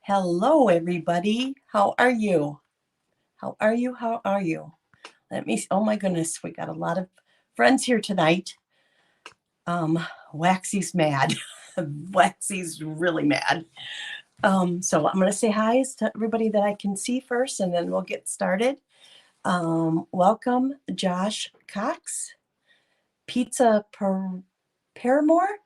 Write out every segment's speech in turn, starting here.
Hello, everybody. How are you? How are you? How are you? Oh my goodness, we got a lot of friends here tonight. Waxy's mad. Waxy's really mad. So I'm going to say hi to everybody that I can see first, and then we'll get started. Welcome, Josh Cox, Pizza Paramore,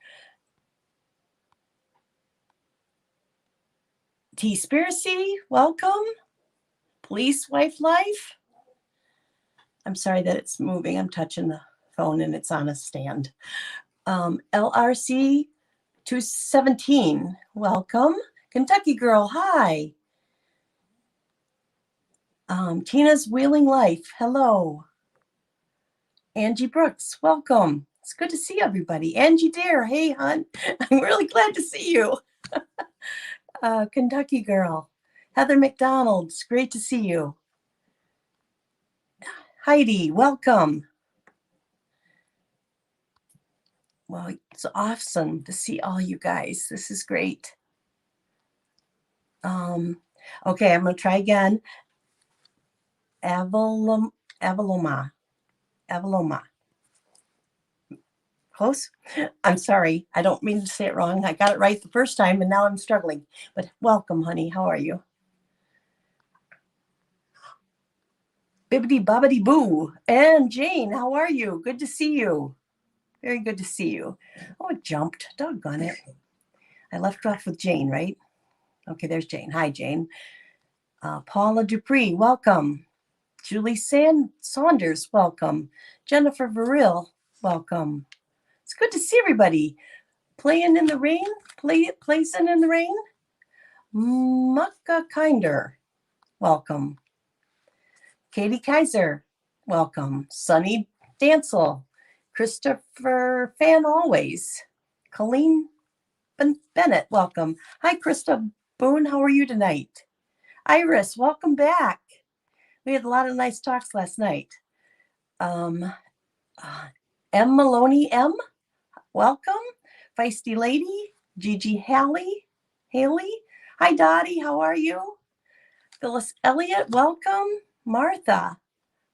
T-Spiracy, welcome. Police Wife Life. I'm sorry that it's moving. I'm touching the phone and it's on a stand. LRC 217, welcome. Kentucky Girl, hi. Tina's Wheeling Life, hello. Angie Brooks, welcome. It's good to see everybody. Angie Dare, hey, hon. I'm really glad to see you. Kentucky Girl. Heather McDonald, it's great to see you. Heidi, welcome. Well, it's awesome to see all you guys. This is great. Okay, I'm going to try again. Avaloma. Close? I'm sorry. I don't mean to say it wrong. I got it right the first time, and now I'm struggling. But welcome, honey. How are you? Bibbidi bobbidi boo. And Jane, how are you? Good to see you. Very good to see you. Oh, it jumped. Doggone it. I left off with Jane, right? Okay, there's Jane. Hi, Jane. Paula Dupree, welcome. Julie Saunders, welcome. Jennifer Verrill, welcome. It's good to see everybody. Playing in the rain, placing in the rain. Mucka Kinder, welcome. Katie Kaiser, welcome. Sunny Dancel, Christopher Fan Always, Colleen Bennett, welcome. Hi, Krista Boone, how are you tonight? Iris, welcome back. We had a lot of nice talks last night. M. Maloney M, welcome. Feisty Lady, Gigi Haley. Hi, Dottie, how are you? Phyllis Elliott, welcome. Martha,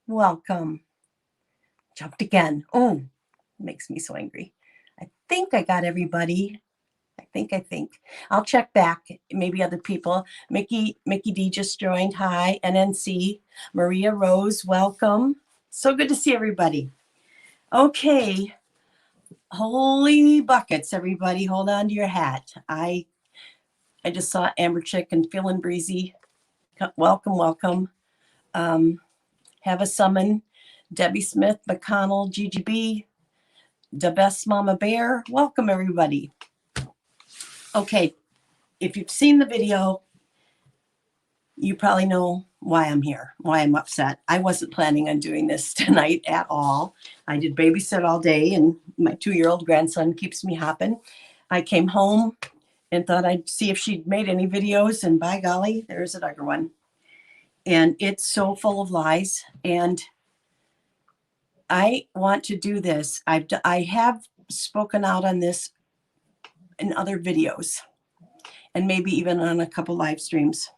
welcome. Jumped again. Oh, makes me so angry. I think I got everybody. I think. I'll check back. Maybe other people. Mickey D just joined. Hi. NNC. Maria Rose, welcome. So good to see everybody. Okay. Holy buckets, everybody. Hold on to your hat. I just saw Amber Chick and Feeling Breezy. Welcome. Have a summon. Debbie Smith, McConnell, GGB, the best Mama Bear. Welcome, everybody. Okay, if you've seen the video, you probably know why I'm here, why I'm upset. I wasn't planning on doing this tonight at all. I did babysit all day, and my 2-year-old grandson keeps me hopping. I came home and thought I'd see if she'd made any videos, and by golly, there's a Duggar one. And it's so full of lies, and I want to do this. I have spoken out on this in other videos and maybe even on a couple live streams.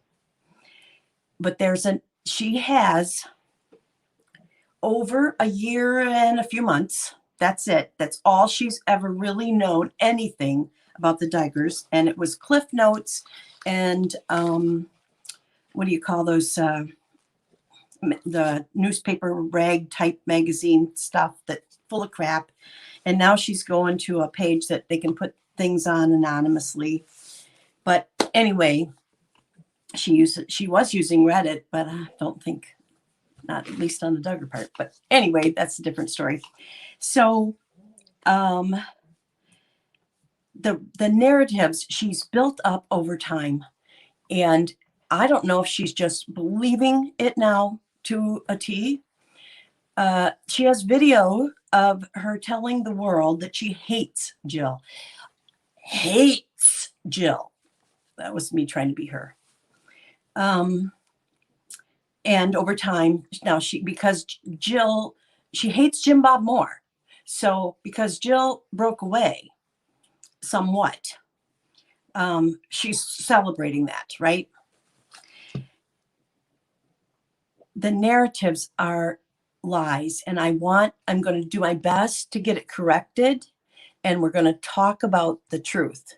But she has over a year and a few months. That's it. That's all she's ever really known anything about the Duggars. And it was Cliff Notes and what do you call those? The newspaper rag type magazine stuff that's full of crap. And now she's going to a page that they can put things on anonymously. But anyway, she was using Reddit, but I don't think, not at least on the Duggar part. But anyway, that's a different story. So the narratives she's built up over time, and I don't know if she's just believing it now to a T. She has video of her telling the world that she hates Jill. Hates Jill. That was me trying to be her. And over time, now because Jill, she hates Jim Bob more. So because Jill broke away somewhat, she's celebrating that, right? The narratives are lies, and I'm going to do my best to get it corrected, and we're going to talk about the truth.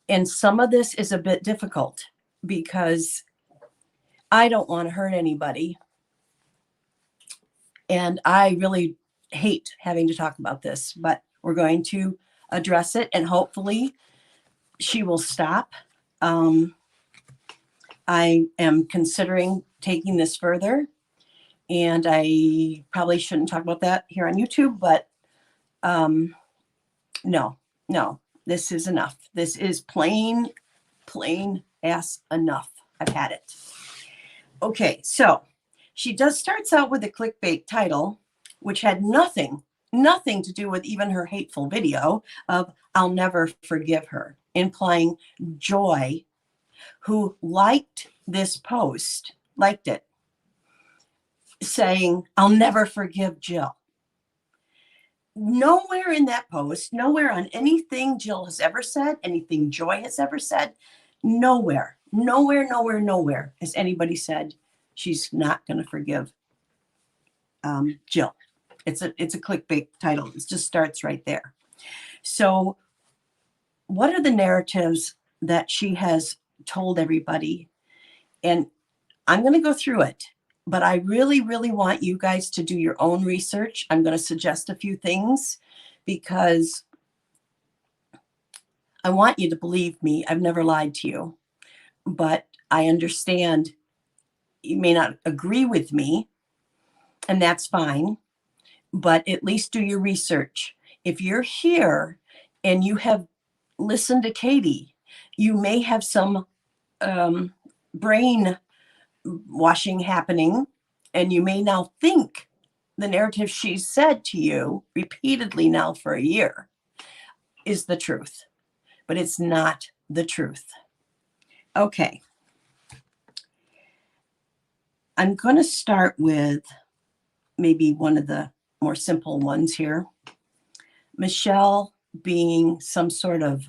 And some of this is a bit difficult because I don't want to hurt anybody. And I really hate having to talk about this, but we're going to address it, and hopefully she will stop. I am considering taking this further, and I probably shouldn't talk about that here on YouTube, but no, this is enough. This is plain ass enough. I've had it. Okay, so she starts out with a clickbait title, which had nothing to do with even her hateful video of "I'll never forgive her," implying Joy, who liked this post, liked it, saying, "I'll never forgive Jill." Nowhere in that post, nowhere on anything Jill has ever said, anything Joy has ever said, nowhere has anybody said she's not going to forgive Jill. It's a clickbait title. It just starts right there. So what are the narratives that she has told everybody? And I'm going to go through it, but I really want you guys to do your own research. I'm going to suggest a few things because I want you to believe me. I've never lied to you, but I understand you may not agree with me, and that's fine, but at least do your research. If you're here and you have listened to Katie, you may have some brain washing happening, and you may now think the narrative she said to you repeatedly now for a year is the truth, but it's not the truth. Okay. I'm going to start with maybe one of the more simple ones here. Michelle being some sort of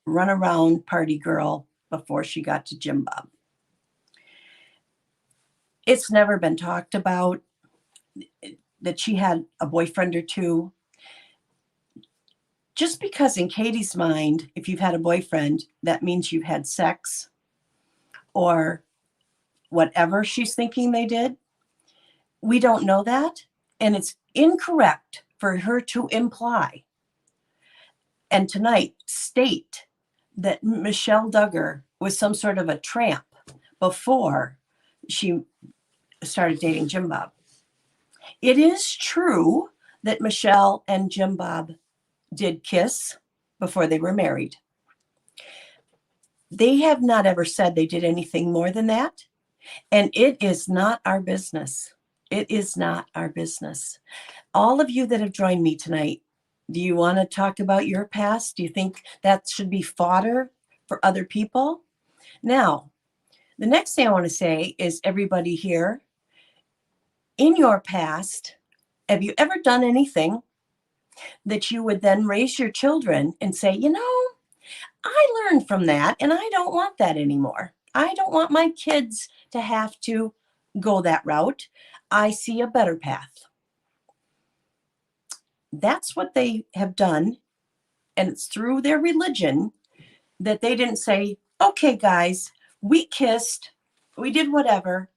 runaround party girl before she got to Jim Bob. It's never been talked about that she had a boyfriend or two. Just because in Katie's mind, if you've had a boyfriend, that means you've had sex or whatever she's thinking they did. We don't know that. And it's incorrect for her to imply and tonight state that Michelle Duggar was some sort of a tramp before she started dating Jim Bob. It is true that Michelle and Jim Bob did kiss before they were married. They have not ever said they did anything more than that. And it is not our business. It is not our business. All of you that have joined me tonight, do you want to talk about your past? Do you think that should be fodder for other people? Now, the next thing I want to say is everybody here, in your past, have you ever done anything that you would then raise your children and say, you know, I learned from that and I don't want that anymore. I don't want my kids to have to go that route. I see a better path. That's what they have done. And it's through their religion that they didn't say, okay, guys, we kissed, we did whatever,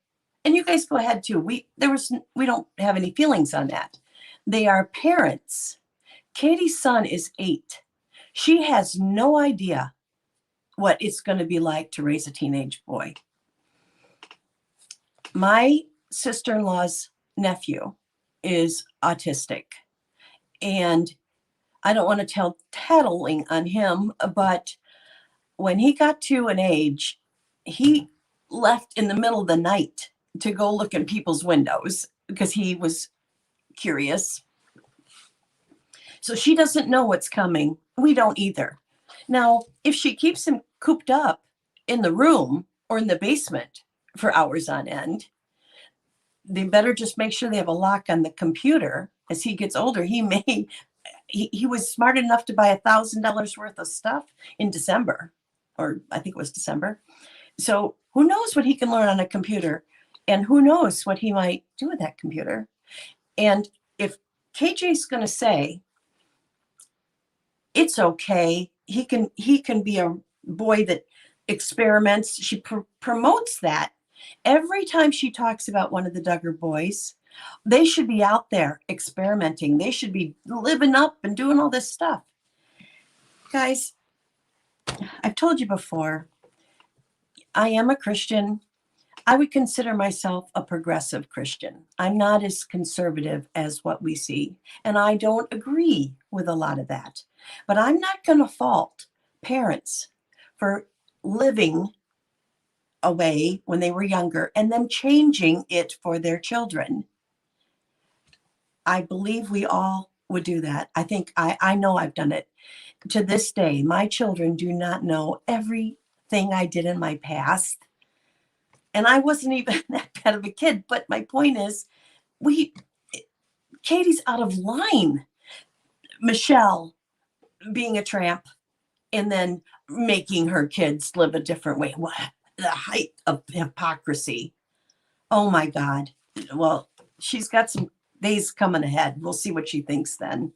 and you guys go ahead too. We don't have any feelings on that. They are parents. Katie's son is 8. She has no idea what it's going to be like to raise a teenage boy. My sister-in-law's nephew is autistic, and I don't want to tell tattling on him, but when he got to an age, he left in the middle of the night to go look in people's windows because he was curious. So she doesn't know what's coming. We don't either. Now, if she keeps him cooped up in the room or in the basement for hours on end, they better just make sure they have a lock on the computer. As he gets older, he was smart enough to buy $1,000 worth of stuff in December. or I think it was December. So who knows what he can learn on a computer, and who knows what he might do with that computer. And if KJ's going to say, it's okay, he can be a boy that experiments. She promotes that. Every time she talks about one of the Duggar boys, they should be out there experimenting. They should be living up and doing all this stuff. Guys, I've told you before, I am a Christian. I would consider myself a progressive Christian. I'm not as conservative as what we see, and I don't agree with a lot of that. But I'm not going to fault parents for living away when they were younger and then changing it for their children. I believe we all would do that. I think I know I've done it. To this day, my children do not know everything I did in my past. And I wasn't even that bad of a kid. But my point is, Katie's out of line. Michelle being a tramp and then making her kids live a different way. What the height of hypocrisy. Oh my God. Well, she's got some days coming ahead. We'll see what she thinks then.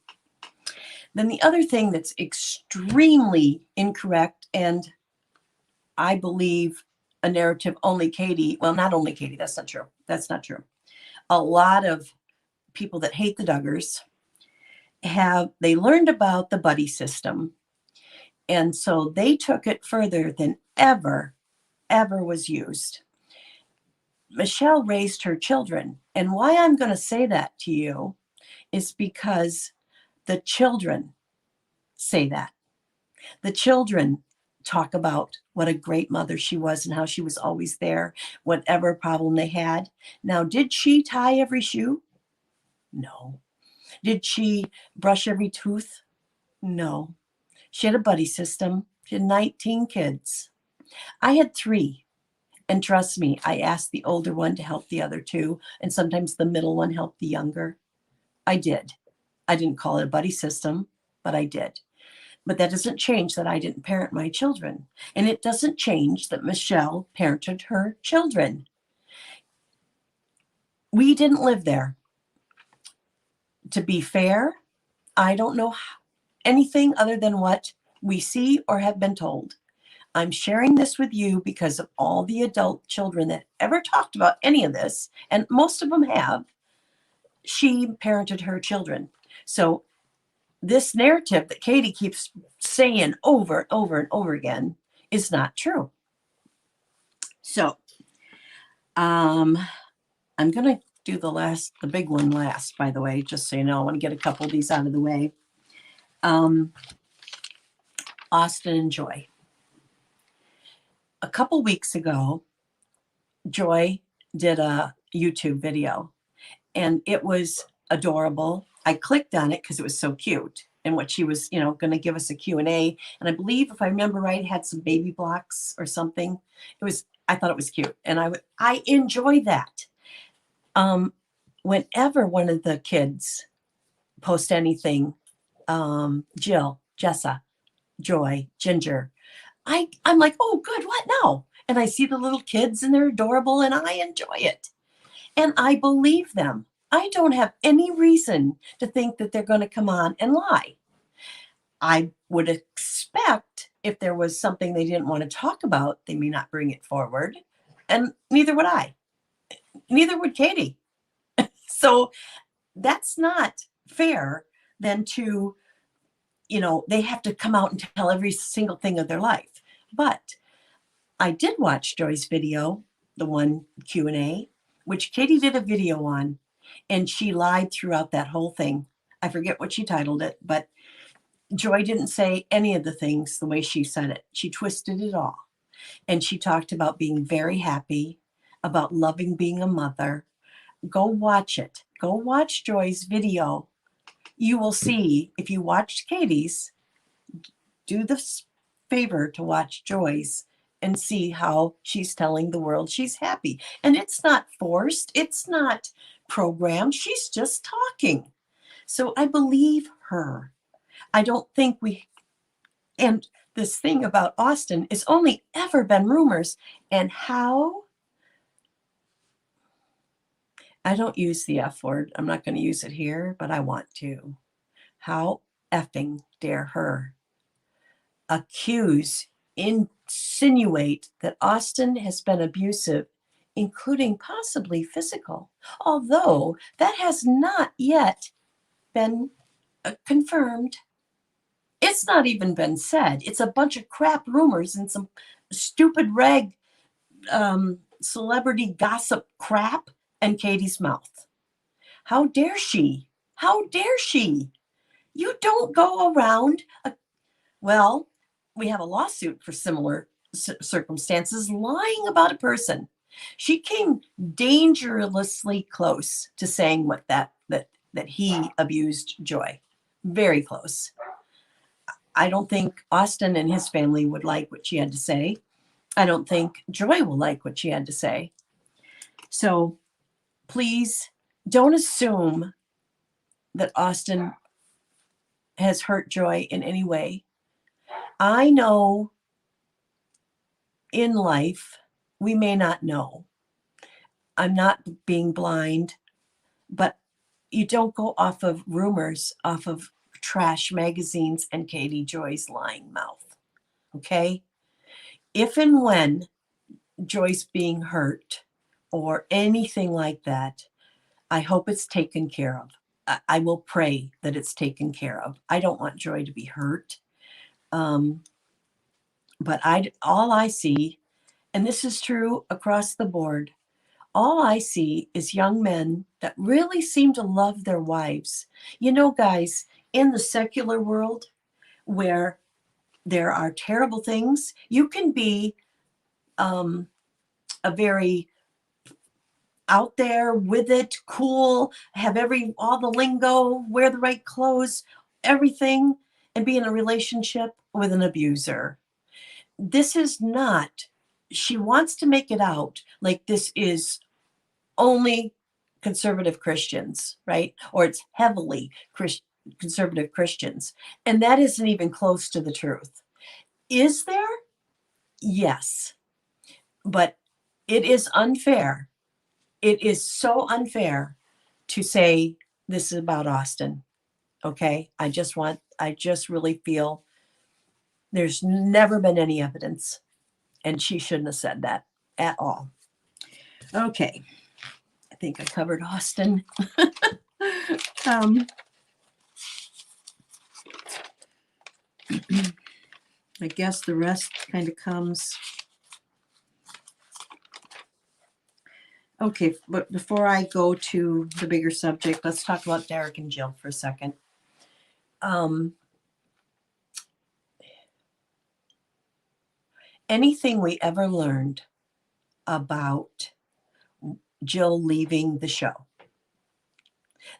Then the other thing that's extremely incorrect, and I believe a narrative only Katie, well, not only Katie, that's not true. That's not true. A lot of people that hate the Duggars they learned about the buddy system. And so they took it further than ever was used. Michelle raised her children. And why I'm going to say that to you is because the children say that. The children talk about what a great mother she was and how she was always there, whatever problem they had. Now, did she tie every shoe? No. Did she brush every tooth? No. She had a buddy system. She had 19 kids. I had 3. And trust me, I asked the older one to help the other 2. And sometimes the middle one helped the younger. I did. I didn't call it a buddy system, but I did. But that doesn't change that I didn't parent my children. And it doesn't change that Michelle parented her children. We didn't live there. To be fair, I don't know anything other than what we see or have been told. I'm sharing this with you because of all the adult children that ever talked about any of this, and most of them have. She parented her children. So this narrative that Katie keeps saying over and over and over again is not true. So I'm going to do the big one last, by the way, just so you know. I want to get a couple of these out of the way. Austin and Joy. A couple weeks ago, Joy did a YouTube video, and it was adorable. I clicked on it because it was so cute, and what she was, going to give us a Q&A. And I believe, if I remember right, it had some baby blocks or something. I thought it was cute, and I enjoy that. Whenever one of the kids post anything, Jill, Jessa, Joy, Ginger, I'm like, oh, good, what now? And I see the little kids and they're adorable and I enjoy it. And I believe them. I don't have any reason to think that they're going to come on and lie. I would expect if there was something they didn't want to talk about, they may not bring it forward. And neither would I. Neither would Katie. So that's not fair then to, they have to come out and tell every single thing of their life. But I did watch Joy's video, the one Q&A, which Katie did a video on, and she lied throughout that whole thing. I forget what she titled it, but Joy didn't say any of the things the way she said it. She twisted it all. And she talked about being very happy, about loving being a mother. Go watch it. Go watch Joy's video. You will see, if you watched Katie's, do the favor to watch Joy's and see how she's telling the world she's happy. And it's not forced. It's not programmed. She's just talking. So I believe her. I don't think and this thing about Austin, it's only ever been rumors. And how, I don't use the F word. I'm not going to use it here, but I want to. How effing dare her accuse, insinuate that Austin has been abusive, including possibly physical, although that has not yet been confirmed. It's not even been said. It's a bunch of crap rumors and some stupid rag celebrity gossip crap in Katie's mouth. How dare she? How dare she? You don't go around. Well, we have a lawsuit for similar circumstances, lying about a person. She came dangerously close to saying that he abused Joy. Very close. I don't think Austin and his family would like what she had to say. I don't think Joy will like what she had to say. So please don't assume that Austin has hurt Joy in any way. I know in life we may not know. I'm not being blind, but you don't go off of rumors, off of trash magazines and Katie Joy's lying mouth. Okay? If and when Joy's being hurt or anything like that, I hope it's taken care of. I will pray that it's taken care of. I don't want Joy to be hurt. But all I see, and this is true across the board, all I see is young men that really seem to love their wives. You know, guys, in the secular world where there are terrible things, you can be a very out there with it, cool, have all the lingo, wear the right clothes, everything, and be in a relationship with an abuser. This is not, she wants to make it out like this is only conservative Christians, right? Or it's heavily conservative Christians. And that isn't even close to the truth. Is there? Yes. But it is unfair. It is so unfair to say this is about Austin. Okay? I just really feel there's never been any evidence. And she shouldn't have said that at all. Okay. I think I covered Austin. I guess the rest kind of comes. Okay, but before I go to the bigger subject, let's talk about Derick and Jill for a second. Anything we ever learned about Jill leaving the show,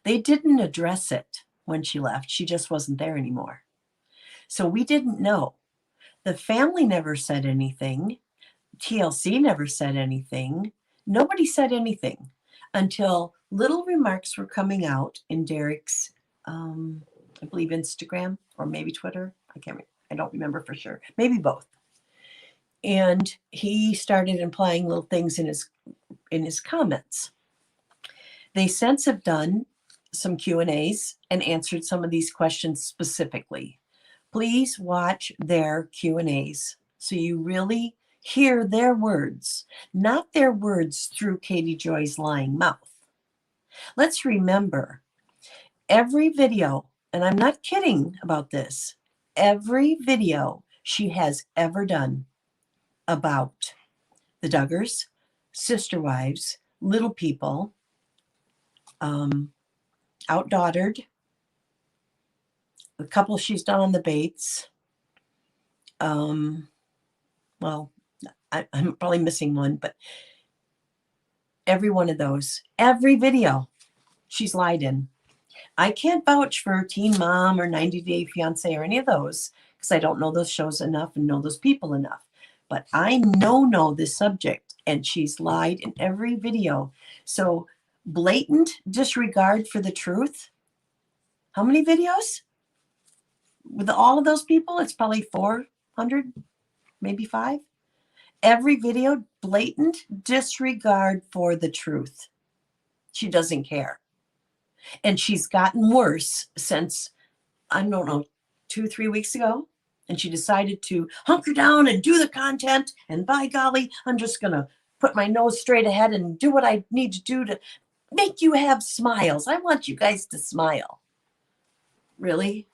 they didn't address it when she left. She just wasn't there anymore. So we didn't know. The family never said anything. TLC never said anything. Nobody said anything until little remarks were coming out in Derick's, I believe, Instagram or maybe Twitter. I don't remember for sure. Maybe both. And he started implying little things in his comments. They since have done some Q&As and answered some of these questions specifically. Please watch their Q&As so you really hear their words, not their words through Katie Joy's lying mouth. Let's remember, every video, and I'm not kidding about this, every video she has ever done about the Duggars, sister wives, little people, outdaughtered, the couple she's done on the Bates. Well, I'm probably missing one, but every one of those, every video she's lied in. I can't vouch for Teen Mom or 90 Day Fiance or any of those because I don't know those shows enough and know those people enough. But I know this subject, and she's lied in every video. So blatant disregard for the truth. How many videos? With all of those people, it's probably 400 100, maybe 5. Every video, blatant disregard for the truth. She doesn't care. And she's gotten worse since, I don't know, 2-3 weeks ago. And she decided to hunker down and do the content. And by golly, I'm just going to put my nose straight ahead and do what I need to do to make you have smiles. I want you guys to smile. Really?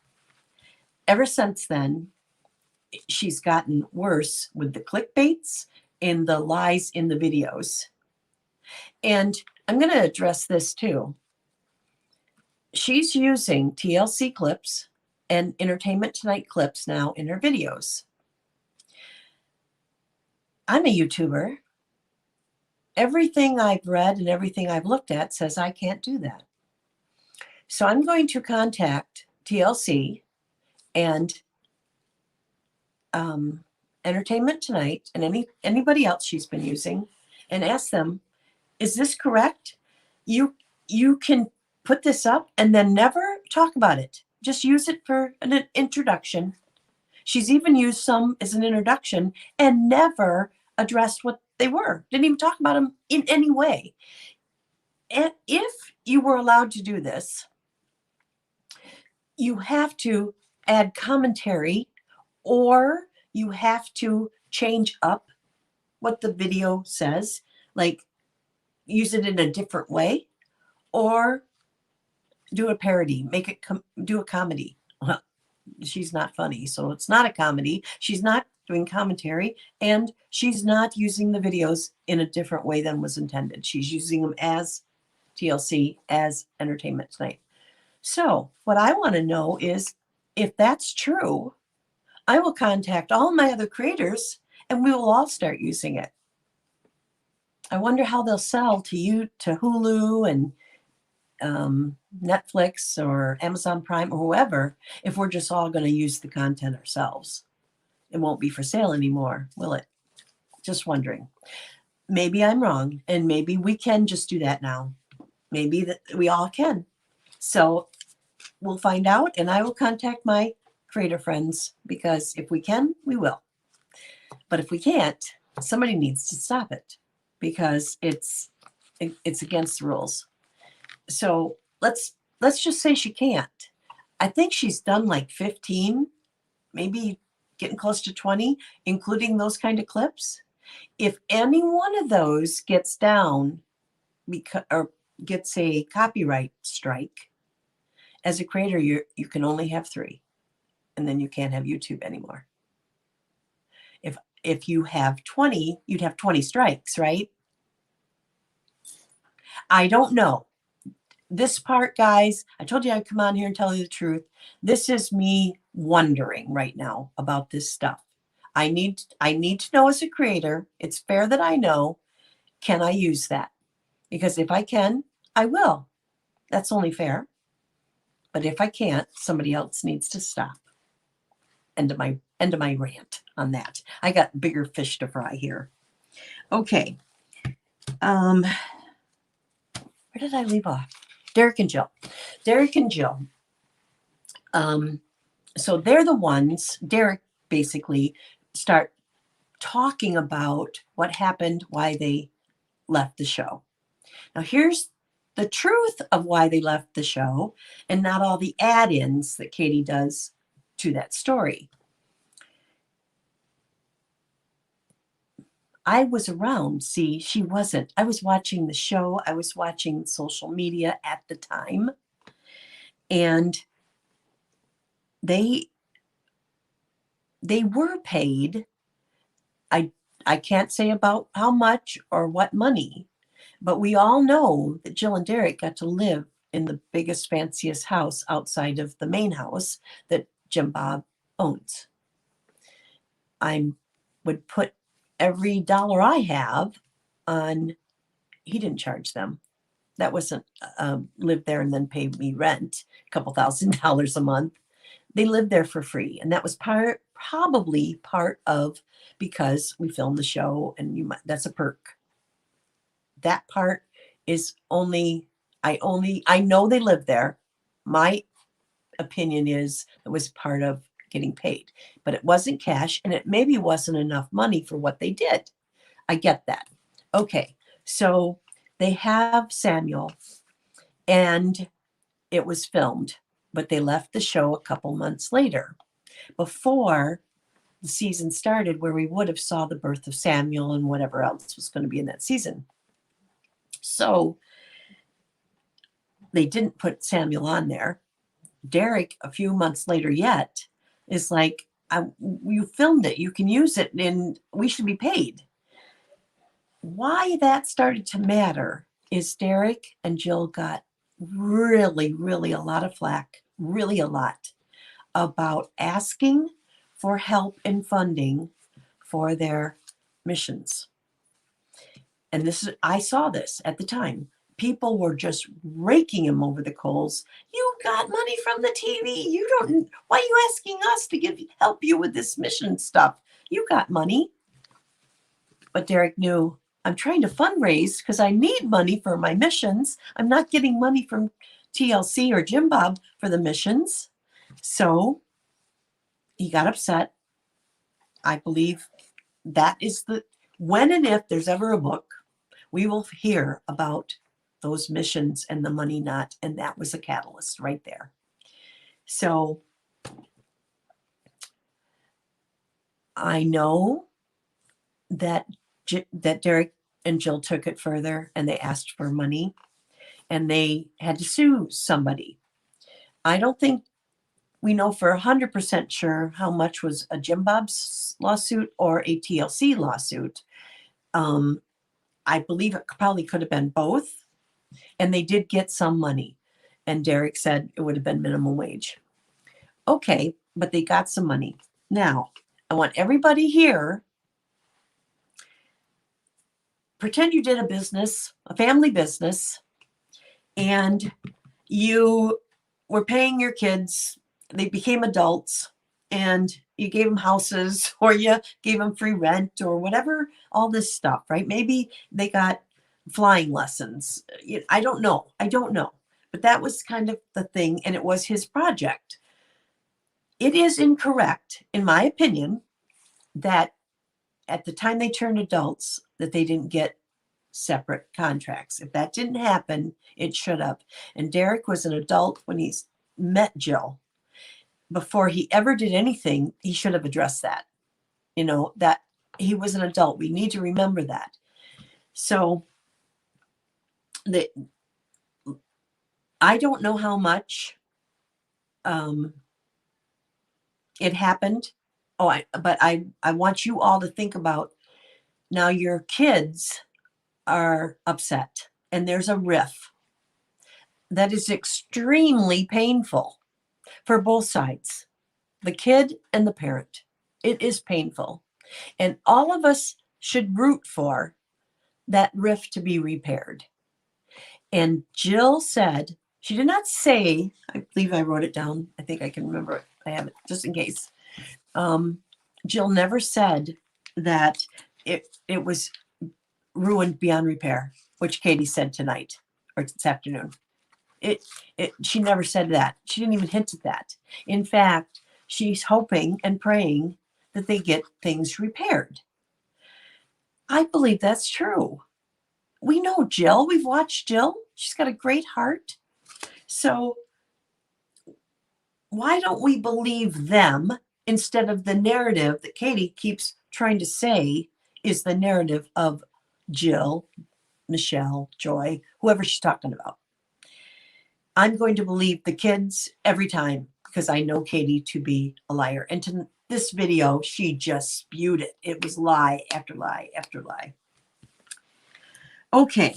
Ever since then, she's gotten worse with the clickbaits and the lies in the videos. And I'm going to address this too. She's using TLC clips and Entertainment Tonight clips now in her videos. I'm a YouTuber. Everything I've read and everything I've looked at says I can't do that. So I'm going to contact TLC and Entertainment Tonight and anybody else she's been using and ask them, is this correct? You can put this up and then never talk about it. Just use it for an introduction. She's even used some as an introduction and never addressed what they were. Didn't even talk about them in any way. And if you were allowed to do this, you have to add commentary, or you have to change up what the video says, like use it in a different way, or do a parody, make it do a comedy. Well, she's not funny, so it's not a comedy. She's not doing commentary, and she's not using the videos in a different way than was intended. She's using them as TLC, as Entertainment Tonight. So what I want to know is, if that's true, I will contact all my other creators and we will all start using it. I wonder how they'll sell to you, to Hulu and Netflix or Amazon Prime or whoever, if we're just all going to use the content ourselves. It won't be for sale anymore, will it? Just wondering. Maybe I'm wrong, and maybe we can just do that now. Maybe that we all can. So we'll find out, and I will contact my creator friends, because if we can, we will. But if we can't, somebody needs to stop it, because it's against the rules. So let's just say she can't. I think she's done like 15, maybe getting close to 20, including those kind of clips. If any one of those gets down or gets a copyright strike, as a creator, you can only have 3, and then you can't have YouTube anymore. If you have 20, you'd have 20 strikes, right? I don't know. This part, guys, I told you I'd come on here and tell you the truth. This is me wondering right now about this stuff. I need to know as a creator. It's fair that I know. Can I use that? Because if I can, I will. That's only fair. But if I can't, somebody else needs to stop. End of my rant on that. I got bigger fish to fry here. Okay. Where did I leave off? Derick and Jill. So they're the ones, Derick basically start talking about what happened, why they left the show. Now here's the truth of why they left the show, and not all the add-ins that Katie does to that story. I was around. See, she wasn't. I was watching the show. I was watching social media at the time. And they were paid. I can't say about how much or what money, but we all know that Jill and Derick got to live in the biggest, fanciest house outside of the main house that Jim Bob owns. I would put every dollar I have on, he didn't charge them. That wasn't live there and then pay me rent, a couple $1,000s a month. They lived there for free. And that was probably part of, because we filmed the show, and that's a perk. That part is only, I know they lived there. My opinion is it was part of getting paid, but it wasn't cash, and it maybe wasn't enough money for what they did. I get that. Okay, so they have Samuel, and it was filmed, but they left the show a couple months later, before the season started, where we would have saw the birth of Samuel and whatever else was going to be in that season. So they didn't put Samuel on there. Derick, a few months later yet, is like, you filmed it, you can use it, and we should be paid. Why that started to matter is Derick and Jill got really, really a lot of flack, really a lot, about asking for help and funding for their missions. And I saw this at the time. People were just raking him over the coals. You got money from the TV. Why are you asking us to help you with this mission stuff? You got money. But Derick knew, I'm trying to fundraise because I need money for my missions. I'm not getting money from TLC or Jim Bob for the missions. So he got upset. I believe that is when and if there's ever a book, we will hear about those missions and the money not, and that was a catalyst right there. So I know that Derick and Jill took it further, and they asked for money, and they had to sue somebody. I don't think we know for 100% sure how much was a Jim Bob's lawsuit or a TLC lawsuit. I believe it probably could have been both. And they did get some money. And Derick said it would have been minimum wage. Okay, but they got some money. Now, I want everybody here, pretend you did a business, a family business, and you were paying your kids. They became adults, and you gave them houses, or you gave them free rent, or whatever, all this stuff, right? Maybe they got flying lessons. I don't know. But that was kind of the thing, and it was his project. It is incorrect, in my opinion, that at the time they turned adults, that they didn't get separate contracts. If that didn't happen, it should have. And Derick was an adult when he met Jill. Before he ever did anything, he should have addressed that. That he was an adult. We need to remember that. So I don't know how much it happened. But I want you all to think about, now your kids are upset and there's a riff. That is extremely painful for both sides, the kid and the parent. It is painful. And all of us should root for that rift to be repaired. And Jill said, she did not say, I believe I wrote it down. I think I can remember it. I have it just in case. Jill never said that it was ruined beyond repair, which Katie said tonight or this afternoon. She never said that. She didn't even hint at that. In fact, she's hoping and praying that they get things repaired. I believe that's true. We know Jill. We've watched Jill. She's got a great heart. So why don't we believe them instead of the narrative that Katie keeps trying to say is the narrative of Jill, Michelle, Joy, whoever she's talking about? I'm going to believe the kids every time because I know Katie to be a liar. And to this video, she just spewed it. It was lie after lie after lie. Okay,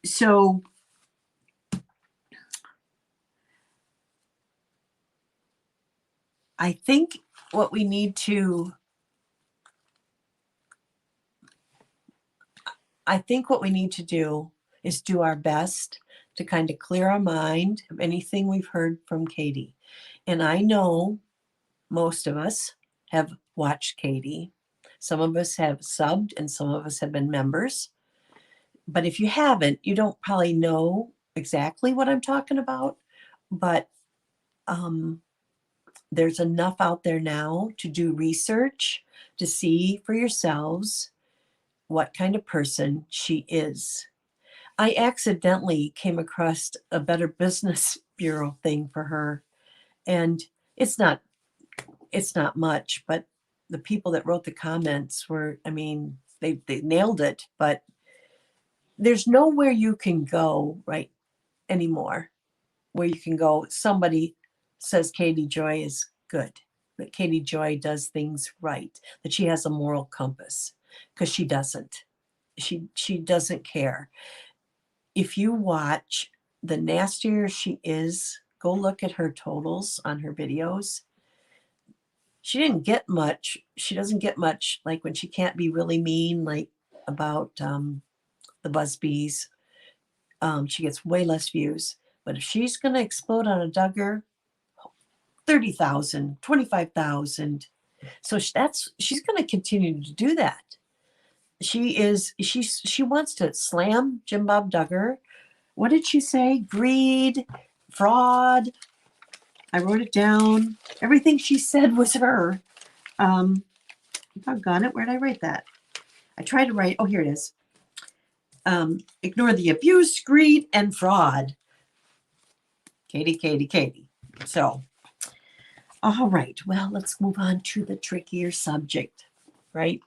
so I think what we need to do is do our best to kind of clear our mind of anything we've heard from Katie. And I know most of us have watched Katie. Some of us have subbed and some of us have been members. But if you haven't, you don't probably know exactly what I'm talking about. But there's enough out there now to do research to see for yourselves what kind of person she is. I accidentally came across a Better Business Bureau thing for her, and it's not much, but the people that wrote the comments were, I mean, they nailed it. But there's nowhere you can go right anymore where you can go, somebody says Katie Joy is good, that Katie Joy does things right, that she has a moral compass, because she doesn't. She doesn't care. If you watch, the nastier she is, go look at her totals on her videos. She didn't get much. She doesn't get much, like when she can't be really mean, like about the Busbies. She gets way less views. But if she's going to explode on a Duggar, 30,000, 25,000. So she's going to continue to do that. She wants to slam Jim Bob Duggar. What did she say? Greed, fraud. I wrote it down. Everything she said was her. Doggone it. Where did I write that? I tried to write, oh, here it is. Ignore the abuse, greed, and fraud. Katie. So, all right. Well, let's move on to the trickier subject, right?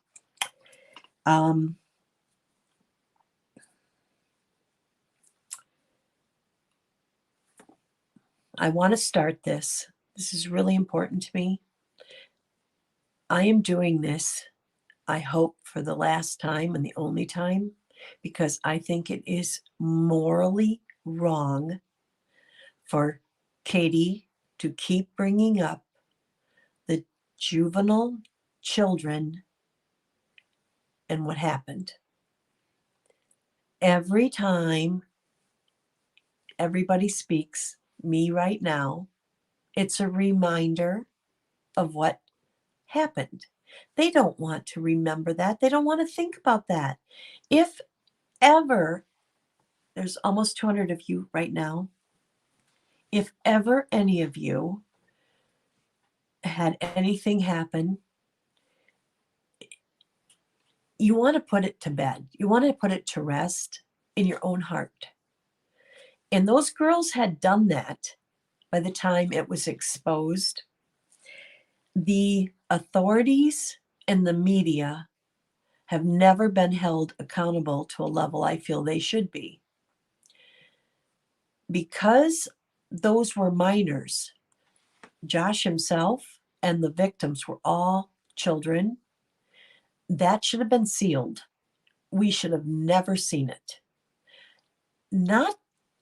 I want to start this. This is really important to me. I am doing this, I hope, for the last time and the only time, because I think it is morally wrong for Katie to keep bringing up the juvenile children and what happened. Every time everybody speaks, me right now, it's a reminder of what happened. They don't want to remember that. They don't want to think about that. If ever, there's almost 200 of you right now. If ever any of you had anything happen, you want to put it to bed. You want to put it to rest in your own heart. And those girls had done that by the time it was exposed. The authorities and the media have never been held accountable to a level I feel they should be. Because those were minors, Josh himself and the victims were all children, that should have been sealed. We should have never seen it. Not,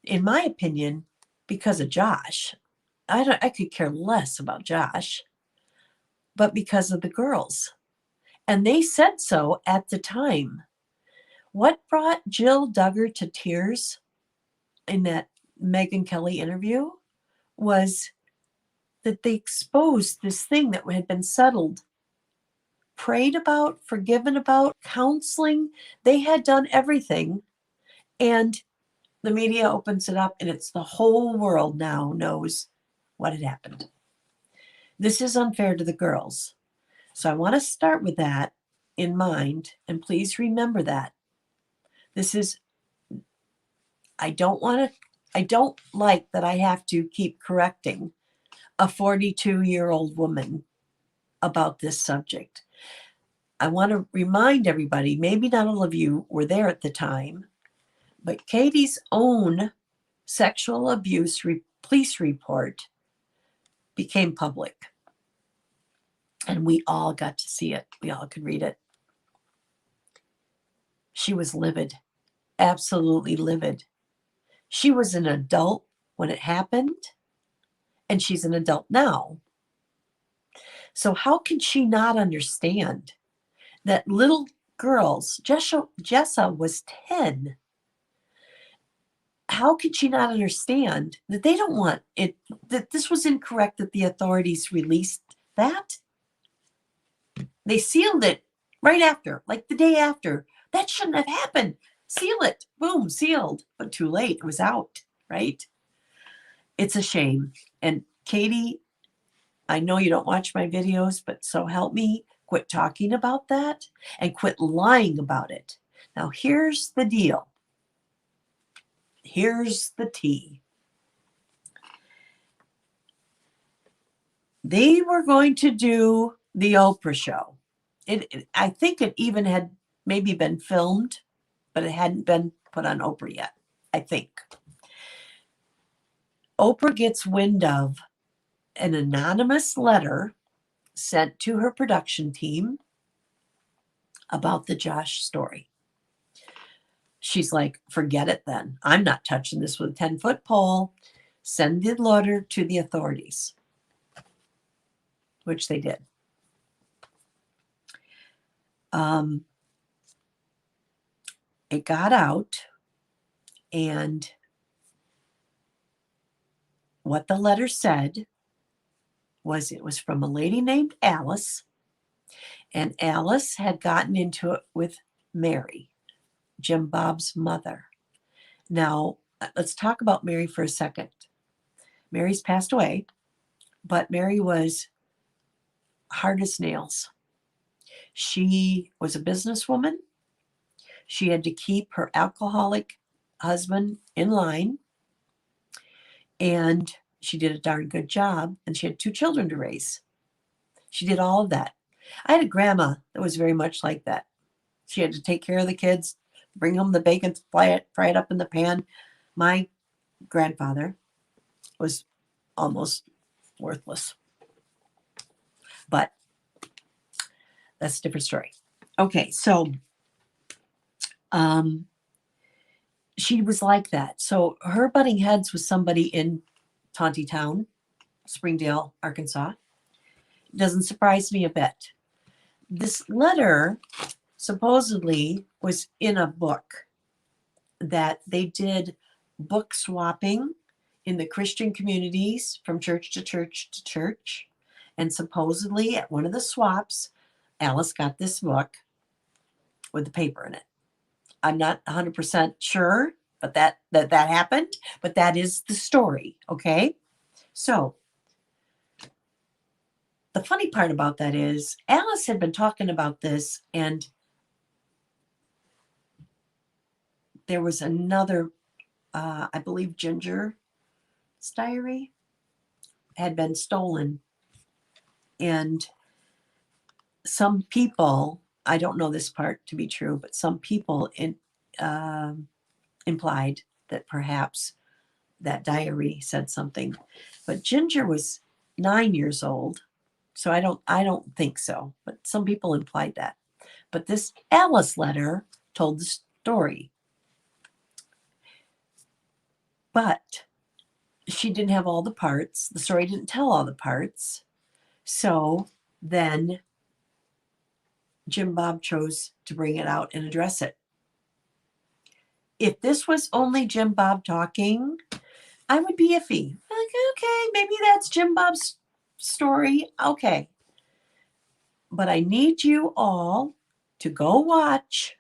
in my opinion, because of Josh. I could care less about Josh, but because of the girls. And they said so at the time. What brought Jill Duggar to tears in that Megyn Kelly interview was that they exposed this thing that had been settled, prayed about, forgiven about, counseling. They had done everything. And the media opens it up, and it's the whole world now knows what had happened. This is unfair to the girls. So I want to start with that in mind, and please remember that. This is, I don't like that I have to keep correcting a 42-year-old woman about this subject. I want to remind everybody, maybe not all of you were there at the time, but Katie's own sexual abuse police report became public. And we all got to see it. We all could read it. She was livid, absolutely livid. She was an adult when it happened, and she's an adult now. So how can she not understand that little girls, Jessa was 10. How could she not understand that they don't want it, that this was incorrect, that the authorities released that? They sealed it right after, like the day after. That shouldn't have happened. Seal it. Boom, sealed. But too late. It was out, right? It's a shame. And Katie, I know you don't watch my videos, but so help me, quit talking about that and quit lying about it. Now, here's the deal. Here's the tea. They were going to do the Oprah show. I think it even had maybe been filmed, but it hadn't been put on Oprah yet, I think. Oprah gets wind of an anonymous letter sent to her production team about the Josh story. She's like, forget it then. I'm not touching this with a 10-foot pole. Send the letter to the authorities, which they did. It got out, and what the letter said was it was from a lady named Alice, and Alice had gotten into it with Mary, Jim Bob's mother. Now, let's talk about Mary for a second. Mary's passed away, but Mary was hard as nails. She was a businesswoman. She had to keep her alcoholic husband in line, and she did a darn good job, and she had 2 children to raise. She did all of that. I had a grandma that was very much like that. She had to take care of the kids, bring home the bacon, fry it up in the pan. My grandfather was almost worthless, but that's a different story. Okay, so she was like that. So her butting heads with somebody in Tontitown, Springdale, Arkansas, doesn't surprise me a bit. This letter supposedly was in a book that they did book swapping in the Christian communities from church to church to church. And supposedly at one of the swaps, Alice got this book with the paper in it. I'm not 100% sure, but that happened. But that is the story, okay? So the funny part about that is Alice had been talking about this, and there was another, I believe Ginger's diary had been stolen. And some people, I don't know this part to be true, but some people implied that perhaps that diary said something. But Ginger was 9 years old, so I don't think so. But some people implied that. But this Alice letter told the story. But she didn't have all the parts. The story didn't tell all the parts. So then Jim Bob chose to bring it out and address it. If this was only Jim Bob talking, I would be iffy. Like, okay, maybe that's Jim Bob's story. Okay. But I need you all to go watch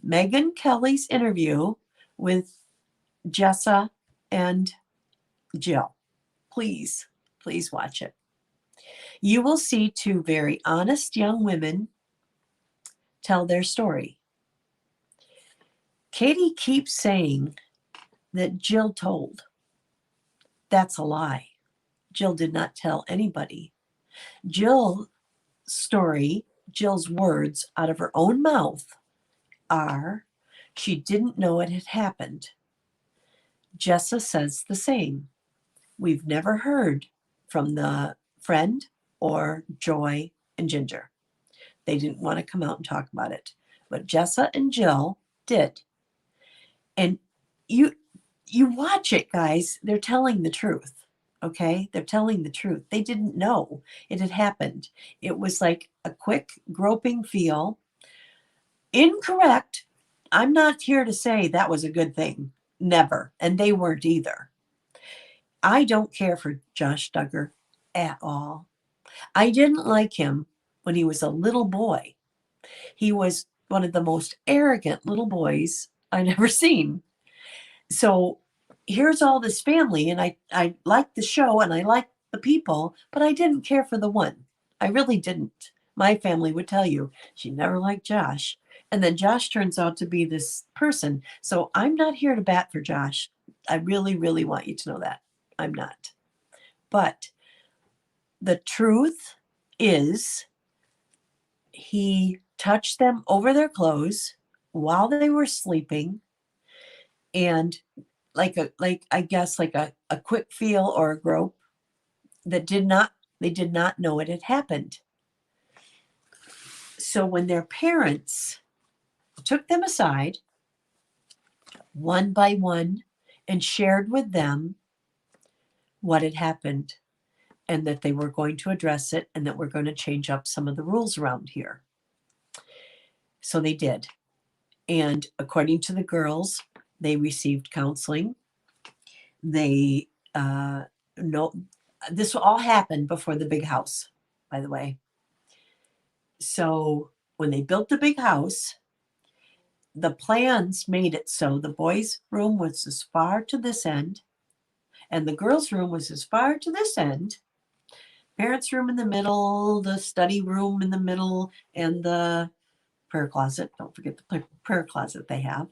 Megyn Kelly's interview with Jessa and Jill. Please, please watch it. You will see 2 very honest young women tell their story. Katie keeps saying that Jill told. That's a lie. Jill did not tell anybody. Jill's story, Jill's words out of her own mouth are, she didn't know it had happened. Jessa says the same. We've never heard from the friend or Joy and Ginger. They didn't want to come out and talk about it. But Jessa and Jill did. And you watch it, guys. They're telling the truth. Okay? They're telling the truth. They didn't know it had happened. It was like a quick groping feel. Incorrect. I'm not here to say that was a good thing. Never. And they weren't either. I don't care for Josh Duggar at all. I didn't like him when he was a little boy. He was one of the most arrogant little boys I've ever seen. So here's all this family, and I like the show, and I like the people, but I didn't care for the one. I really didn't. My family would tell you she never liked Josh. And then Josh turns out to be this person. So I'm not here to bat for Josh. I really, really want you to know that. I'm not. But the truth is, he touched them over their clothes while they were sleeping, and like I guess like a quick feel or a grope that they did not know it had happened. So when their parents took them aside one by one and shared with them what had happened, and that they were going to address it, and that we're going to change up some of the rules around here. So they did. And according to the girls, they received counseling. They no, this all happened before the big house, by the way. So when they built the big house, the plans made it so the boys' room was as far to this end, and the girls' room was as far to this end. Parents' room in the middle, the study room in the middle, and the prayer closet. Don't forget the prayer closet they have.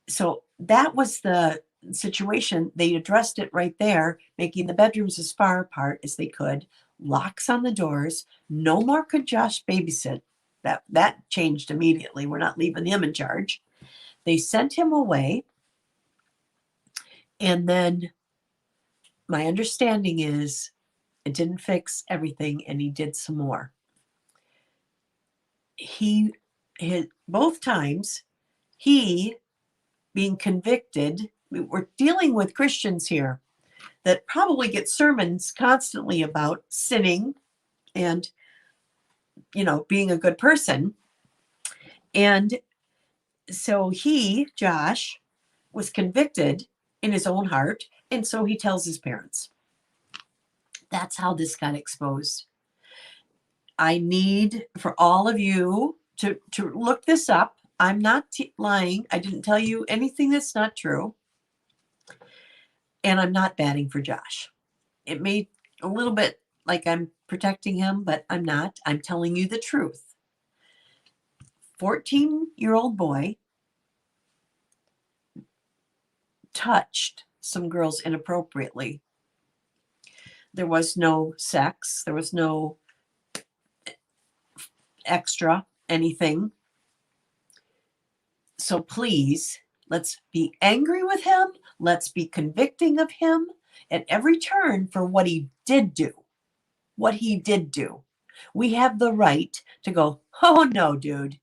So that was the situation. They addressed it right there, making the bedrooms as far apart as they could, locks on the doors. No more could Josh babysit. That changed immediately. We're not leaving him in charge. They sent him away. And then my understanding is it didn't fix everything, and he did some more. Both times, he being convicted. We're dealing with Christians here that probably get sermons constantly about sinning and, being a good person. And so Josh, was convicted in his own heart. And so he tells his parents. That's how this got exposed. I need for all of you to look this up. I'm not lying. I didn't tell you anything that's not true. And I'm not batting for Josh. It may a little bit like I'm protecting him, but I'm not. I'm telling you the truth. 14-year-old boy touched some girls inappropriately. There was no sex. There was no extra anything. So please, let's be angry with him. Let's be convicting of him at every turn for what he did do. What he did do. We have the right to go, oh no, dude,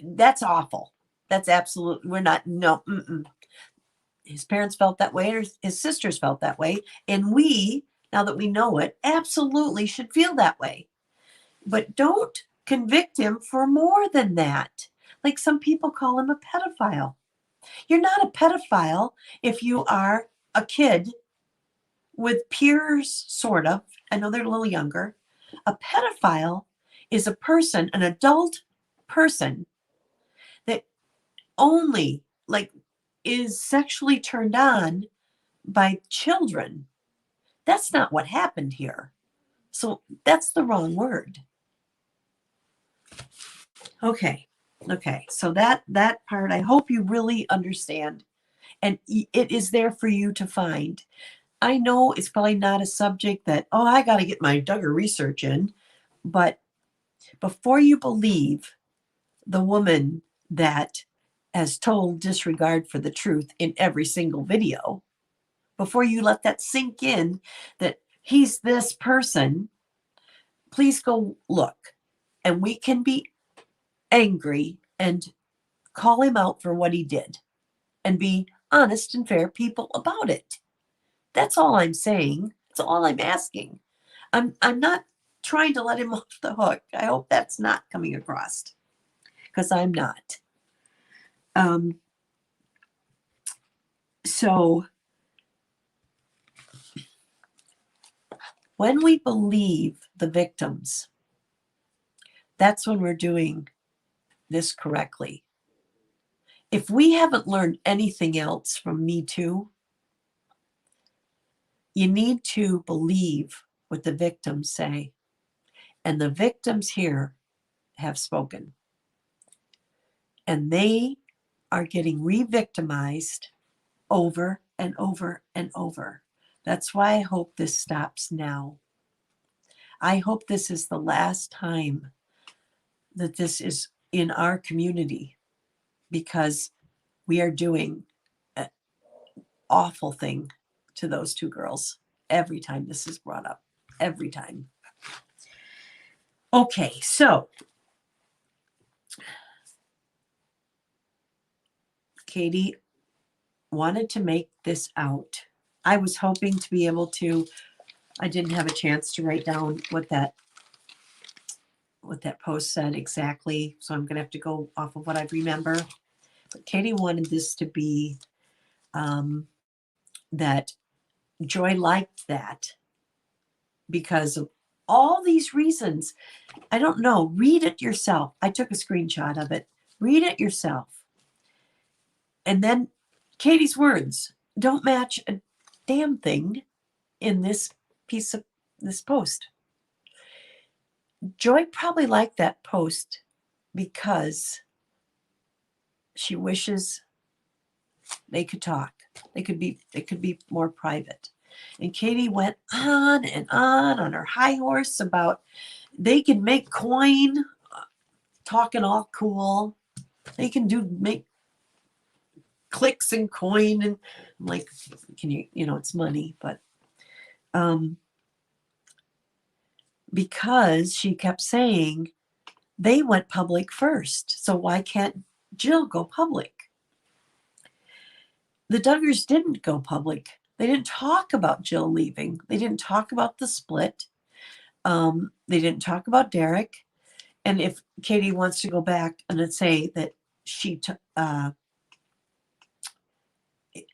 that's awful. That's absolutely, we're not, no, His parents felt that way, or his sisters felt that way. And we, now that we know it, absolutely should feel that way. But don't convict him for more than that. Like some people call him a pedophile. You're not a pedophile if you are a kid with peers, sort of. I know they're a little younger. A pedophile is a person, an adult person that only is sexually turned on by children. That's not what happened here. So that's the wrong word. Okay. So that part, I hope you really understand. And it is there for you to find. I know it's probably not a subject that, I got to get my Duggar research in. But before you believe the woman that has total disregard for the truth in every single video, before you let that sink in that he's this person, please go look. And we can be angry and call him out for what he did and be honest and fair people about it. That's all I'm saying. That's all I'm asking. I'm not trying to let him off the hook. I hope that's not coming across, because I'm not. So when we believe the victims, that's when we're doing this correctly. If we haven't learned anything else from Me Too, you need to believe what the victims say. And the victims here have spoken. And they are getting re-victimized over and over and over. That's why I hope this stops now. I hope this is the last time that this is in our community, because we are doing an awful thing to those two girls every time this is brought up. Every time. Okay, so Katie wanted to make this out. I was hoping to be able to, I didn't have a chance to write down what that post said exactly, so I'm going to have to go off of what I remember. But Katie wanted this to be that Joy liked that because of all these reasons. I don't know. Read it yourself. I took a screenshot of it. Read it yourself. And then Katie's words don't match a damn thing in this piece of this post. Joy probably liked that post because she wishes they could talk. It could be more private. And Katie went on and on her high horse about they can make coin, talking all cool. They can make clicks and coin, and I'm like, can you it's money, but because she kept saying they went public first, so why can't Jill go public? The Duggars didn't go public. They didn't talk about Jill leaving. They didn't talk about the split. They didn't talk about Derick. And if Katie wants to go back and say that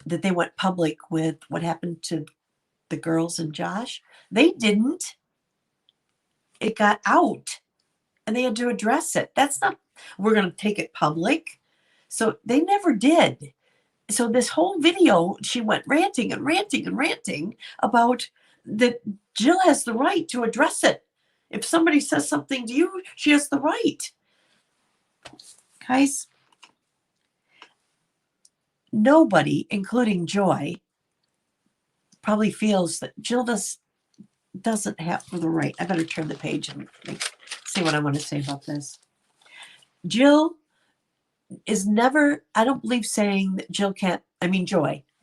that they went public with what happened to the girls and Josh, they didn't. It got out and they had to address it. That's not, we're going to take it public. So they never did. So this whole video, she went ranting and ranting and ranting about that Jill has the right to address it. If somebody says something to you, she has the right. Guys, nobody, including Joy, probably feels that Jill doesn't have the right. I better turn the page and see what I want to say about this. Jill is never, I don't believe saying that Jill can't,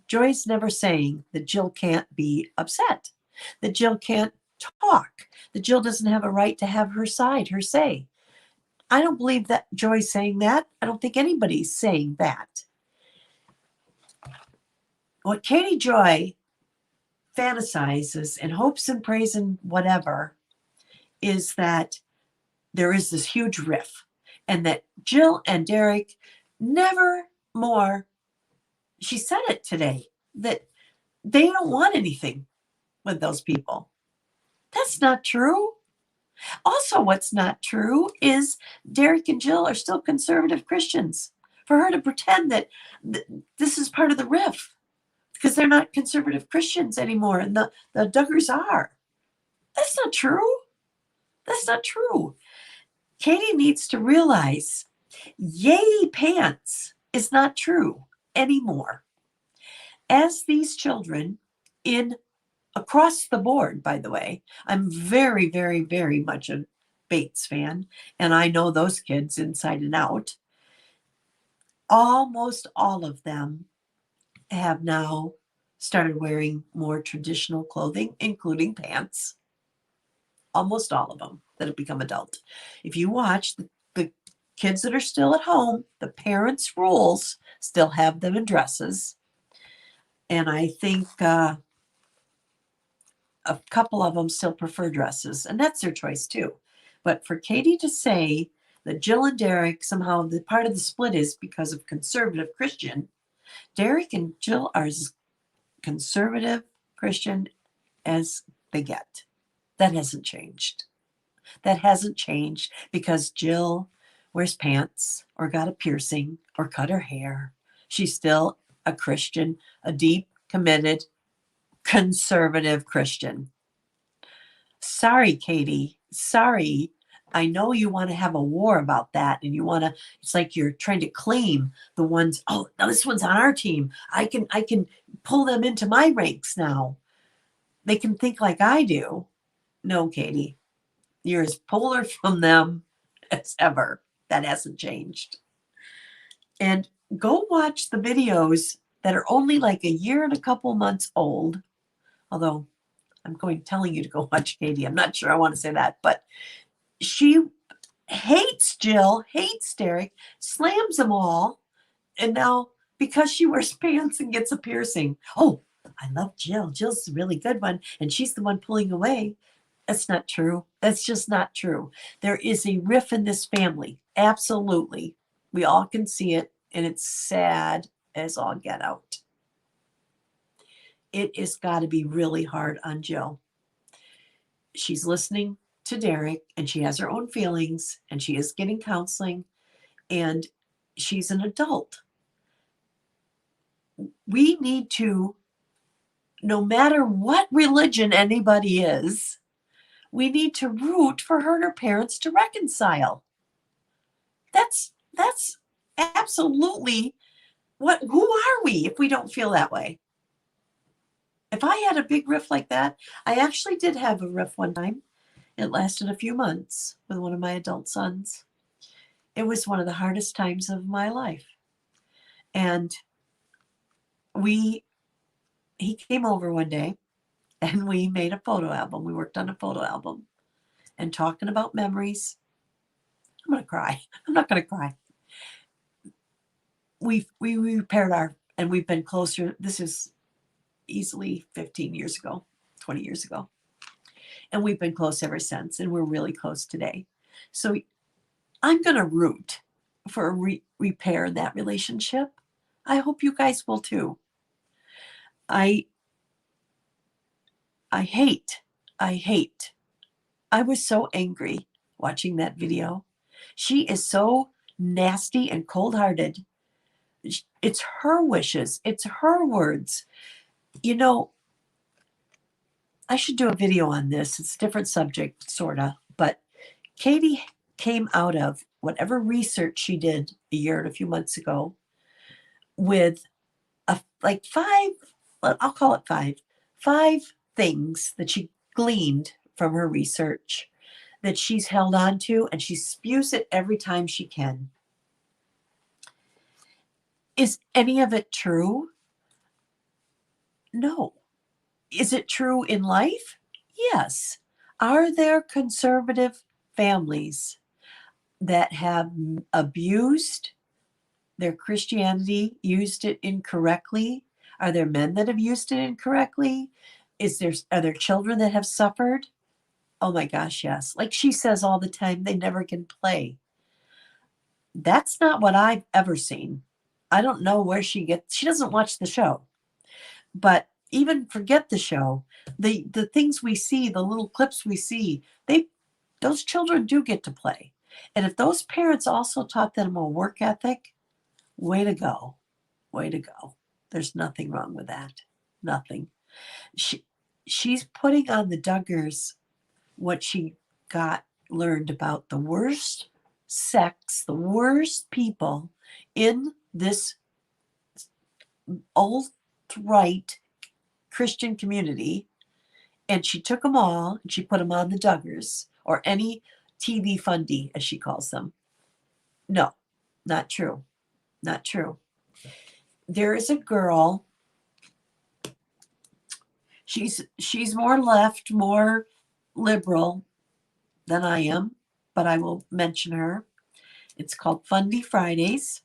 Joy's never saying that Jill can't be upset, that Jill can't talk, that Jill doesn't have a right to have her side, her say. I don't believe that Joy's saying that. I don't think anybody's saying that. What Katie Joy fantasizes and hopes and prays and whatever is that there is this huge riff and that Jill and Derick never more, she said it today, that they don't want anything with those people. That's not true. Also, what's not true is Derick and Jill are still conservative Christians. For her to pretend that this is part of the riff, because they're not conservative Christians anymore, and the Duggars are. That's not true. That's not true. Katie needs to realize, yay pants is not true anymore. As these children across the board, by the way, I'm very, very, very much a Bates fan, and I know those kids inside and out. Almost all of them have now started wearing more traditional clothing, including pants. Almost all of them that have become adult. If you watch the kids that are still at home, the parents' rules still have them in dresses. And I think a couple of them still prefer dresses, and that's their choice too. But for Katie to say that Jill and Derick somehow, the part of the split is because of conservative Christian, Derick and Jill are as conservative Christian as they get. That hasn't changed. That hasn't changed because Jill wears pants or got a piercing or cut her hair. She's still a Christian, a deep, committed, conservative Christian. Sorry, Katie. Sorry. I know you want to have a war about that, and you want to, it's like you're trying to claim the ones, oh, now this one's on our team. I can pull them into my ranks now. They can think like I do. No, Katie. You're as polar from them as ever. That hasn't changed. And go watch the videos that are only like a year and a couple months old. Although I'm telling you to go watch Katie. I'm not sure I want to say that, but she hates Jill, hates Derick, slams them all. And now because she wears pants and gets a piercing, oh, I love Jill. Jill's a really good one. And she's the one pulling away. That's not true. That's just not true. There is a rift in this family. Absolutely. We all can see it. And it's sad as all get out. It has got to be really hard on Jill. She's listening to Derick and she has her own feelings and she is getting counseling and she's an adult. We need to, no matter what religion anybody is, we need to root for her and her parents to reconcile. That's absolutely who are we if we don't feel that way? If I had a big riff like that, I actually did have a riff one time. It lasted a few months with one of my adult sons. It was one of the hardest times of my life. And he came over one day and we made a photo album. We worked on a photo album and talking about memories. I'm going to cry. I'm not going to cry. We repaired and we've been closer. This is easily 15 years ago, 20 years ago. And we've been close ever since. And we're really close today. So I'm going to root for a repair in that relationship. I hope you guys will too. I hate. I was so angry watching that video. She is so nasty and cold-hearted. It's her wishes. It's her words. You know, I should do a video on this. It's a different subject, sort of. But Katie came out of whatever research she did a year and a few months ago with like I'll call it five things that she gleaned from her research that she's held on to, and she spews it every time she can. Is any of it true? No. Is it true in life? Yes. Are there conservative families that have abused their Christianity, used it incorrectly? Are there men that have used it incorrectly? Are there children that have suffered? Oh my gosh, yes. Like she says all the time, they never can play. That's not what I've ever seen. I don't know where she doesn't watch the show. But even forget the show, the things we see, the little clips we see, those children do get to play. And if those parents also taught them a work ethic, way to go. Way to go. There's nothing wrong with that. Nothing. She's putting on the Duggars what she learned about the worst sects, the worst people in this alt-right Christian community, and she took them all and she put them on the Duggars, or any TV fundy, as she calls them. No, not true. Not true. There is a girl. She's more left, more liberal than I am, but I will mention her. It's called Fundy Fridays.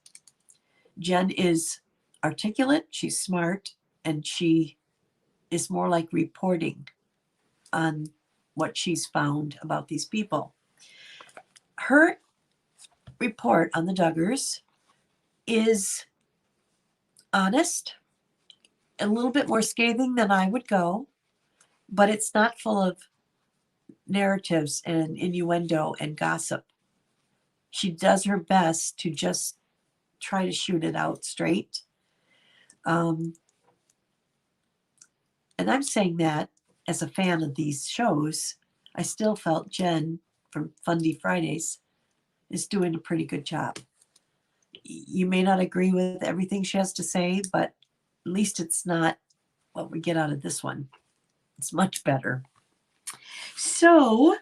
Jen is articulate, she's smart, and she is more like reporting on what she's found about these people. Her report on the Duggars is honest, a little bit more scathing than I would go, but it's not full of narratives and innuendo and gossip. She does her best to just try to shoot it out straight. And I'm saying that as a fan of these shows. I still felt Jen from Fundy Fridays is doing a pretty good job. You may not agree with everything she has to say, but at least it's not what we get out of this one. It's much better. So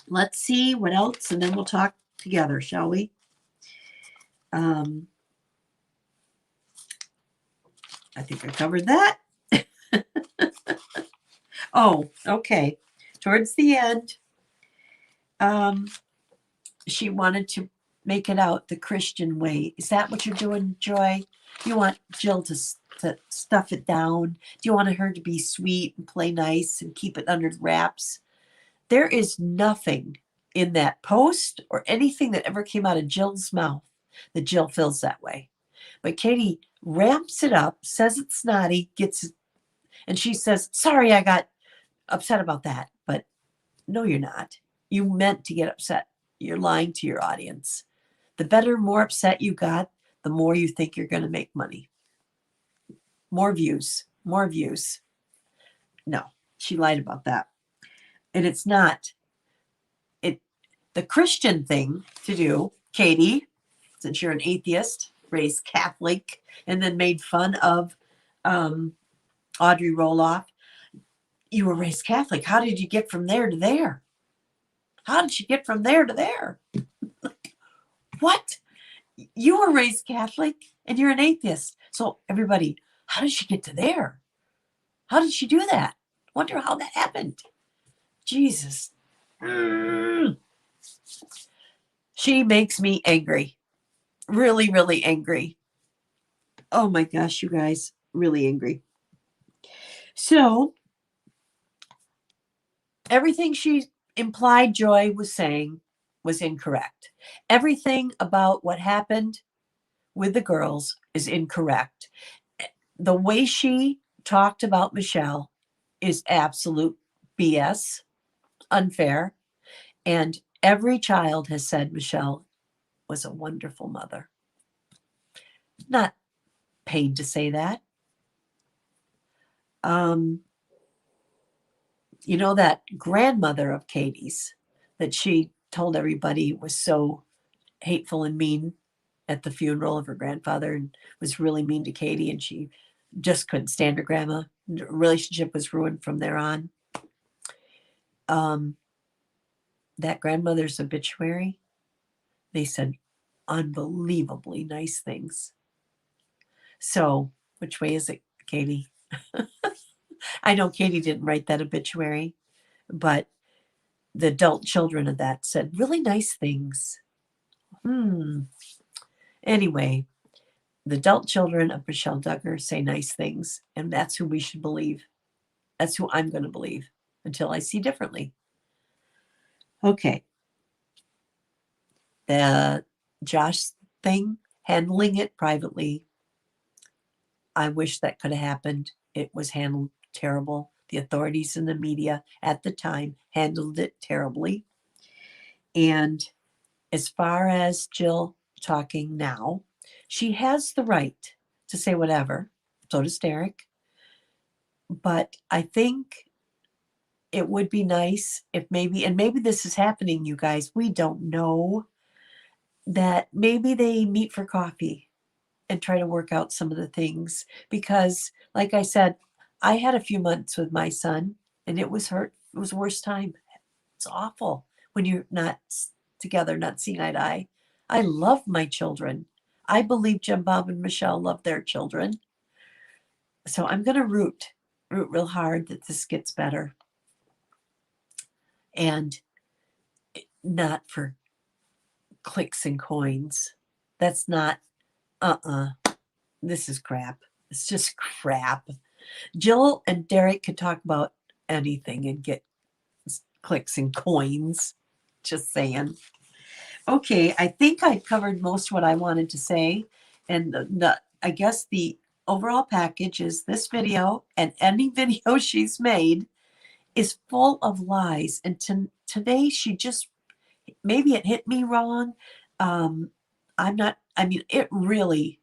let's see what else, and then we'll talk together, shall we? I think I covered that. Oh, okay. Towards the end, she wanted to make it out the Christian way. Is that what you're doing, Joy? You want Jill to stuff it down? Do you want her to be sweet and play nice and keep it under wraps? There is nothing in that post or anything that ever came out of Jill's mouth that Jill feels that way. But Katie ramps it up, says it's snotty, and she says, sorry, I got upset about that. But no, you're not. You meant to get upset. You're lying to your audience. The better, more upset you got, the more you think you're going to make money. More views. No, she lied about that. And it's not. The Christian thing to do, Katie, since you're an atheist, raised Catholic, and then made fun of Audrey Roloff. You were raised Catholic. How did you get from there to there? How did you get from there to there? What? You were raised Catholic and you're an atheist. So everybody, how did she get to there? How did she do that? Wonder how that happened. Jesus. She makes me angry. Really, really angry. Oh my gosh, you guys. Really angry. So everything she implied Joy was saying was incorrect. Everything about what happened with the girls is incorrect. The way she talked about Michelle is absolute BS, unfair. And every child has said Michelle was a wonderful mother. Not paid to say that. You know, that grandmother of Katie's that she told everybody was so hateful and mean at the funeral of her grandfather and was really mean to Katie, and she just couldn't stand her grandma. The relationship was ruined from there on. That grandmother's obituary, they said unbelievably nice things. So which way is it, Katie? I know Katie didn't write that obituary, but the adult children of that said really nice things. Anyway, the adult children of Michelle Duggar say nice things, and that's who we should believe. That's who I'm going to believe until I see differently. Okay. The Josh thing, handling it privately, I wish that could have happened. It was handled terrible. The authorities and the media at the time handled it terribly. And as far as Jill talking now, she has the right to say whatever. So does Derick. But I think it would be nice if maybe this is happening, you guys, we don't know, that maybe they meet for coffee and try to work out some of the things. Because like I said, I had a few months with my son and it was hurt. It was the worst time. It's awful when you're not together, not seeing eye to eye. I love my children. I believe Jim Bob and Michelle love their children. So I'm going to root real hard that this gets better. And not for clicks and coins. That's not, this is crap. It's just crap. Jill and Derick could talk about anything and get clicks and coins. Just saying. Okay, I think I covered most what I wanted to say. And I guess the overall package is this video and any video she's made is full of lies. And today she just, maybe it hit me wrong. It really,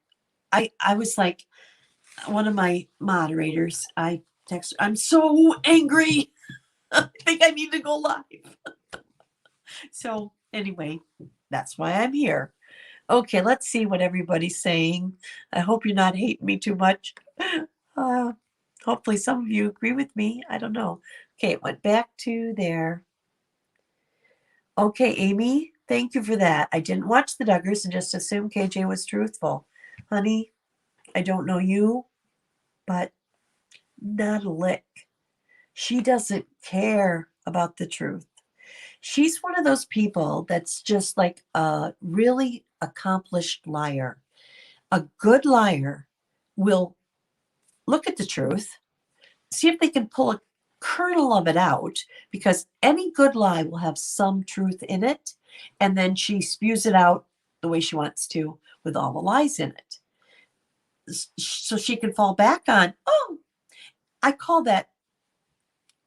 I was like, one of my moderators, I texted, I'm so angry. I think I need to go live. So anyway, that's why I'm here. Okay, let's see what everybody's saying. I hope you're not hating me too much. Uh, hopefully some of you agree with me. I don't know. Okay, it went back to there. Okay, Amy, thank you for that. I didn't watch the Duggars and just assumed KJ was truthful. Honey, I don't know you, but not a lick. She doesn't care about the truth. She's one of those people that's just like a really accomplished liar. A good liar will look at the truth, see if they can pull a kernel of it out, because any good lie will have some truth in it, and then she spews it out the way she wants to with all the lies in it. So she can fall back on, oh, I call that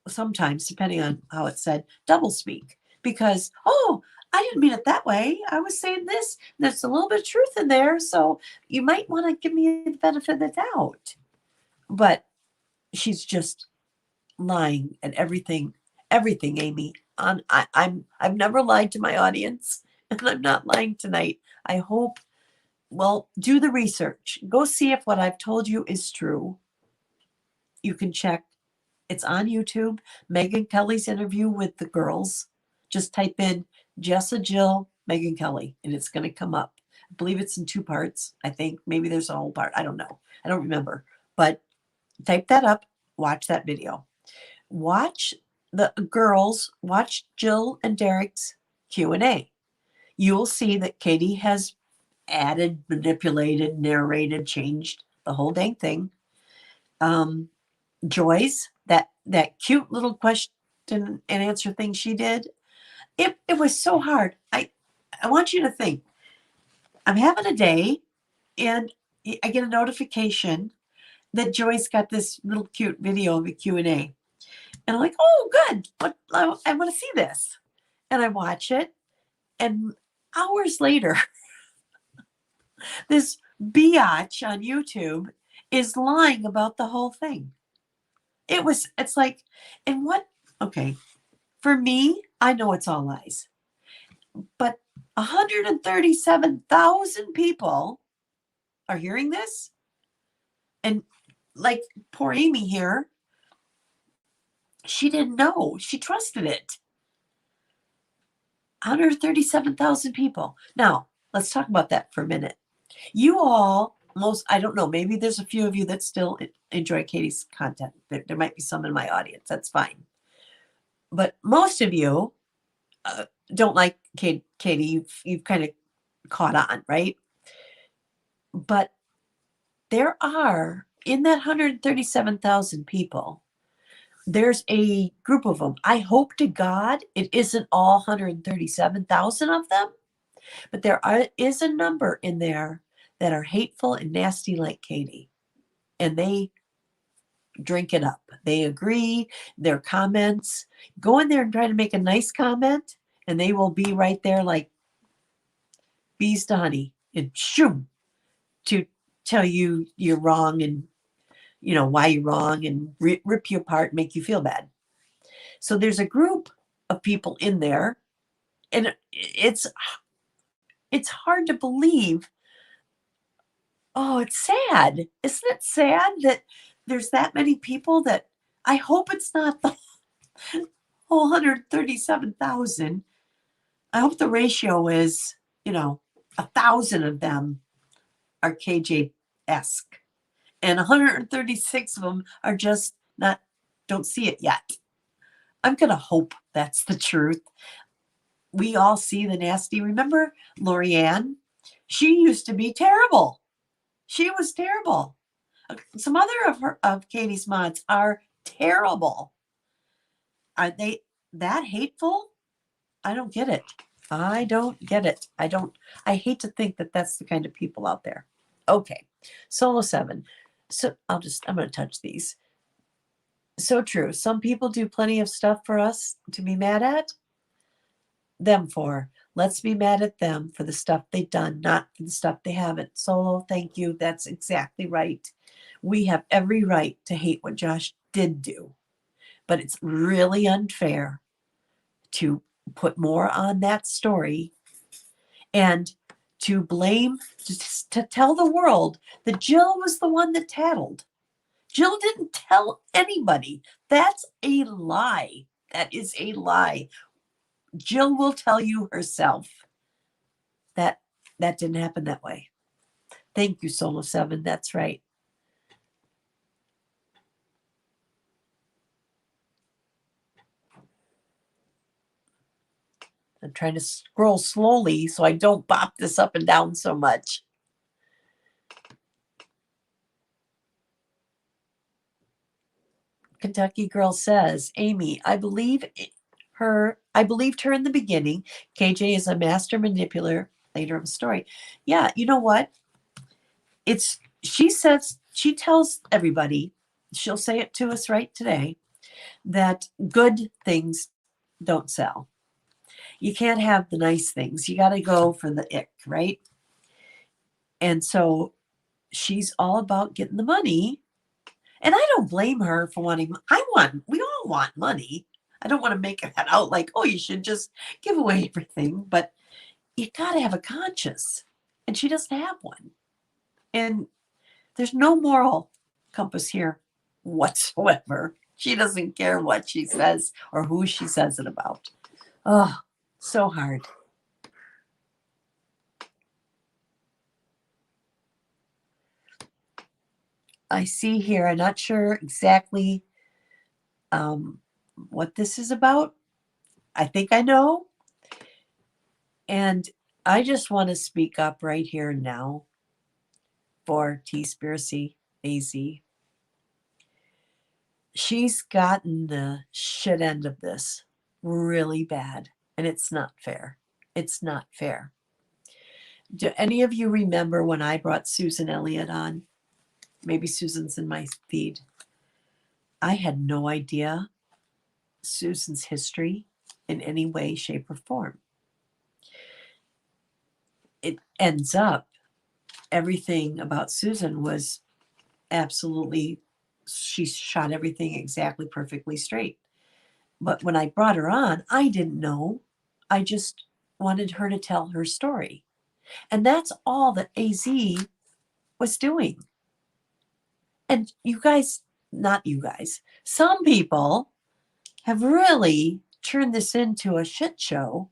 sometimes, depending on how it's said, double speak. Because, oh, I didn't mean it that way. I was saying this. There's a little bit of truth in there. So you might want to give me the benefit of the doubt. But she's just lying at everything, Amy. I've never lied to my audience, and I'm not lying tonight. I hope, well, do the research. Go see if what I've told you is true. You can check. It's on YouTube. Megyn Kelly's interview with the girls. Just type in Jessa Jill, Megyn Kelly, and it's going to come up. I believe it's in 2 parts. I think maybe there's a whole part. I don't know. I don't remember. But type that up. Watch that video. Watch the girls. Watch Jill and Derick's Q&A. You will see that Katie has added, manipulated, narrated, changed the whole dang thing. Joy's, that cute little question and answer thing she did, it was so hard. I want you to think, I'm having a day and I get a notification that Joy's got this little cute video of a Q&A. And I'm like, oh, good. I want to see this. And I watch it. And hours later, this biatch on YouTube is lying about the whole thing. It's like, and what, okay, for me, I know it's all lies. But 137,000 people are hearing this. And like poor Amy here, she didn't know. She trusted it. 137,000 people. Now, let's talk about that for a minute. You all, I don't know, maybe there's a few of you that still enjoy Katie's content. There might be some in my audience. That's fine. But most of you don't like Katie. You've kind of caught on, right? But there are, in that 137,000 people, there's a group of them. I hope to God it isn't all 137,000 of them, but is a number in there that are hateful and nasty like Katie. And they drink it up. They agree, their comments. Go in there and try to make a nice comment, and they will be right there like bees to honey and shoo, to tell you you're wrong and why you're wrong and rip you apart and make you feel bad. So there's a group of people in there, and it's hard to believe. Oh, it's sad. Isn't it sad that there's that many people that I hope it's not the whole 137,000. I hope the ratio is, 1,000 of them are KJ-esque. And 136 of them are just don't see it yet. I'm going to hope that's the truth. We all see the nasty. Remember Lorianne? She used to be terrible. She was terrible. Some other of Katie's mods are terrible. Are they that hateful? I don't get it. I don't get it. I hate to think that that's the kind of people out there. Okay. Solo 7. So I'm going to touch these. So true. Some people do plenty of stuff for us to be mad at them for. Let's be mad at them for the stuff they've done, not for the stuff they haven't. Solo, thank you. That's exactly right. We have every right to hate what Josh did do. But it's really unfair to put more on that story and to blame, to tell the world that Jill was the one that tattled. Jill didn't tell anybody. That's a lie. That is a lie. Jill will tell you herself that that didn't happen that way. Thank you, Solo 7. That's right. I'm trying to scroll slowly so I don't bop this up and down so much. Kentucky Girl says, Amy, I believed her in the beginning. KJ is a master manipulator later of a story. Yeah, you know what? She tells everybody, she'll say it to us right today, that good things don't sell. You can't have the nice things. You got to go for the ick, right? And so she's all about getting the money. And I don't blame her for wanting, we all want money. I don't want to make that out like, oh, you should just give away everything. But you got to have a conscience. And she doesn't have one. And there's no moral compass here whatsoever. She doesn't care what she says or who she says it about. Oh, so hard. I see here, I'm not sure exactly what this is about. I think I know. And I just want to speak up right here and now for T-Spiracy AZ. She's gotten the shit end of this really bad, and it's not fair. It's not fair. Do any of you remember when I brought Susan Elliott on? Maybe Susan's in my feed. I had no idea Susan's history in any way, shape, or form. It ends up, everything about Susan was absolutely, she shot everything exactly perfectly straight. But when I brought her on, I didn't know. I just wanted her to tell her story. And that's all that AZ was doing. And you guys, not you guys, some people have really turned this into a shit show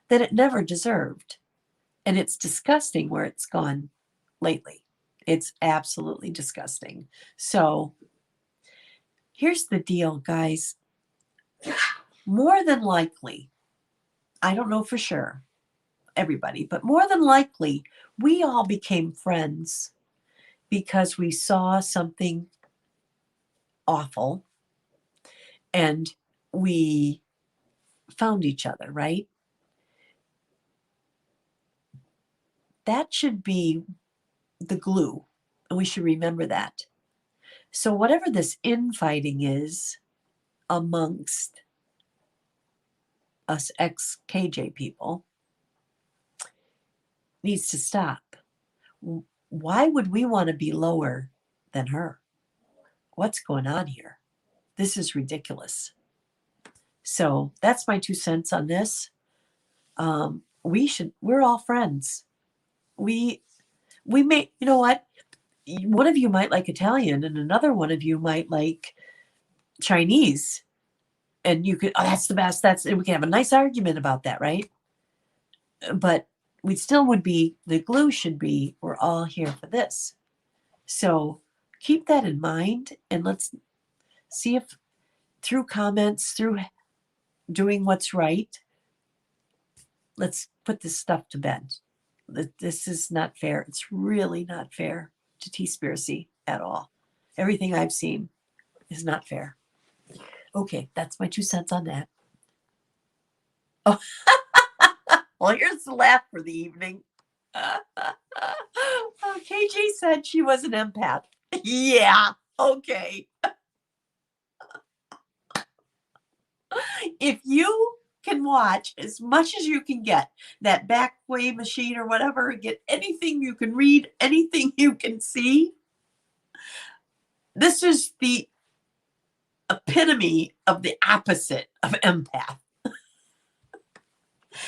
that it never deserved. And it's disgusting where it's gone lately. It's absolutely disgusting. So here's the deal, guys. More than likely, I don't know for sure, everybody, but more than likely, we all became friends because we saw something awful and we found each other, right? That should be the glue, and we should remember that. So whatever this infighting is amongst us ex-KJ people needs to stop. Why would we want to be lower than her? What's going on here? This is ridiculous. So that's my 2 cents on this. We're all friends. We may, you know what? One of you might like Italian and another one of you might like Chinese. And you could, oh, that's the best. And we can have a nice argument about that, right? But we still would be, the glue should be, we're all here for this. So keep that in mind, and let's see if through comments, through doing what's right, let's put this stuff to bed. This is not fair. It's really not fair to T-Spiracy at all. Everything I've seen is not fair. Okay, that's my 2 cents on that. Oh, well, here's the laugh for the evening. KJ said she was an empath. Yeah, okay. If you can watch as much as you can get that back way machine or whatever, get anything you can read, anything you can see. This is the epitome of the opposite of empath.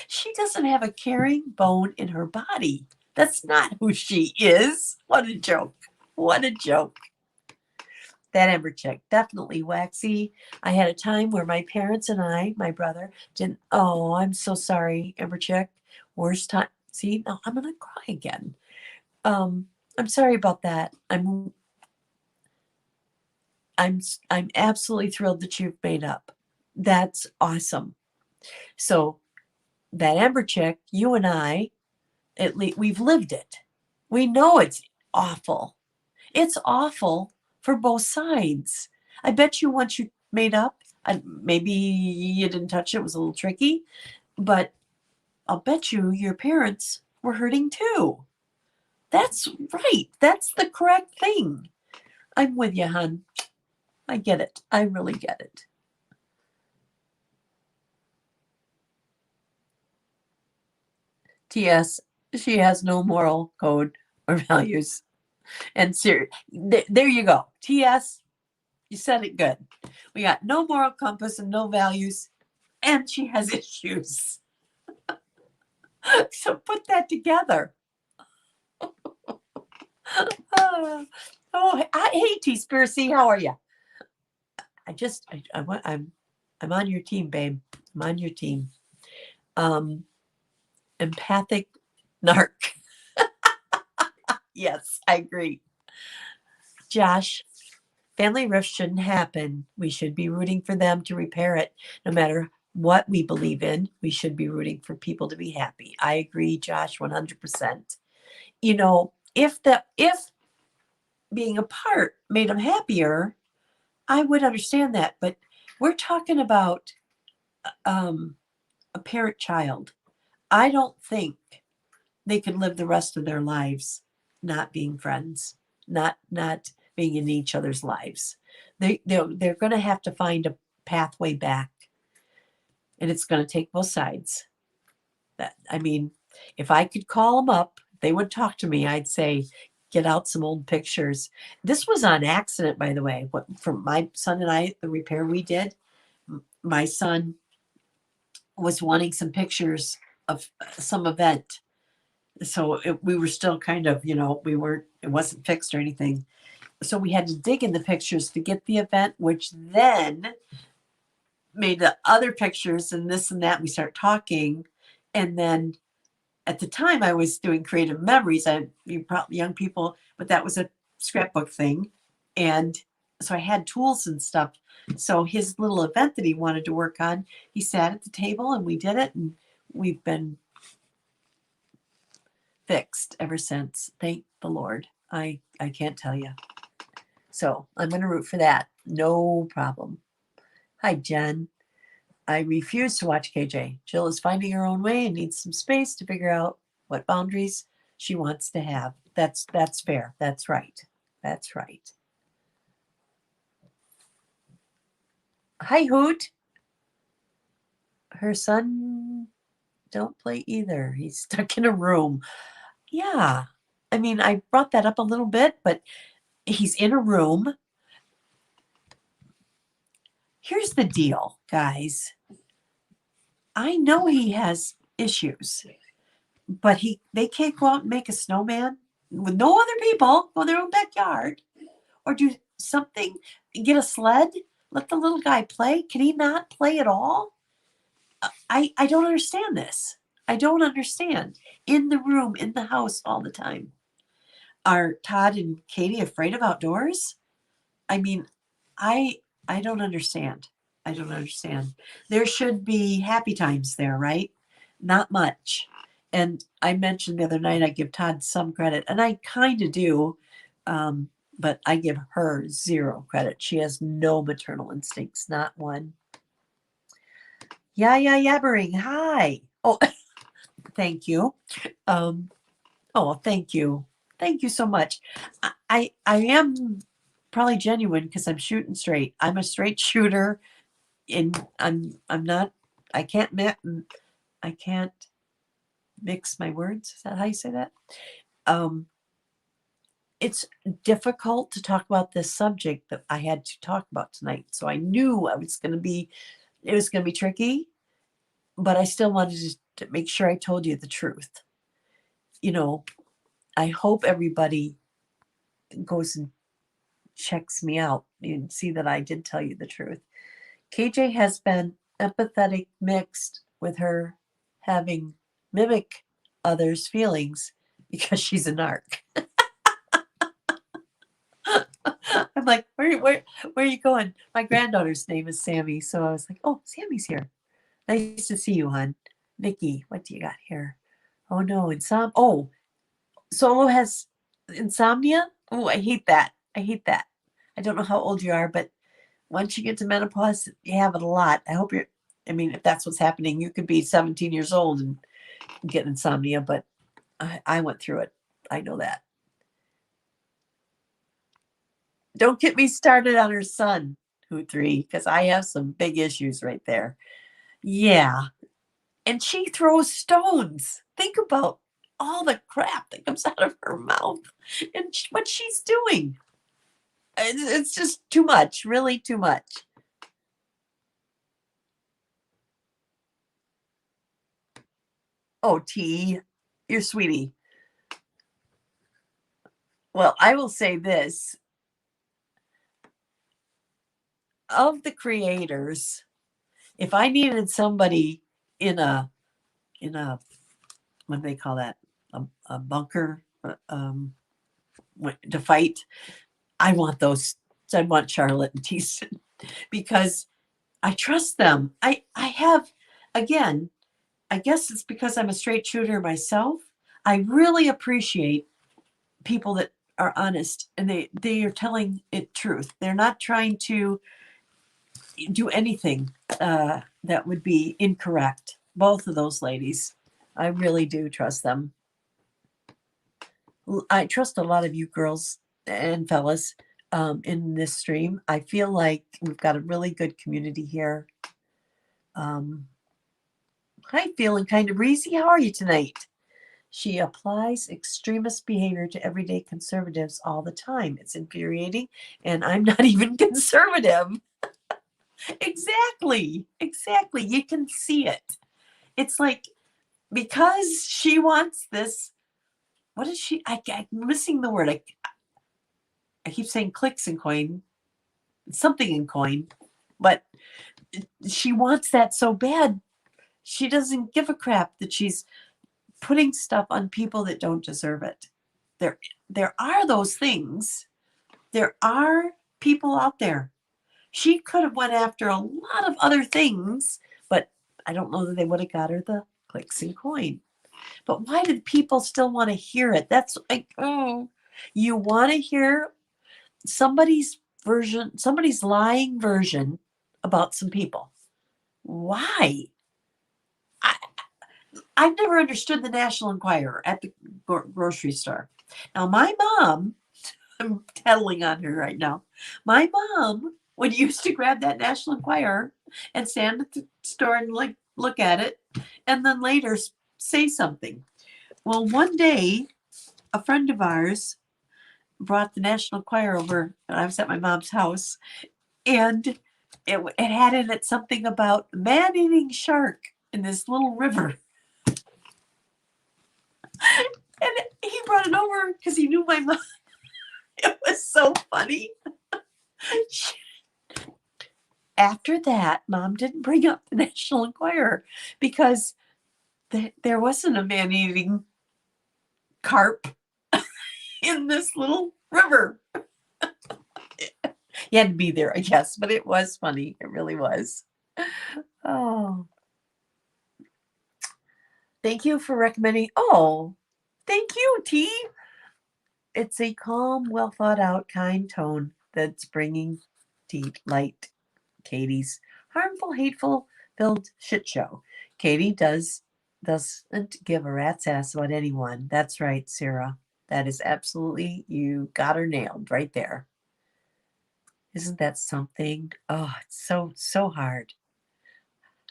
She doesn't have a caring bone in her body. That's not who she is. What a joke. What a joke. That Ember chick, definitely waxy. I had a time where my parents and I, my brother, didn't. Oh, I'm so sorry, Ember chick. Worst time. See, no, I'm gonna cry again. I'm sorry about that. I'm absolutely thrilled that you've made up. That's awesome. So that Ember chick, you and I, at least we've lived it. We know it's awful. It's awful for both sides. I bet you once you made up, maybe you didn't touch it, it was a little tricky, but I'll bet you your parents were hurting too. That's right. That's the correct thing. I'm with you, hon. I get it. I really get it. T.S. She has no moral code or values. And there you go. T.S. You said it good. We got no moral compass and no values, and she has issues. So put that together. Hey, T-Spiracy, how are you? I'm on your team, babe. I'm on your team. Empathic narc. Yes, I agree. Josh, family rifts shouldn't happen. We should be rooting for them to repair it. No matter what we believe in, we should be rooting for people to be happy. I agree, Josh, 100%. You know, if being apart made them happier, I would understand that. But we're talking about a parent-child. I don't think they could live the rest of their lives not being friends, not being in each other's lives. They're going to have to find a pathway back, and it's going to take both sides. I mean, if I could call them up, they would talk to me. I'd say, get out some old pictures. This was on accident, by the way. From my son and I, the repair we did, my son was wanting some pictures of some event. So we were still kind of, it wasn't fixed or anything. So we had to dig in the pictures to get the event, which then made the other pictures and this and that. We start talking. And then at the time I was doing creative memories. You probably young people, but that was a scrapbook thing. And so I had tools and stuff. So his little event that he wanted to work on, he sat at the table and we did it. And we've been fixed ever since. Thank the Lord. I can't tell you. So I'm going to root for that. No problem. Hi, Jen. I refuse to watch KJ. Jill is finding her own way and needs some space to figure out what boundaries she wants to have. That's fair. That's right. That's right. Hi, Hoot. Her son don't play either. He's stuck in a room. Yeah. I mean, I brought that up a little bit, but he's in a room. Here's the deal, guys. I know he has issues, but they can't go out and make a snowman with no other people, go in their own backyard, or do something, get a sled, let the little guy play. Can he not play at all? I don't understand this. I don't understand. In the room, in the house all the time. Are Todd and Katie afraid of outdoors? I mean, I don't understand. I don't understand. There should be happy times there, right? Not much. And I mentioned the other night I give Todd some credit, and I kind of do, but I give her zero credit. She has no maternal instincts, not one. Yabbering. Hi. Oh, thank you. Thank you. Thank you so much. I am probably genuine because I'm shooting straight. I'm a straight shooter, and I'm not. I can't mix my words. Is that how you say that? it's difficult to talk about this subject that I had to talk about tonight. So I knew it was going to be tricky, but I still wanted to make sure I told you the truth. You know, I hope everybody goes and checks me out and see that I did tell you the truth. KJ has been empathetic mixed with her having mimic others' feelings because she's a narc. I'm like, where are you going? My granddaughter's name is Sammy, so I was like, oh, Sammy's here. Nice to see you, hon. Vicky, what do you got here? Oh no, Solo has insomnia. Oh, I hate that. I don't know how old you are, but once you get to menopause, you have it a lot. If that's what's happening, you could be 17 years old and get insomnia, but I went through it. I know that. Don't get me started on her son, Hoot3, because I have some big issues right there. Yeah. And she throws stones. Think about all the crap that comes out of her mouth and what she's doing. It's just too much, really too much. Oh, T, you're sweetie. Well, I will say this. Of the creators, if I needed somebody in a what do they call that, a bunker to fight, I want Charlotte and Teaston because I trust them. I have, again, I guess it's because I'm a straight shooter myself. I really appreciate people that are honest and they are telling it truth. They're not trying to do anything that would be incorrect. Both of those ladies, I really do trust them. I trust a lot of you girls and fellas in this stream. I feel like we've got a really good community here. Hi, feeling kind of breezy. How are you tonight? She applies extremist behavior to everyday conservatives all the time. It's infuriating, and I'm not even conservative. Exactly. You can see it. It's like, because she wants this, what is she? I'm missing the word. I keep saying clicks and coin, something in coin, but she wants that so bad. She doesn't give a crap that she's putting stuff on people that don't deserve it. There are those things. There are people out there. She could have went after a lot of other things, but I don't know that they would have got her the clicks and coin. But why did people still want to hear it? That's like, oh, you want to hear somebody's lying version about some people. Why? I've never understood the National Enquirer at the grocery store. Now, my mom, I'm tattling on her right now. My mom would used to grab that National Enquirer and stand at the store and look at it, and then later say something. Well, one day, a friend of ours brought the National Enquirer over, and I was at my mom's house, and it had in it something about man-eating shark in this little river. And he brought it over because he knew my mom. It was so funny. After that, Mom didn't bring up the National Enquirer because there wasn't a man-eating carp in this little river. You had to be there, I guess, but it was funny. It really was. Oh. Thank you for recommending. Oh, thank you, T. It's a calm, well thought out, kind tone that's bringing light. Katie's harmful, hateful, filled shit show. Katie doesn't give a rat's ass about anyone. That's right, Sarah. That is absolutely, you got her nailed right there. Isn't that something? Oh, it's so hard.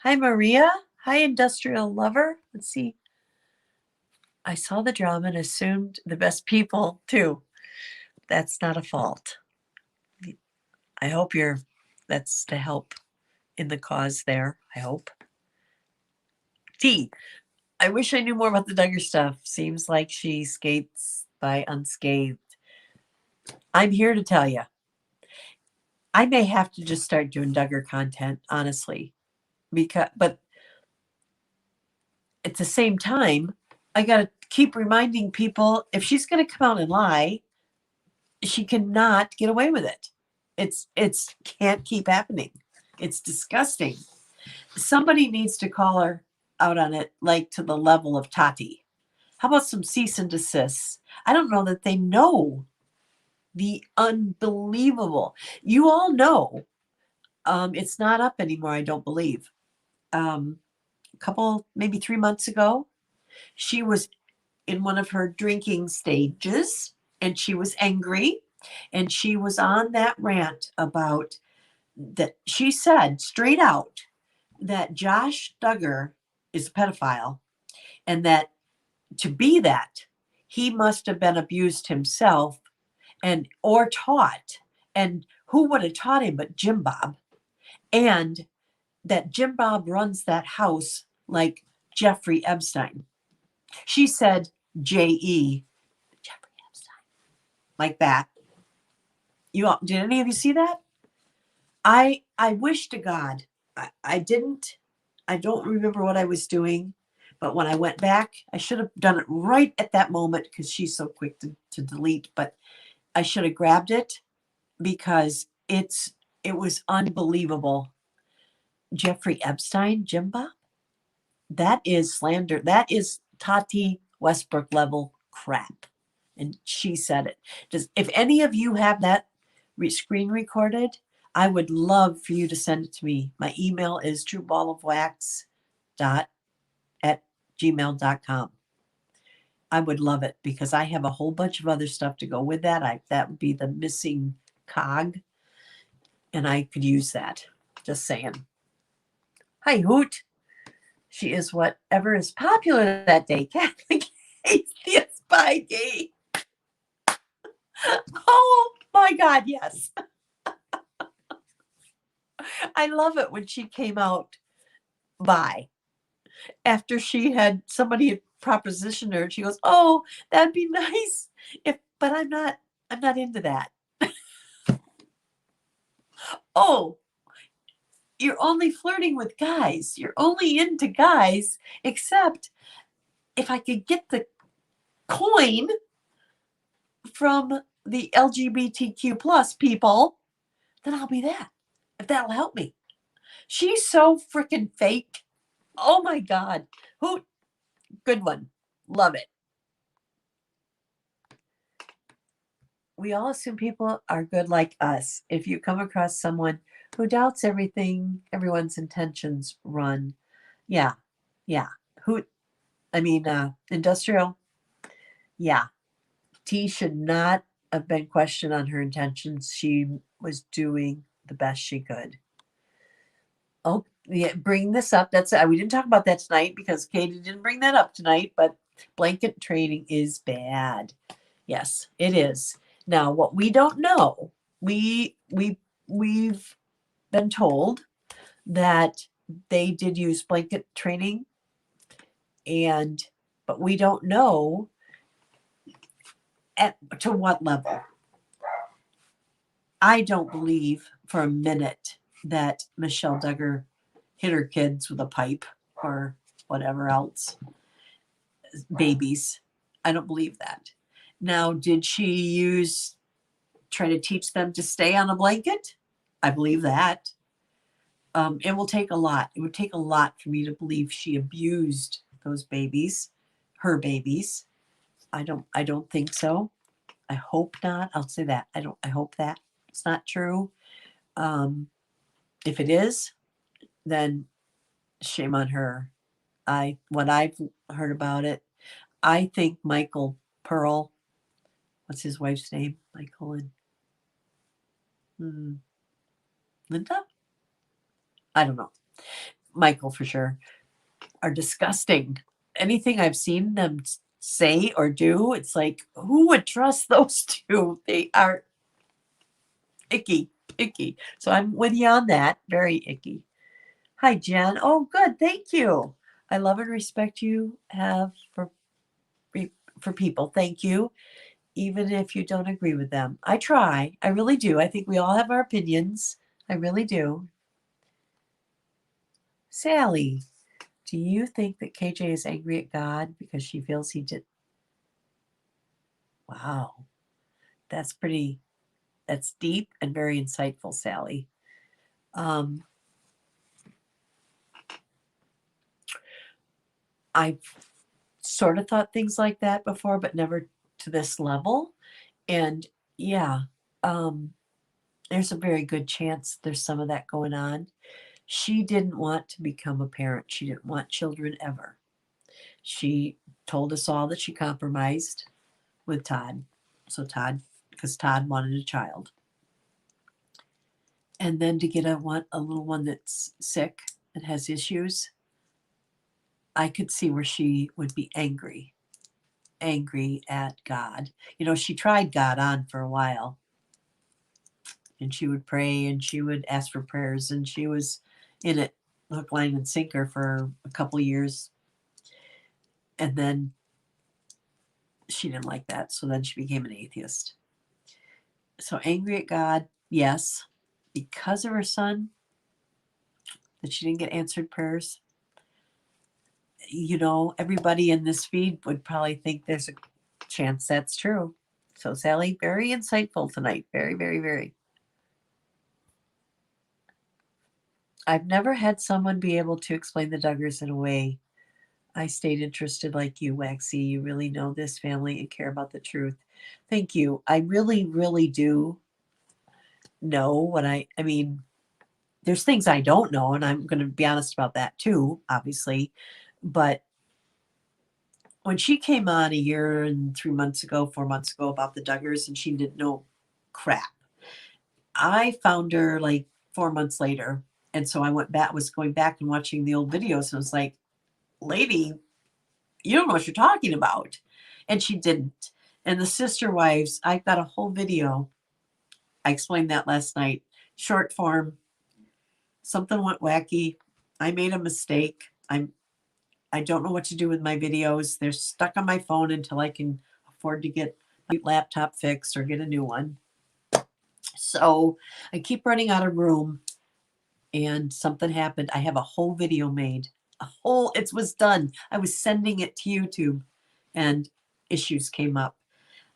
Hi, Maria. Hi, industrial lover. Let's see. I saw the drama and assumed the best people too. that's not a fault. I hope that's to help in the cause there. I hope. T, I wish I knew more about the Duggar stuff. Seems like she skates by unscathed. I'm here to tell you. I may have to just start doing Duggar content, honestly. But at the same time, I got to keep reminding people if she's going to come out and lie, she cannot get away with it. It's can't keep happening. It's disgusting. Somebody needs to call her out on it, like to the level of Tati. How about some cease and desist? I don't know that they know the unbelievable. You all know it's not up anymore, I don't believe. A couple, maybe 3 months ago, she was in one of her drinking stages and she was angry and she was on that rant about that. She said straight out that Josh Duggar is a pedophile and that to be that he must have been abused himself and or taught, and who would have taught him but Jim Bob, and that Jim Bob runs that house like Jeffrey Epstein. She said J.E. Jeffrey Epstein like that. You all, did any of you see that? I wish to God I didn't. I don't remember what I was doing, but when I went back, I should have done it right at that moment because she's so quick to delete. But I should have grabbed it because it was unbelievable. Jeffrey Epstein, Jim Bob, that is slander. That is Tati Westbrook level crap. And she said it. If any of you have that screen recorded, I would love for you to send it to me. My email is trueballofwax@gmail.com. I would love it because I have a whole bunch of other stuff to go with that. That would be the missing cog, and I could use that. Just saying. Hi, Hoot. She is whatever is popular that day. Catholic, atheist, bi, gay. Oh my God, yes. I love it when she came out bi after she had somebody propositioned her. She goes, "Oh, that'd be nice but I'm not into that." Oh, you're only flirting with guys. You're only into guys, except if I could get the coin from the LGBTQ plus people, then I'll be that. If that'll help me. She's so freaking fake. Oh my God. Good one. Love it. We all assume people are good like us. If you come across someone who doubts everything, everyone's intentions, run. Yeah. Industrial. Yeah. T should not have been questioned on her intentions. She was doing the best she could. Oh, yeah, bring this up. We didn't talk about that tonight because Katie didn't bring that up tonight, but blanket training is bad. Yes, it is. Now, what we don't know, we've been told that they did use blanket training, but we don't know to what level. I don't believe for a minute that Michelle Duggar hit her kids with a pipe or whatever else, babies. I don't believe that. Now, did she try to teach them to stay on a blanket? I believe that. It will take a lot. It would take a lot for me to believe she abused those babies, her babies. I don't think so. I hope not. I'll say that. I hope that it's not true. If it is, then shame on her. What I've heard about it, I think Michael Pearl, what's his wife's name? Michael and Linda? I don't know. Michael for sure. Are disgusting. Anything I've seen them say or do. It's like, who would trust those two? They are icky, icky. So I'm with you on that. Very icky. Hi, Jen. Oh, good. Thank you. I love and respect you have for people. Thank you. Even if you don't agree with them. I try. I really do. I think we all have our opinions. I really do. Sally, do you think that KJ is angry at God because she feels he did? Wow. That's deep and very insightful, Sally. I've sort of thought things like that before, but never to this level. And yeah, there's a very good chance there's some of that going on. She didn't want to become a parent. She didn't want children ever. She told us all that she compromised with Todd. So because Todd wanted a child. And then to get a little one that's sick and has issues, I could see where she would be angry at God. You know, she tried God on for a while, and she would pray and she would ask for prayers, and she was in it hook, line, and sinker for a couple years. And then she didn't like that. So then she became an atheist. So angry at God, yes, because of her son, that she didn't get answered prayers. You know, everybody in this feed would probably think there's a chance that's true. So, Sally, very insightful tonight. Very, very, very. I've never had someone be able to explain the Duggars in a way I stayed interested like you, Waxy. You really know this family and care about the truth. Thank you. I really, really do know what I mean, there's things I don't know, and I'm going to be honest about that too, obviously. But when she came on a year and 4 months ago about the Duggars, and she didn't know crap, I found her like 4 months later. And so was going back and watching the old videos, and I was like, lady, you don't know what you're talking about. And she didn't. And the sister wives, I got a whole video. I explained that last night. Short form. Something went wacky. I made a mistake. I don't know what to do with my videos. They're stuck on my phone until I can afford to get my laptop fixed or get a new one. So I keep running out of room, and something happened. I have a whole video made. It was done. I was sending it to YouTube, and issues came up.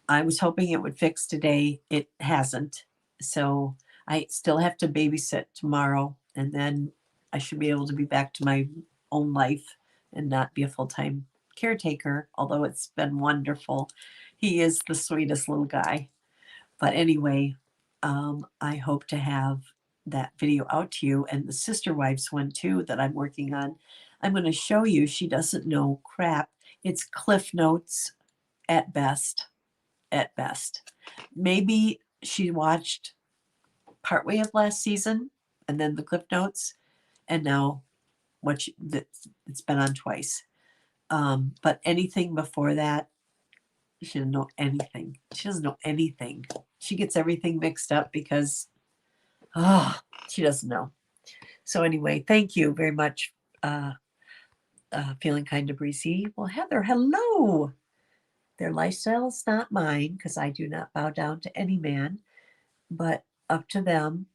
I was hoping it would fix today. It hasn't. So I still have to babysit tomorrow, and then I should be able to be back to my own life and not be a full-time caretaker, although it's been wonderful. He is the sweetest little guy. But anyway, I hope to have that video out to you, and the sister wives one too that I'm working on. I'm going to show you. She doesn't know crap. It's cliff notes at best. At best. Maybe she watched partway of last season and then the cliff notes, and now it's been on twice. But anything before that, she doesn't know anything. She doesn't know anything. She gets everything mixed up because she doesn't know. So anyway, thank you very much. Feeling kind of breezy. Well, Heather, hello. Their lifestyle is not mine because I do not bow down to any man, but up to them.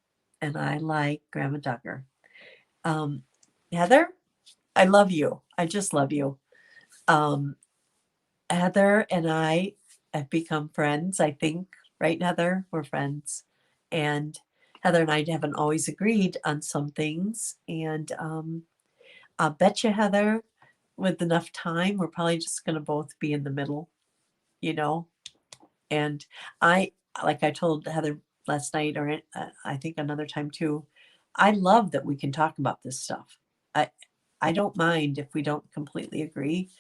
And I like Grandma Duggar. Heather, I love you. I just love you. Heather and I have become friends, I think, right, Heather? We're friends. And Heather and I haven't always agreed on some things. And I'll bet you, Heather, with enough time, we're probably just going to both be in the middle, you know? And like I told Heather last night, or I think another time too, I love that we can talk about this stuff. I don't mind if we don't completely agree,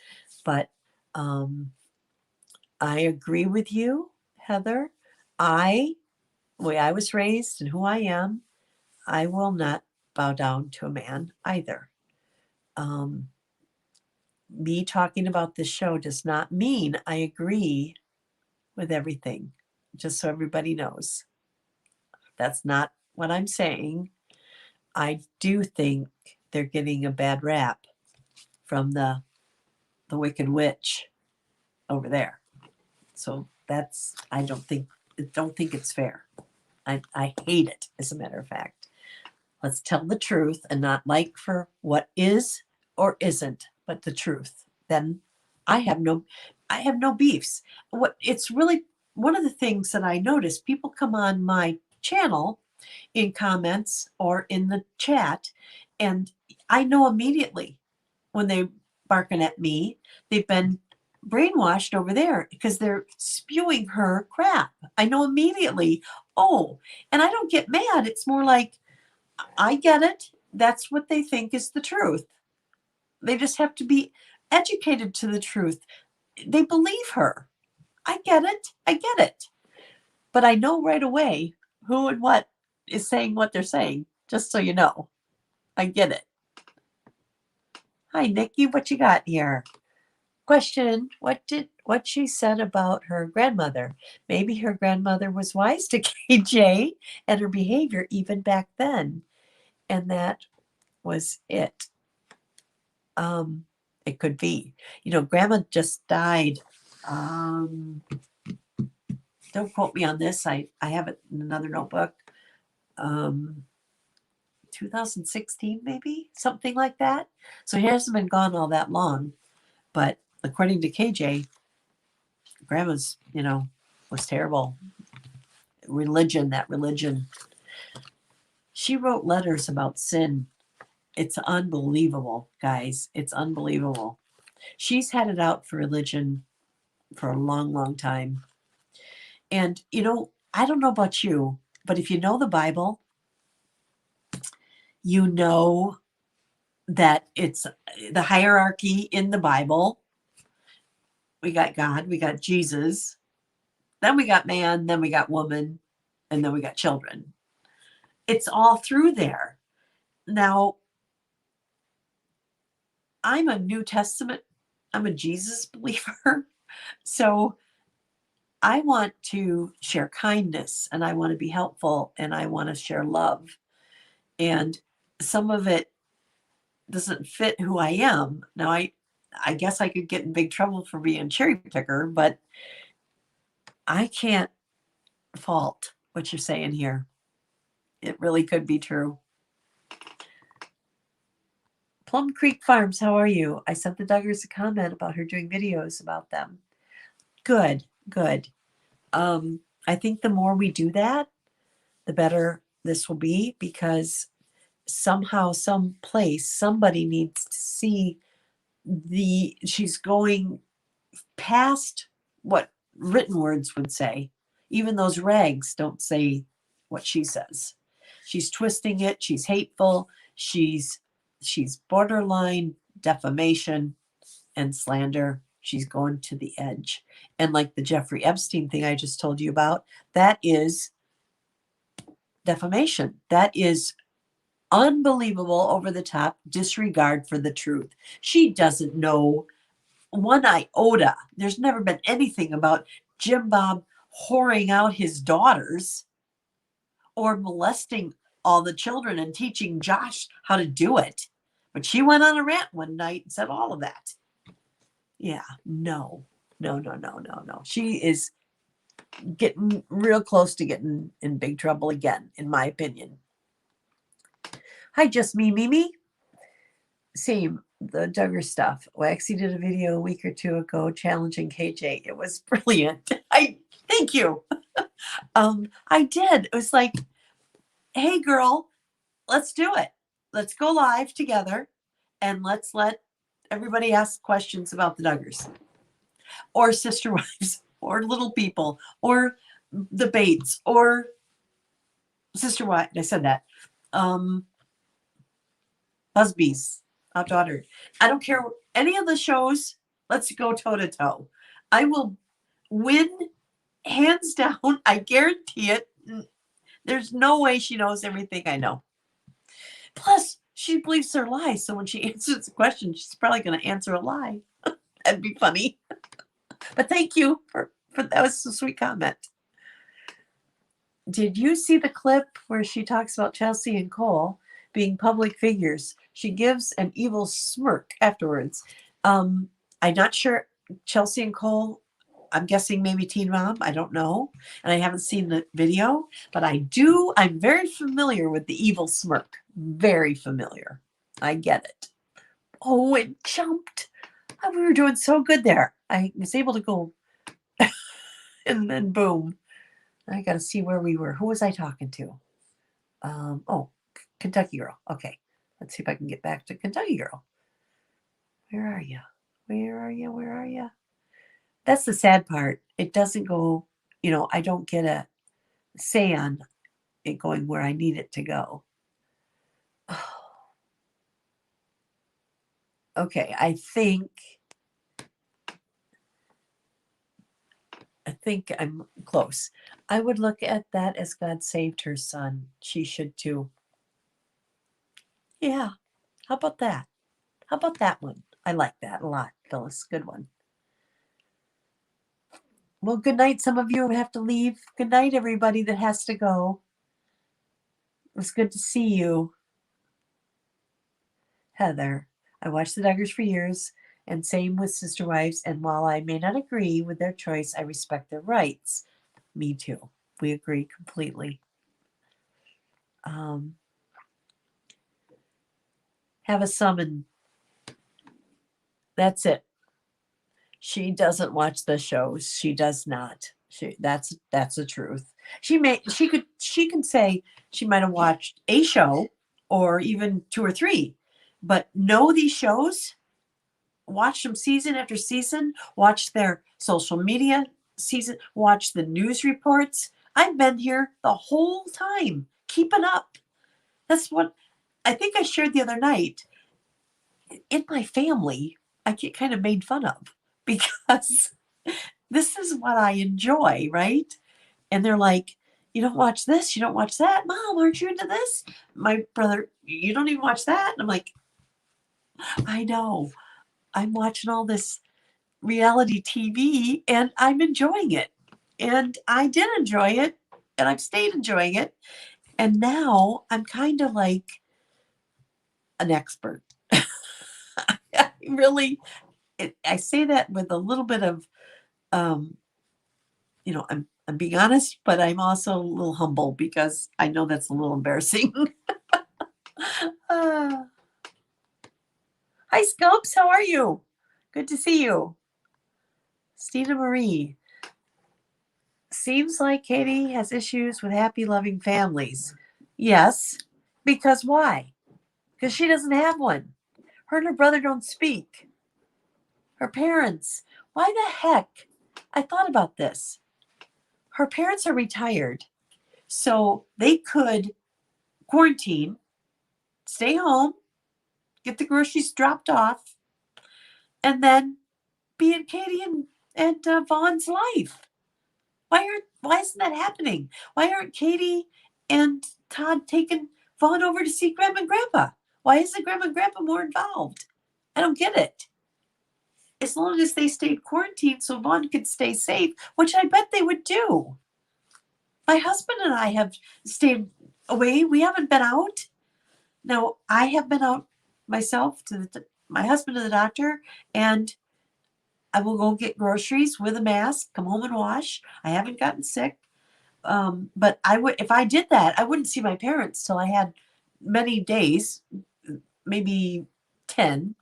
but I agree with you, Heather. The way I was raised and who I am, I will not bow down to a man either. me talking about this show does not mean I agree with everything, just so everybody knows. That's not what I'm saying. I do think they're getting a bad rap from the Wicked Witch over there. So that's, I don't think it's fair. I hate it, as a matter of fact. Let's tell the truth and not like for what is or isn't, but the truth. Then I have no beefs. What it's really one of the things that I notice, people come on my channel in comments or in the chat, and I know immediately when they barking at me, they've been brainwashed over there because they're spewing her crap. I know immediately. Oh, and I don't get mad. It's more like, I get it. That's what they think is the truth. They just have to be educated to the truth. They believe her. I get it. I get it. But I know right away who and what is saying what they're saying, just so you know. I get it. Hi, Nikki. What you got here? Question, what she said about her grandmother? Maybe her grandmother was wise to KJ and her behavior even back then. And that was it. It could be. Grandma just died. Don't quote me on this. I have it in another notebook. 2016, maybe? Something like that. So he hasn't been gone all that long. But according to KJ, grandma's, was terrible. That religion. She wrote letters about sin. It's unbelievable, guys. It's unbelievable. She's had it out for religion for a long, long time. And, I don't know about you, but if you know the Bible, you know that it's the hierarchy in the Bible. We got God, we got Jesus, then we got man, then we got woman, and then we got children. It's all through there. Now, I'm a New Testament, I'm a Jesus believer. So I want to share kindness, and I want to be helpful, and I want to share love. And some of it doesn't fit who I am. Now, I guess I could get in big trouble for being a cherry picker, but I can't fault what you're saying here. It really could be true. Plum Creek Farms, how are you? I sent the Duggars a comment about her doing videos about them. Good, good. I think the more we do that, the better this will be, because somehow, someplace, somebody needs to see she's going past what written words would say. Even those rags don't say what she says. She's twisting it. She's hateful. She's borderline defamation and slander. She's going to the edge. And like the Jeffrey Epstein thing I just told you about, that is defamation. That is unbelievable, over the top disregard for the truth. She doesn't know one iota. There's never been anything about Jim Bob whoring out his daughters or molesting all the children and teaching Josh how to do it. But she went on a rant one night and said all of that. Yeah, no. She is getting real close to getting in big trouble again, in my opinion. Hi, just me. Same, the Duggar stuff. Waxy did a video a week or two ago challenging KJ. It was brilliant. Thank you. I did. It was like, hey girl, let's do it. Let's go live together and let's let everybody ask questions about the Duggars or sister wives or little people or the Bates or sister wife. I said that. Husbands, outdaughtered. I don't care any of the shows. Let's go toe to toe. I will win hands down. I guarantee it. There's no way she knows everything I know. Plus, she believes her lies. So when she answers the question, she's probably going to answer a lie. That'd be funny. But thank you for that was a sweet comment. Did you see the clip where she talks about Chelsea and Cole being public figures? She gives an evil smirk afterwards. I'm not sure. Chelsea and Cole, I'm guessing maybe Teen Mom. I don't know. And I haven't seen the video, but I'm very familiar with the evil smirk. Very familiar. I get it. Oh, it jumped. Oh, we were doing so good there. I was able to go and then boom. I got to see where we were. Who was I talking to? Kentucky Girl. Okay. Let's see if I can get back to Kentucky Girl. Where are you? Where are you? Where are you? That's the sad part. It doesn't go, I don't get a say on it going where I need it to go. Okay. I think I'm close. I would look at that as God saved her son. She should too. Yeah. How about that? How about that one? I like that a lot, Phyllis. Good one. Well, good night. Some of you have to leave. Good night, everybody that has to go. It was good to see you. Heather, I watched the Duggars for years, and same with Sister Wives. And while I may not agree with their choice, I respect their rights. Me too. We agree completely. Have a summon. That's it. She doesn't watch the shows. She does not. That's the truth. She can say she might have watched a show or even 2 or 3, but know these shows, watch them season after season, watch their social media season, watch the news reports. I've been here the whole time, keeping up. That's what I think I shared the other night. In my family, I get kind of made fun of because this is what I enjoy, right? And they're like, you don't watch this, you don't watch that. Mom, aren't you into this? My brother, you don't even watch that? And I'm like, I know. I'm watching all this reality TV and I'm enjoying it. And I did enjoy it and I've stayed enjoying it. And now I'm kind of like an expert. I really, I say that with a little bit of, I'm being honest, but I'm also a little humble because I know that's a little embarrassing. Hi, Scumps. How are you? Good to see you. Stina Marie. Seems like Katie has issues with happy, loving families. Yes. Because why? Because she doesn't have one. Her and her brother don't speak. Her parents. Why the heck? I thought about this. Her parents are retired. So they could quarantine, stay home, get the groceries dropped off, and then be in Katie and Vaughn's life. Why isn't that happening? Why aren't Katie and Todd taking Vaughn over to see Grandma and Grandpa? Why isn't Grandma and Grandpa more involved? I don't get it. As long as they stayed quarantined so Vaughn could stay safe, which I bet they would do. My husband and I have stayed away. We haven't been out. Now, I have been out myself to my husband to the doctor, and I will go get groceries with a mask, come home and wash. I haven't gotten sick. But I would, if I did that, I wouldn't see my parents till I had many days, maybe 10,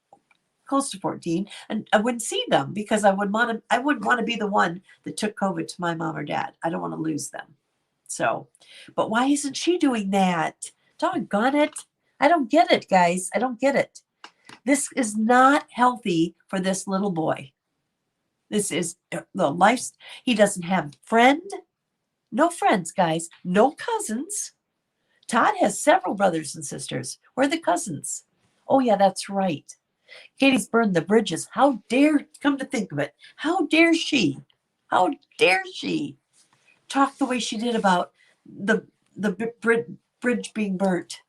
close to 14, and I wouldn't see them because I wouldn't want to be the one that took COVID to my mom or dad. I don't want to lose them. So, but why isn't she doing that? Doggone it. I don't get it, guys. I don't get it. This is not healthy for this little boy. This is the life. He doesn't have no friends, guys, no cousins. Todd has several brothers and sisters. Where are the cousins? Oh, yeah, that's right. Katie's burned the bridges. How dare, come to think of it, how dare she? How dare she talk the way she did about the bridge being burnt?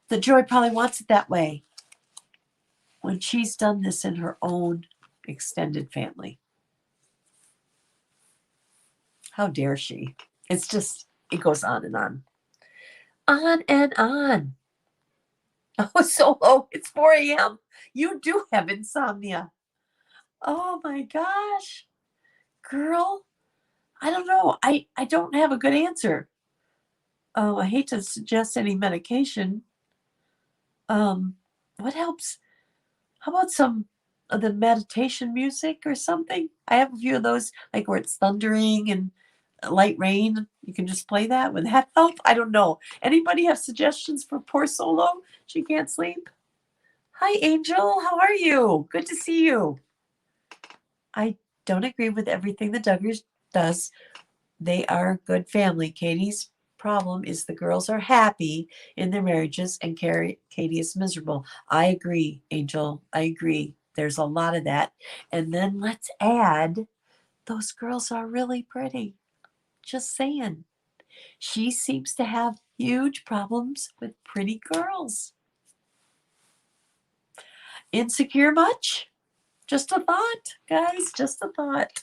The Joy probably wants it that way when she's done this in her own extended family. How dare she? It's just, it goes on and on. On and on. Oh, Solo, it's 4 a.m. You do have insomnia. Oh my gosh. Girl, I don't know. I don't have a good answer. I hate to suggest any medication. What helps? How about some of the meditation music or something? I have a few of those, like where it's thundering and light rain. You can just play that. Would that help? I don't know. Anybody have suggestions for poor Solo? She can't sleep. Hi, Angel. How are you? Good to see you. I don't agree with everything the Duggars does. They are a good family. Katie's problem is the girls are happy in their marriages and Katie is miserable. I agree, Angel. I agree. There's a lot of that. And then let's add, those girls are really pretty. Just saying. She seems to have huge problems with pretty girls. Insecure much? Just a thought, guys. Just a thought.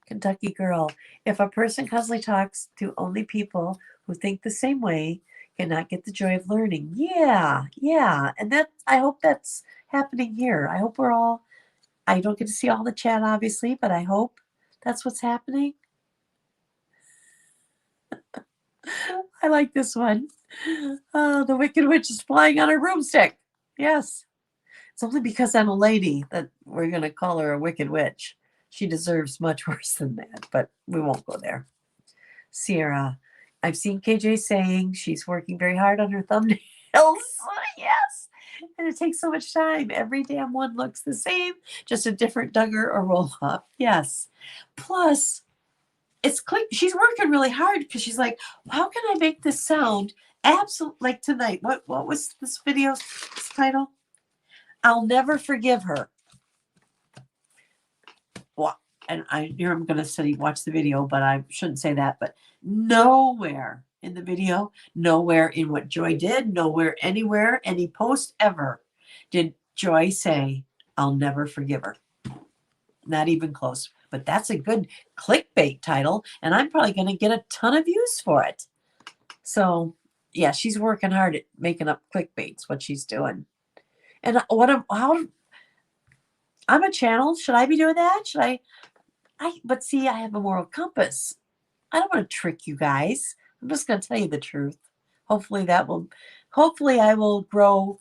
Kentucky girl. If a person constantly talks to only people who think the same way, cannot get the joy of learning. Yeah. And that, I hope that's happening here. I hope we're all, I don't get to see all the chat, obviously, but I hope that's what's happening. I like this one. The Wicked Witch is flying on her broomstick. Yes. It's only because I'm a lady that we're going to call her a Wicked Witch. She deserves much worse than that, but we won't go there. Sierra, I've seen KJ saying she's working very hard on her thumbnails. Yes. And it takes so much time. Every damn one looks the same, just a different Duggar or roll up. Yes. Plus, she's working really hard because she's like, how can I make this sound absolute, like tonight? What was this video's title? I'll never forgive her. Well, and I'm going to say watch the video, but I shouldn't say that. But nowhere in the video, nowhere in what Joy did, nowhere, anywhere, any post ever did Joy say, I'll never forgive her. Not even close. But that's a good clickbait title, and I'm probably going to get a ton of views for it. So, yeah, she's working hard at making up clickbaits, what she's doing. And I'm a channel. Should I be doing that? Should I? But see, I have a moral compass. I don't want to trick you guys. I'm just going to tell you the truth. Hopefully I will grow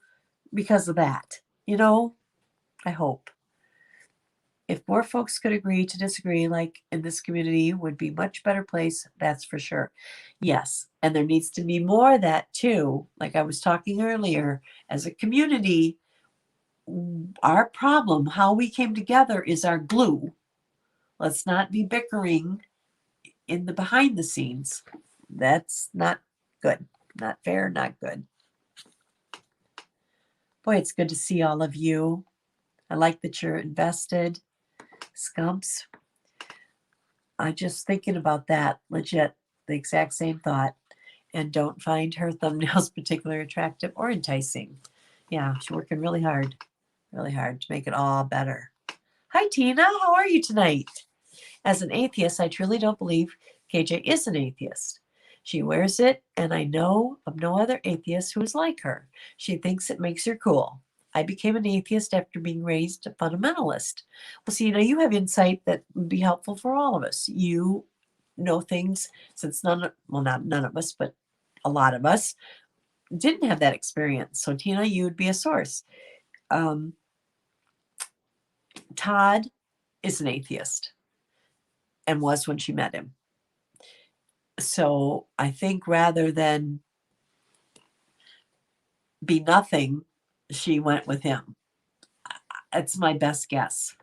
because of that. You know, I hope. If more folks could agree to disagree, like in this community, would be a much better place. That's for sure. Yes. And there needs to be more of that too. Like I was talking earlier, as a community, our problem, how we came together is our glue. Let's not be bickering in the behind the scenes. That's not good. Not fair, not good. Boy, it's good to see all of you. I like that you're invested. Scumps. I just thinking about that, legit, the exact same thought. And don't find her thumbnails particularly attractive or enticing. Yeah, she's working really hard to make it all better. Hi, Tina. How are you tonight? As an atheist, I truly don't believe KJ is an atheist. She wears it, and I know of no other atheist who is like her. She thinks it makes her cool. I became an atheist after being raised a fundamentalist. Well, see, you have insight that would be helpful for all of us. You know things since not none of us, but a lot of us didn't have that experience. So, Tina, you would be a source. Todd is an atheist and was when she met him. So I think rather than be nothing, she went with him. It's my best guess.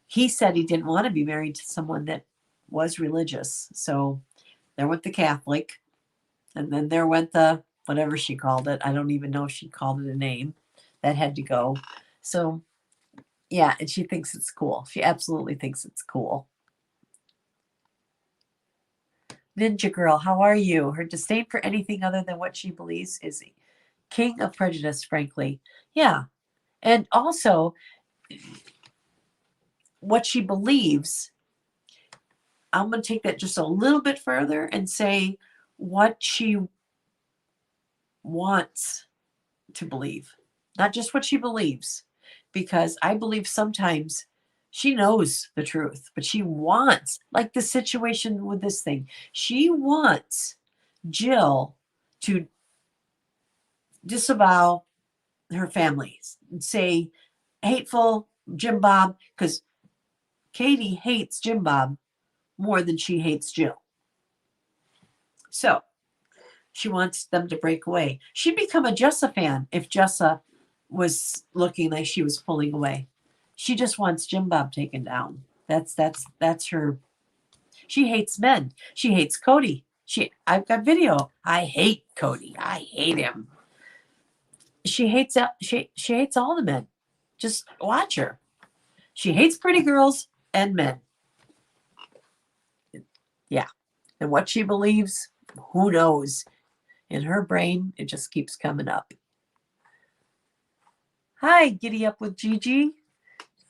He said he didn't want to be married to someone that was religious. So there went the Catholic, and then there went the whatever she called it. I don't even know if she called it a name. That had to go. So yeah, and she thinks it's cool. She absolutely thinks it's cool. Ninja Girl, how are you? Her disdain for anything other than what she believes is king of prejudice, frankly. Yeah. And also, what she believes, I'm going to take that just a little bit further and say what she wants to believe, not just what she believes, because I believe sometimes she knows the truth, but she wants, like the situation with this thing, she wants Jill to disavow her family and say hateful Jim Bob, because Katie hates Jim Bob more than she hates Jill. So she wants them to break away. She'd become a Jessa fan if Jessa was looking like she was pulling away. She just wants Jim Bob taken down. That's her. She hates men. She hates Cody. I've got video. I hate Cody. I hate him. She hates all the men. Just watch her. She hates pretty girls and men. Yeah. And what she believes, who knows? In her brain, it just keeps coming up. Hi, Giddy Up with Gigi.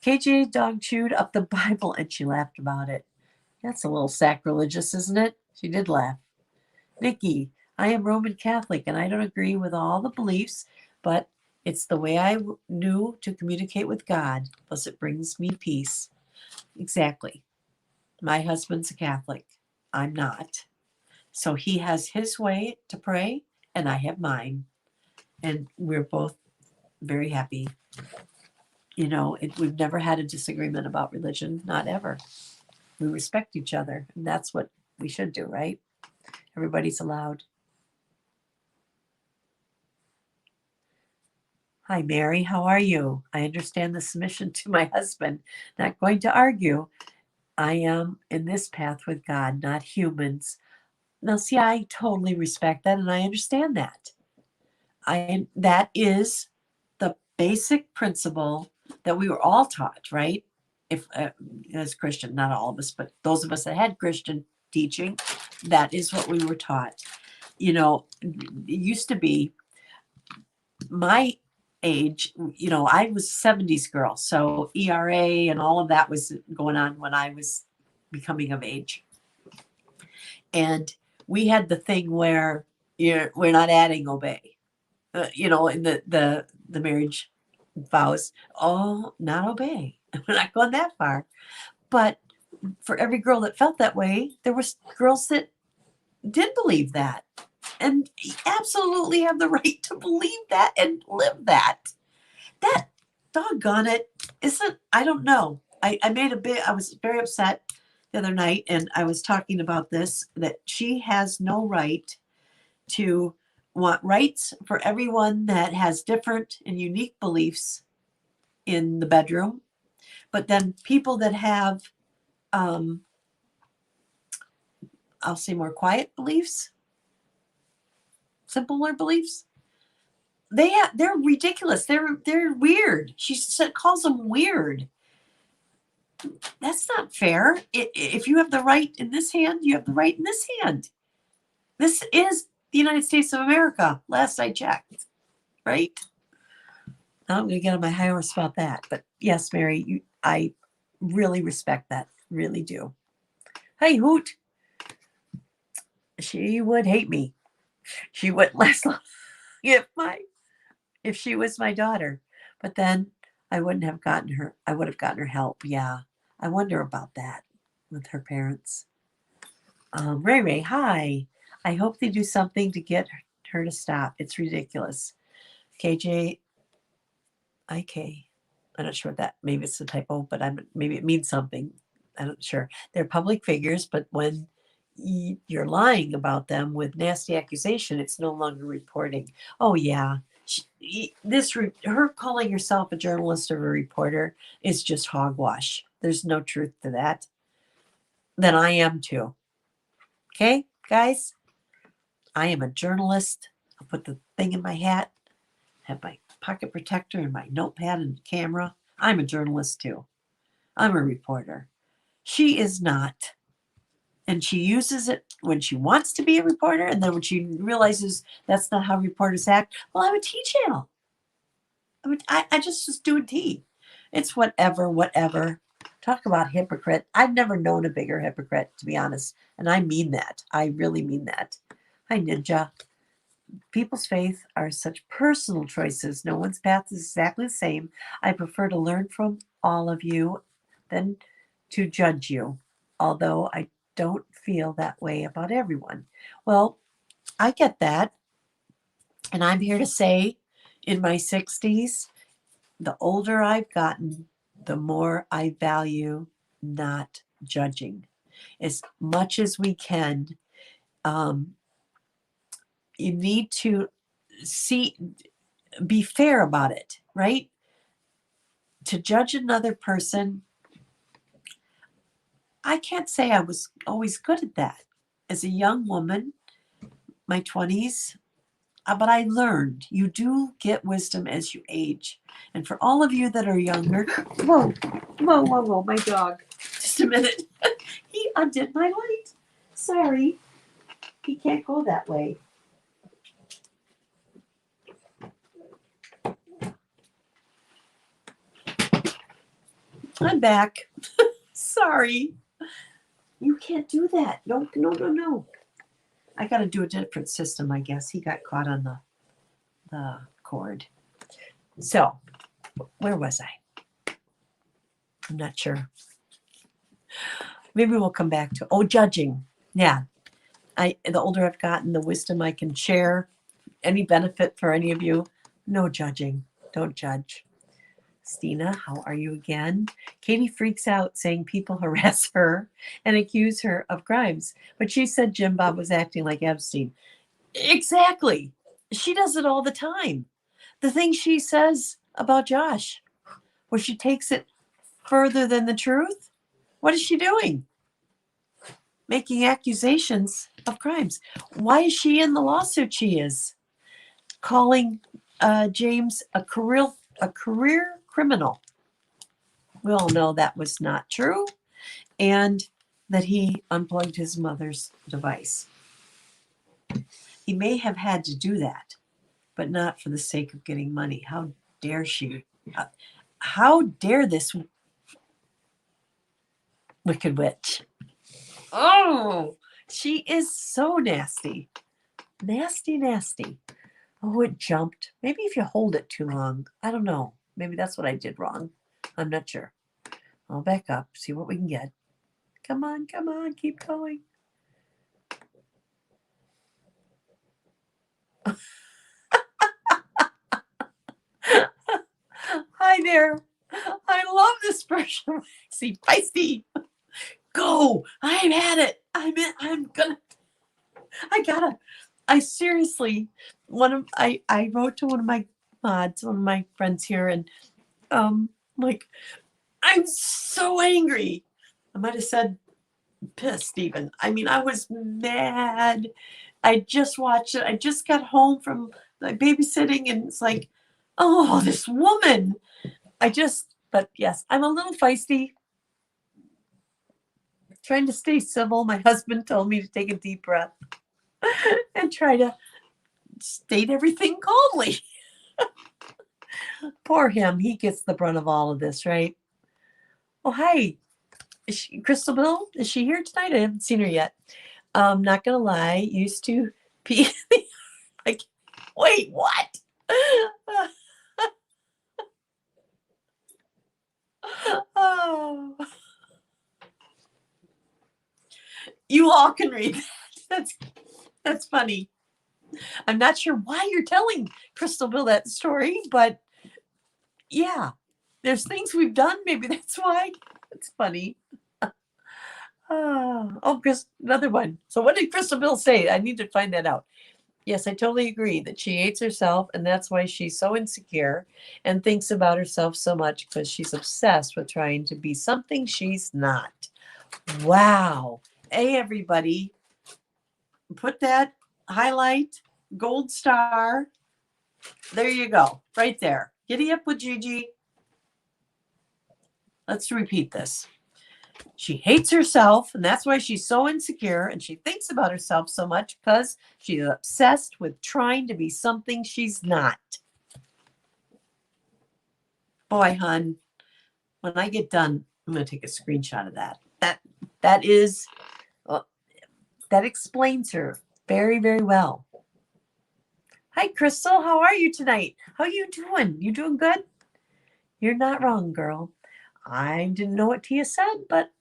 KJ dog chewed up the Bible and she laughed about it. That's a little sacrilegious, isn't it? She did laugh. Nikki, I am Roman Catholic and I don't agree with all the beliefs, but it's the way I knew to communicate with God, plus it brings me peace. Exactly. My husband's a Catholic. I'm not. So he has his way to pray and I have mine. And we're both very happy. You know, we've never had a disagreement about religion, not ever. We respect each other, and that's what we should do, right? Everybody's allowed. Hi, Mary. How are you? I understand the submission to my husband. Not going to argue. I am in this path with God, not humans. Now, see, I totally respect that, and I understand that. That is the basic principle that we were all taught, right? If as Christian, not all of us, but those of us that had Christian teaching, that is what we were taught. You know, it used to be my age, you know, I was 70s girl. So ERA and all of that was going on when I was becoming of age. And we had the thing where we're not adding obey. You know, in the marriage vows, oh, not obey. We're not going that far. But for every girl that felt that way, there were girls that did believe that and absolutely have the right to believe that and live that. That, doggone it, isn't, I don't know. I was very upset the other night and I was talking about this, that she has no right to want rights for everyone that has different and unique beliefs in the bedroom. But then people that have, I'll say more quiet beliefs, simpler beliefs, they're ridiculous. They're weird. She calls them weird. That's not fair. If you have the right in this hand, you have the right in this hand. This is the United States of America, last I checked, right? I'm going to get on my high horse about that. But yes, Mary, I really respect that. Really do. Hey, Hoot. She would hate me. She wouldn't last long if she was my daughter. But then I wouldn't have gotten her. I would have gotten her help. Yeah. I wonder about that with her parents. Ray Ray, hi. I hope they do something to get her to stop. It's ridiculous. KJ, IK. I'm not sure what that, maybe it's a typo, but maybe it means something. I'm not sure. They're public figures, but when you're lying about them with nasty accusation, it's no longer reporting. Oh yeah. Her calling herself a journalist or a reporter is just hogwash. There's no truth to that. Then I am too. Okay, guys? I am a journalist. I'll put the thing in my hat, have my pocket protector and my notepad and camera. I'm a journalist too. I'm a reporter. She is not. And she uses it when she wants to be a reporter, and then when she realizes that's not how reporters act, well, I'm a T channel. I just do a T. It's whatever. Talk about hypocrite. I've never known a bigger hypocrite, to be honest. And I mean that. I really mean that. Hi, Ninja. People's faith are such personal choices. No one's path is exactly the same. I prefer to learn from all of you than to judge you, although I don't feel that way about everyone. Well, I get that. And I'm here to say, in my 60s, the older I've gotten, the more I value not judging. As much as we can, you need to be fair about it, right? To judge another person, I can't say I was always good at that. As a young woman, my 20s, but I learned you do get wisdom as you age. And for all of you that are younger, whoa, my dog. Just a minute. He undid my light. Sorry. He can't go that way. I'm back. Sorry. You can't do that. No. I got to do a different system, I guess. He got caught on the cord. So, where was I? I'm not sure. Maybe we'll come back to, judging. Yeah. The older I've gotten, the wisdom I can share. Any benefit for any of you? No judging. Don't judge. Stina, how are you again? Katie freaks out saying people harass her and accuse her of crimes. But she said Jim Bob was acting like Epstein. Exactly. She does it all the time. The thing she says about Josh, where she takes it further than the truth, what is she doing? Making accusations of crimes. Why is she in the lawsuit she is? Calling James a career criminal. We all know that was not true, and that he unplugged his mother's device. He may have had to do that, but not for the sake of getting money. How dare she? How dare this wicked witch? Oh, she is so nasty. Nasty. Oh, it jumped. Maybe if you hold it too long. I don't know. Maybe that's what I did wrong. I'm not sure. I'll back up, see what we can get. Come on, keep going. Hi there. I love this version. See, feisty. Go. I've had it. I seriously, I wrote to one of my mods, one of my friends here, and like, I'm so angry. I might have said pissed even. I mean, I was mad. I just watched it. I just got home from my babysitting, and it's like, oh, this woman. But yes, I'm a little feisty. Trying to stay civil. My husband told me to take a deep breath and try to state everything calmly. Poor him. He gets the brunt of all of this, right? Oh, hi. Crystal Bill, is she here tonight? I haven't seen her yet. Not gonna lie, used to be like, wait, what? Oh. You all can read that. That's funny. I'm not sure why you're telling Crystal Bill that story, but yeah, there's things we've done. Maybe that's why. It's funny. Chris, another one. So what did Crystal Bill say? I need to find that out. Yes, I totally agree that she hates herself, and that's why she's so insecure and thinks about herself so much, because she's obsessed with trying to be something she's not. Wow. Hey, everybody. Put that highlight, gold star. There you go. Right there. Giddy up with Gigi. Let's repeat this. She hates herself, and that's why she's so insecure, and she thinks about herself so much because she's obsessed with trying to be something she's not. Boy, hun, when I get done, I'm going to take a screenshot of that. That is, that explains her very, very well. Hi, Crystal. How are you tonight? How you doing? You doing good? You're not wrong, girl. I didn't know what Tia said, but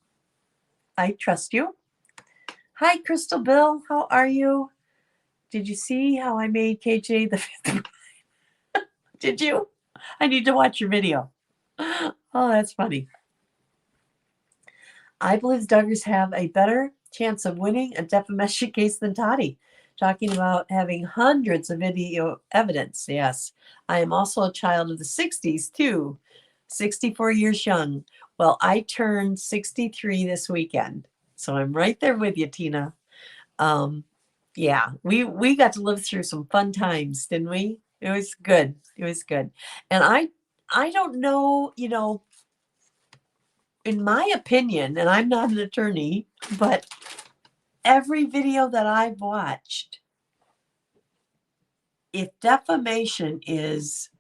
I trust you. Hi, Crystal Bill. How are you? Did you see how I made KJ the fifth? Did you? I need to watch your video. Oh, that's funny. I believe Duggars have a better chance of winning a defamation case than Toddy. Talking about having hundreds of video evidence. Yes, I am also a child of the 60s too. 64 years young. Well, I turned 63 this weekend. So I'm right there with you, Tina. Yeah, we got to live through some fun times, didn't we? It was good. It was good. And I don't know, you know, in my opinion, and I'm not an attorney, but every video that I've watched, if defamation is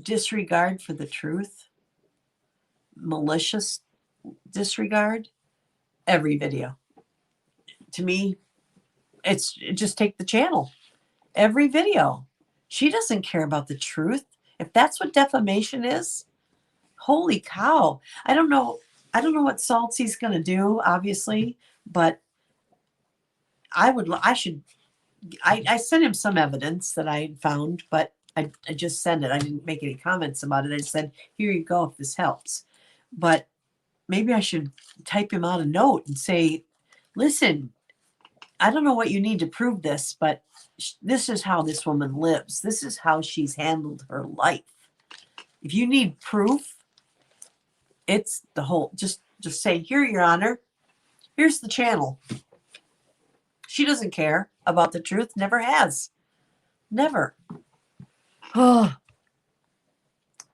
disregard for the truth, malicious disregard, every video. To me, it's just take the channel. Every video. She doesn't care about the truth. If that's what defamation is, holy cow. I don't know what Saltsy's going to do, obviously, but I sent him some evidence that I found, but I just sent it. I didn't make any comments about it. I said, here you go if this helps. But maybe I should type him out a note and say, listen, I don't know what you need to prove this, but this is how this woman lives. This is how she's handled her life. If you need proof, it's the whole, just say, here, Your Honor, here's the channel. She doesn't care about the truth, never has. Never. Oh,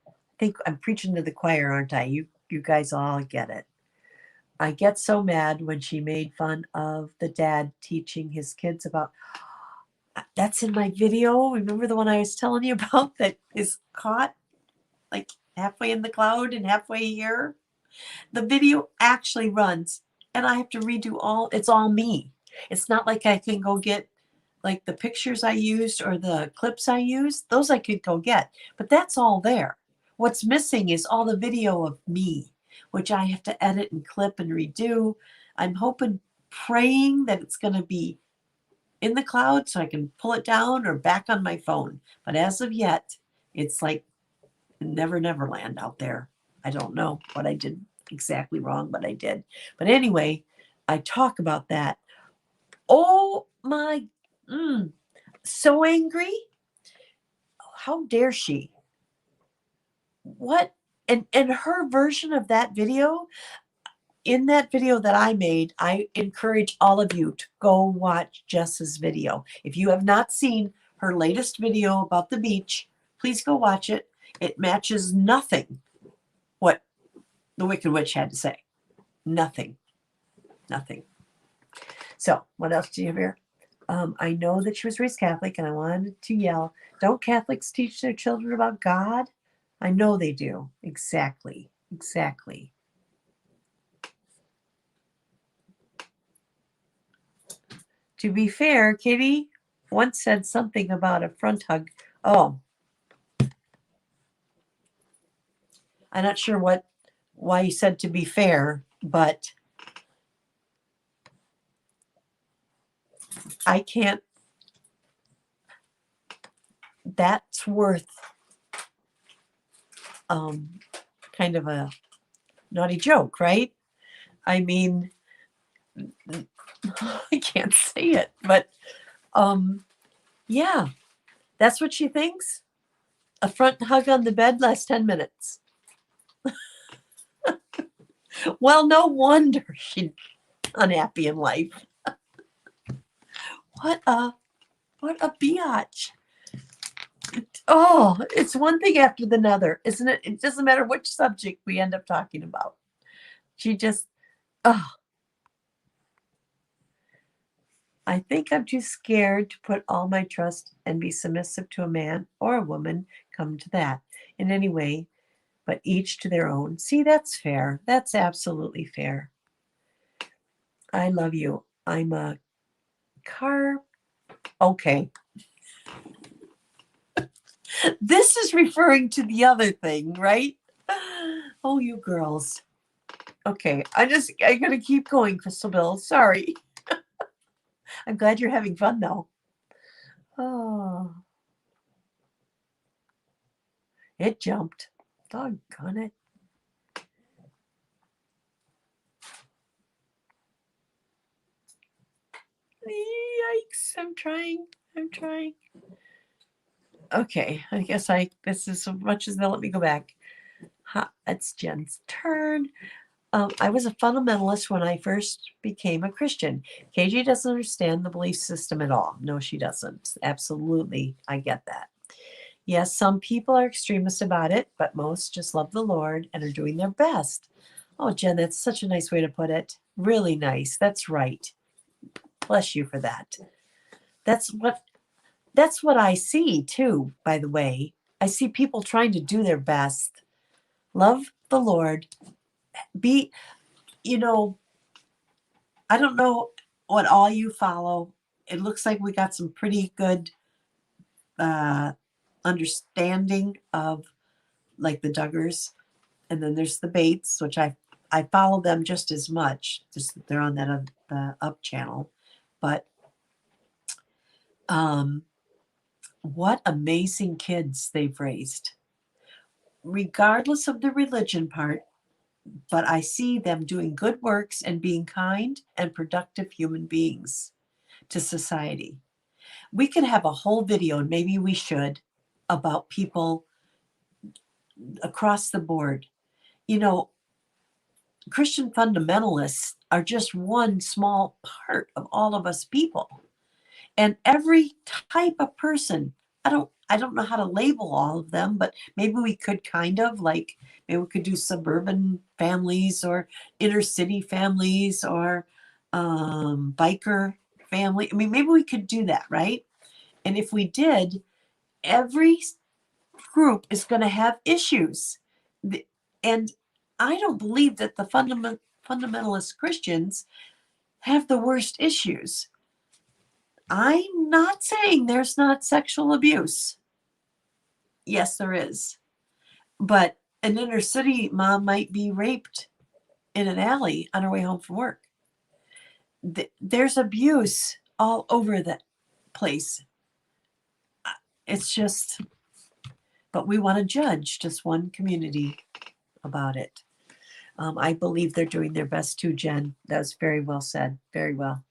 I think I'm preaching to the choir, aren't I? You guys all get it. I get so mad when she made fun of the dad teaching his kids about, that's in my video. Remember the one I was telling you about that is caught like halfway in the cloud and halfway here? The video actually runs and I have to redo it's all me. It's not like I can go get like the pictures I used or the clips I used. Those I could go get, but that's all there. What's missing is all the video of me, which I have to edit and clip and redo. I'm hoping, praying that it's going to be in the cloud so I can pull it down or back on my phone. But as of yet, it's like Never Land out there. I don't know what I did exactly wrong, but I did. But anyway, I talk about that. Oh my, so angry. How dare she? What? And her version of that video, in that video that I made, I encourage all of you to go watch Jess's video. If you have not seen her latest video about the beach, please go watch it. It matches nothing what the Wicked Witch had to say. Nothing. Nothing. So what else do you have here? I know that she was raised Catholic, and I wanted to yell, don't Catholics teach their children about God? I know they do. Exactly. Exactly. To be fair, Kitty once said something about a front hug. Oh, I'm not sure why you said to be fair, but I can't. That's worth kind of a naughty joke, right? I mean, I can't say it, but yeah, that's what she thinks. A front hug on the bed lasts 10 minutes. Well, no wonder she's unhappy in life. What a biatch. Oh, it's one thing after another, isn't it? It doesn't matter which subject we end up talking about. She just, Oh, I think I'm too scared to put all my trust and be submissive to a man or a woman, come to that, in any way, but each to their own. See, that's fair. That's absolutely fair. I love you. I'm a car. Okay. This is referring to the other thing, right? Oh, you girls. Okay. I'm going to keep going, Crystal Bill. Sorry. I'm glad you're having fun, though. Oh, it jumped. Doggone it. Yikes. I'm trying. Okay. I guess this is as much as they'll let me go back. It's Jen's turn. I was a fundamentalist when I first became a Christian. KJ doesn't understand the belief system at all. No, she doesn't. Absolutely. I get that. Yes, some people are extremists about it, but most just love the Lord and are doing their best. Oh, Jen, that's such a nice way to put it. Really nice. That's right. Bless you for that. That's what I see too, by the way. I see people trying to do their best. Love the Lord. Be, you know, I don't know what all you follow. It looks like we got some pretty good understanding of like the Duggars, and then there's the Bates, which I follow them just as much. Just that they're on that up channel, but what amazing kids they've raised, regardless of the religion part. But I see them doing good works and being kind and productive human beings to society. We could have a whole video, and maybe we should, about people across the board. You know, Christian fundamentalists are just one small part of all of us people. And every type of person, I don't know how to label all of them, but maybe we could kind of like, maybe we could do suburban families or inner city families or biker family. I mean, maybe we could do that, right? And if we did, every group is going to have issues. And I don't believe that the fundamentalist Christians have the worst issues. I'm not saying there's not sexual abuse. Yes, there is. But an inner city mom might be raped in an alley on her way home from work. There's abuse all over the place. It's just, but we want to judge just one community about it. I believe they're doing their best too, Jen. That was very well said. Very well.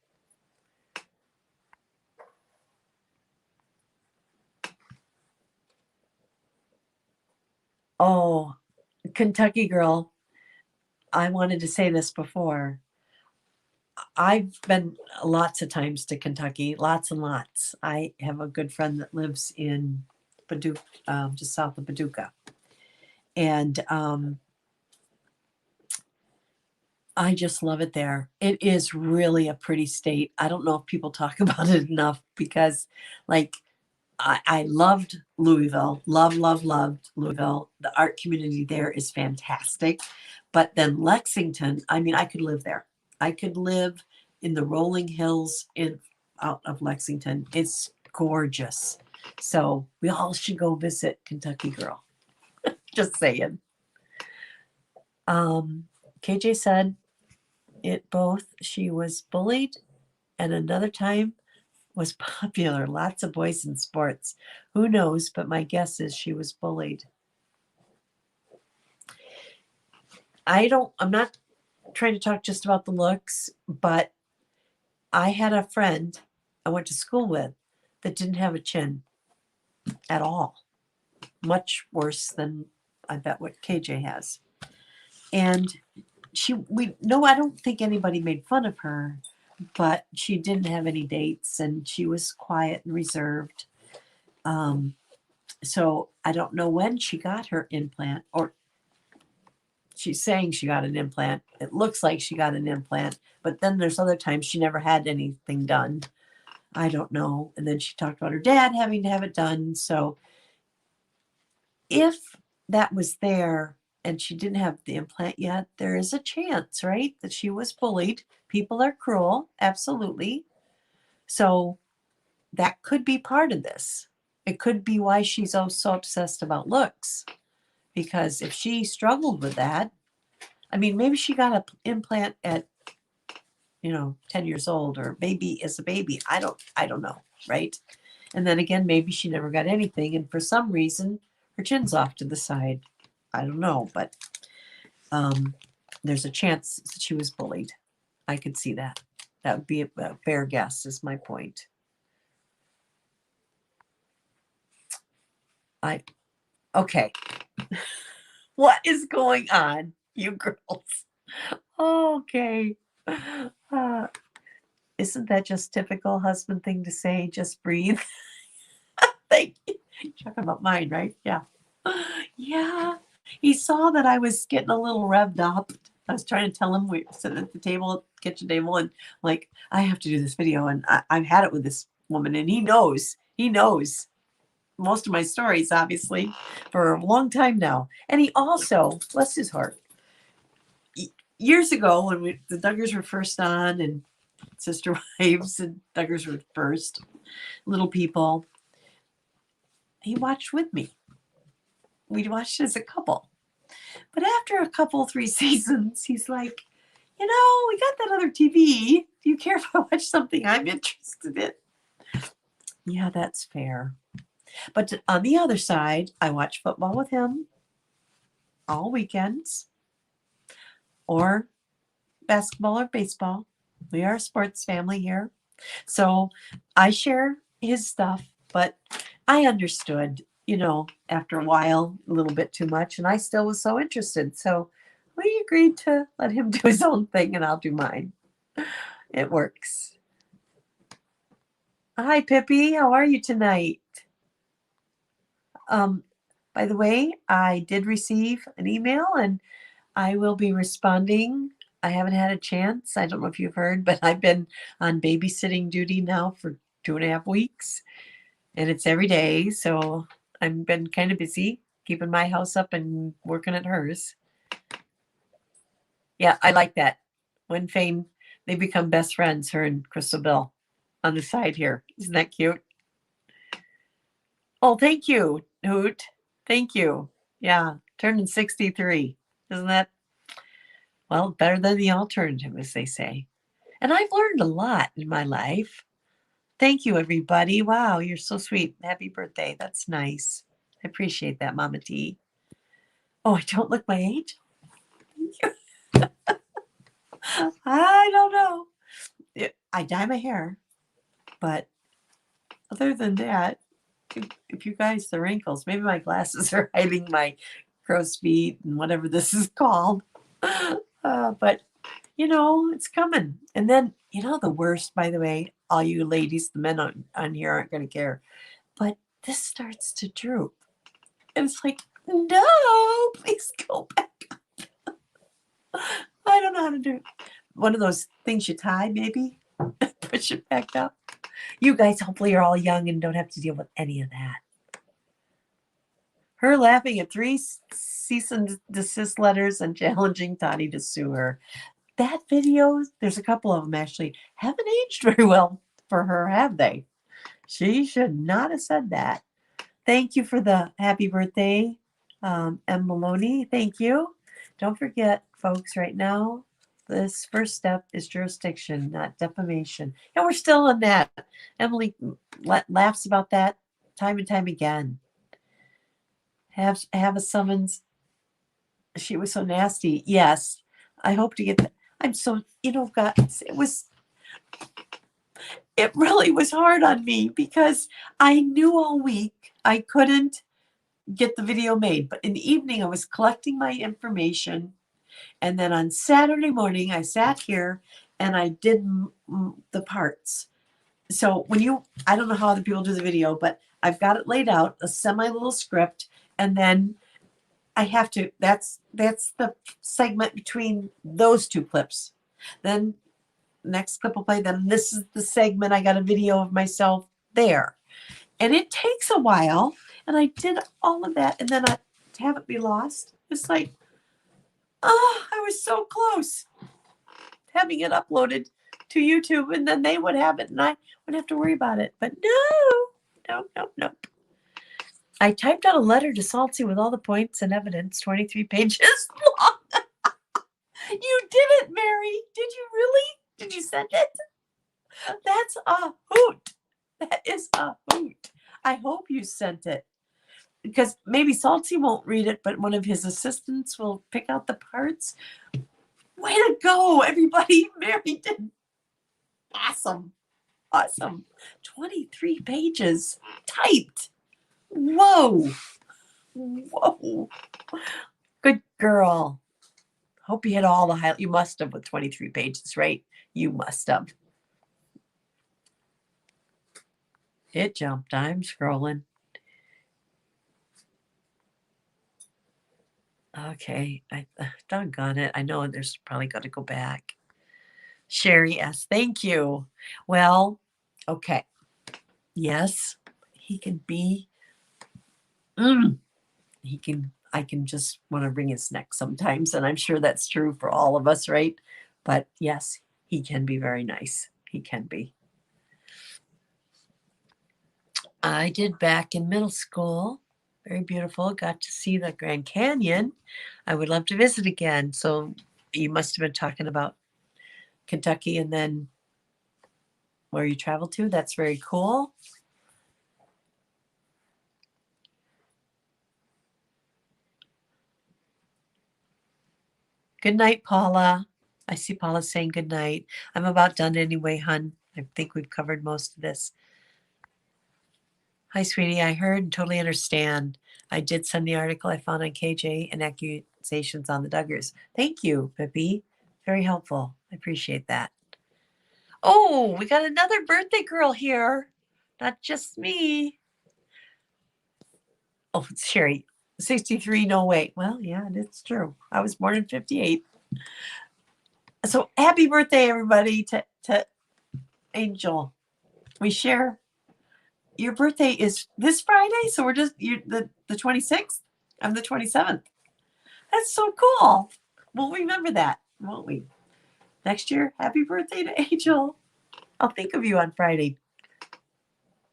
Oh, Kentucky girl. I wanted to say this before. I've been lots of times to Kentucky, lots and lots. I have a good friend that lives in Paducah, just south of Paducah. And I just love it there. It is really a pretty state. I don't know if people talk about it enough because, like, I loved Louisville, loved Louisville. The art community there is fantastic. But then Lexington, I mean, I could live there. I could live in the rolling hills out of Lexington. It's gorgeous. So we all should go visit Kentucky Girl. Just saying. KJ said it both. She was bullied, and another time was popular. Lots of boys in sports. Who knows? But my guess is she was bullied. I'm not trying to talk just about the looks, but I had a friend I went to school with that didn't have a chin at all. Much worse than I bet what KJ has. And I don't think anybody made fun of her, but she didn't have any dates and she was quiet and reserved. So I don't know when she got her implant, or she's saying she got an implant. It looks like she got an implant, but then there's other times she never had anything done. I don't know. And then she talked about her dad having to have it done. So if that was there and she didn't have the implant yet, there is a chance, right, that she was bullied. People are cruel, absolutely. So that could be part of this. It could be why she's so obsessed about looks. Because if she struggled with that, I mean, maybe she got an implant at, 10 years old, or maybe as a baby. I don't know, right? And then again, maybe she never got anything, and for some reason, her chin's off to the side. I don't know, but there's a chance that she was bullied. I could see that. That would be a fair guess, is my point. Okay. What is going on, you girls? Okay. Isn't that just typical husband thing to say? Just breathe. Thank you. You're talking about mine, right? Yeah. Yeah. He saw that I was getting a little revved up. I was trying to tell him, we were sitting at the table, kitchen table, and like, I have to do this video. And I've had it with this woman, and he knows most of my stories, obviously, for a long time now. And he also, bless his heart, years ago when the Duggars were first on, and Sister Wives and Duggars were first, little people, he watched with me. We watched as a couple. But after a couple, 3 seasons, he's like, we got that other TV. Do you care if I watch something I'm interested in? Yeah, that's fair. But on the other side, I watch football with him all weekends, or basketball or baseball. We are a sports family here. So I share his stuff, but I understood, after a while, a little bit too much, and I still was so interested. So we agreed to let him do his own thing, and I'll do mine. It works. Hi, Pippi. How are you tonight? By the way, I did receive an email, and I will be responding. I haven't had a chance. I don't know if you've heard, but I've been on babysitting duty now for 2.5 weeks, and it's every day. So I've been kind of busy keeping my house up and working at hers. Yeah, I like that. When Fame, they become best friends, her and Crystal Bill on the side here. Isn't that cute? Oh, thank you, Hoot. Thank you. Yeah, turning 63. Isn't that, well, better than the alternative, as they say. And I've learned a lot in my life. Thank you, everybody. Wow, you're so sweet. Happy birthday. That's nice. I appreciate that, Mama T. Oh, I don't look my age? I don't know. I dye my hair, but other than that, if you guys, the wrinkles, maybe my glasses are hiding my crow's feet and whatever this is called. But, it's coming. And then, the worst, by the way, all you ladies, the men on here aren't going to care, but this starts to droop. And it's like, no, please go back up. I don't know how to do it. One of those things you tie, maybe, push it back up. You guys hopefully are all young and don't have to deal with any of that. Her laughing at 3 cease and desist letters and challenging Tani to sue her. That video, there's a couple of them actually, haven't aged very well for her, have they? She should not have said that. Thank you for the happy birthday, M. Maloney. Thank you. Don't forget, folks, right now, this first step is jurisdiction, not defamation. And we're still on that. Emily laughs about that time and time again. Have a summons. She was so nasty. Yes. I hope to get that. I'm so, God, it really was hard on me because I knew all week I couldn't get the video made. But in the evening, I was collecting my information. And then on Saturday morning, I sat here and I did the parts. So I don't know how other people do the video, but I've got it laid out, a semi little script. And then I have to, that's the segment between those two clips. Then next clip will play, then this is the segment. I got a video of myself there. And it takes a while. And I did all of that. And then to have it be lost, it's like, oh, I was so close having it uploaded to YouTube, and then they would have it and I wouldn't have to worry about it. But no. I typed out a letter to Salty with all the points and evidence, 23 pages long. You did it, Mary. Did you really? Did you send it? That's a hoot. That is a hoot. I hope you sent it. Because maybe Salty won't read it, but one of his assistants will pick out the parts. Way to go, everybody. Mary did awesome. 23 pages typed. Whoa. Good girl. Hope you hit all the highlights. You must have with 23 pages, right? You must have. It jumped. I'm scrolling. Okay. I doggone it. I know there's probably got to go back. Sherry S. Thank you. Well, okay. Yes, he can be. I can just want to wring his neck sometimes. And I'm sure that's true for all of us, right? But yes, he can be very nice. He can be. I did back in middle school. Very beautiful. Got to see the Grand Canyon. I would love to visit again. So you must have been talking about Kentucky and then where you traveled to. That's very cool. Good night, Paula. I see Paula saying good night. I'm about done anyway, hun. I think we've covered most of this. Hi, sweetie. I heard and totally understand. I did send the article I found on KJ and accusations on the Duggars. Thank you, Pippi. Very helpful. I appreciate that. Oh, we got another birthday girl here. Not just me. Oh, it's Sherry. 63, no way. Well, yeah, it's true. I was born in 58. So happy birthday, everybody, to Angel. We share. Your birthday is this Friday, so we're just the 26th. I'm the 27th. That's so cool. We'll remember that, won't we? Next year, happy birthday to Angel. I'll think of you on Friday.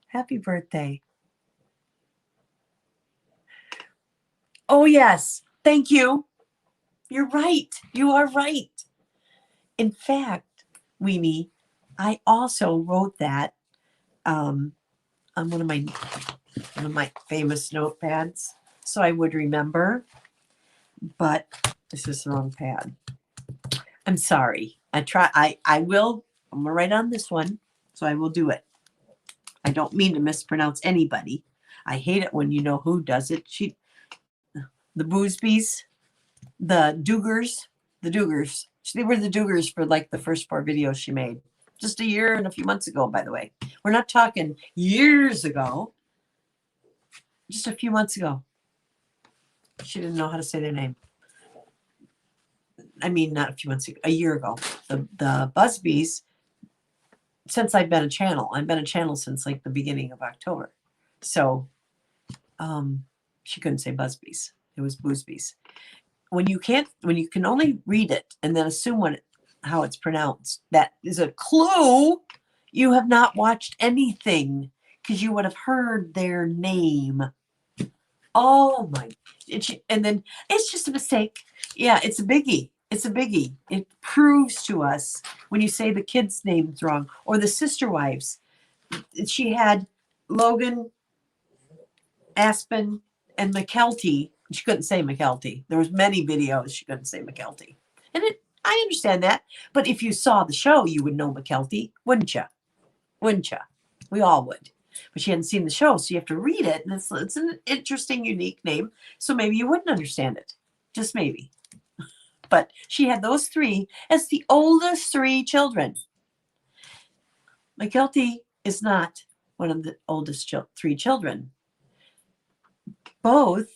Happy birthday. Oh, yes. Thank you. You're right. You are right. In fact, Weenie, I also wrote that on one of my famous notepads, so I would remember. But this is the wrong pad. I'm sorry. I will. I'm gonna write on this one, so I will do it. I don't mean to mispronounce anybody. I hate it when you know who does it. The Boosbys, the Duggars. They were the Duggars for like the first 4 videos she made. Just a year and a few months ago, by the way. We're not talking years ago. Just a few months ago. She didn't know how to say their name. I mean, not a few months ago, a year ago. The Busbys, since I've been a channel since like the beginning of October. So she couldn't say Busbys. It was Boosbys. When you can only read it and then assume how it's pronounced, that is a clue you have not watched anything, because you would have heard their name. Oh my! And then it's just a mistake. Yeah, it's a biggie. It's a biggie. It proves to us when you say the kids' names wrong or the sister wives. She had Logan, Aspen, and McKelty. She couldn't say McKelty. There was many videos she couldn't say McKelty. And I understand that. But if you saw the show, you would know McKelty, wouldn't you? Wouldn't you? We all would. But she hadn't seen the show, so you have to read it. And it's an interesting, unique name. So maybe you wouldn't understand it. Just maybe. But she had those 3 as the oldest 3 children. McKelty is not one of the oldest 3 children. Both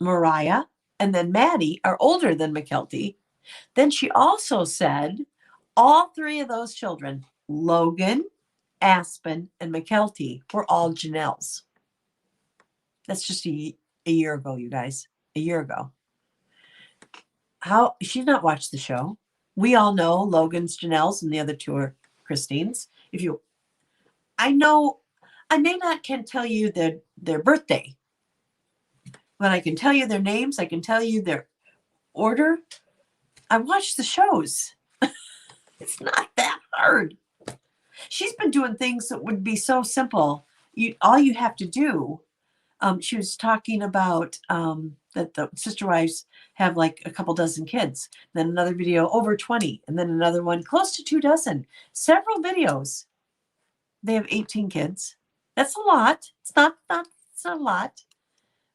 Mariah, and then Maddie are older than McKelty. Then she also said all three of those children, Logan, Aspen, and McKelty, were all Janelle's. That's just a year ago, you guys. A year ago. How she's not watched the show. We all know Logan's Janelle's and the other two are Christine's. I know I may not can tell you their birthday, but I can tell you their names. I can tell you their order. I watched the shows. It's not that hard. She's been doing things that would be so simple. All you have to do. She was talking about that the sister wives have like a couple dozen kids. Then another video over 20, and then another one close to 2 dozen. Several videos. They have 18 kids. That's a lot. It's not a lot.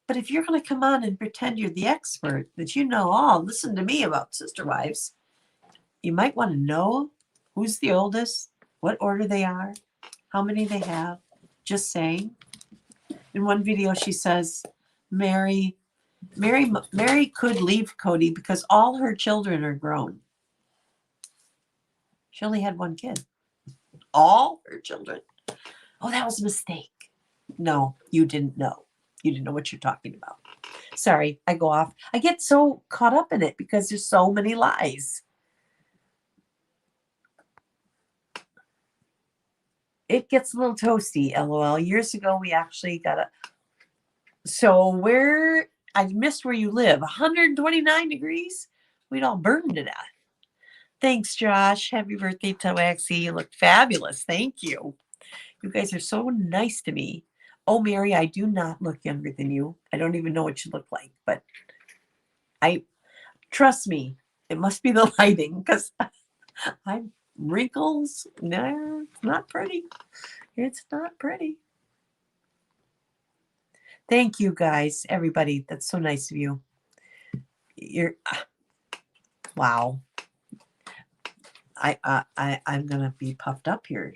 But if you're going to come on and pretend you're the expert, that you know all, listen to me about sister wives, you might want to know who's the oldest, what order they are, how many they have. Just saying. In one video, she says, Mary could leave Cody because all her children are grown. She only had one kid. All her children. Oh, that was a mistake. No, you didn't know. You didn't know what you're talking about. Sorry, I go off. I get so caught up in it because there's so many lies. It gets a little toasty, LOL. Years ago, we actually got a... So I missed where you live. 129 degrees? We'd all burn to death. Thanks, Josh. Happy birthday to Waxy. You look fabulous. Thank you. You guys are so nice to me. Oh, Mary, I do not look younger than you. I don't even know what you look like, but trust me, it must be the lighting because I'm wrinkles. No, it's not pretty. It's not pretty. Thank you, guys, everybody. That's so nice of you. Wow. I'm gonna be puffed up here.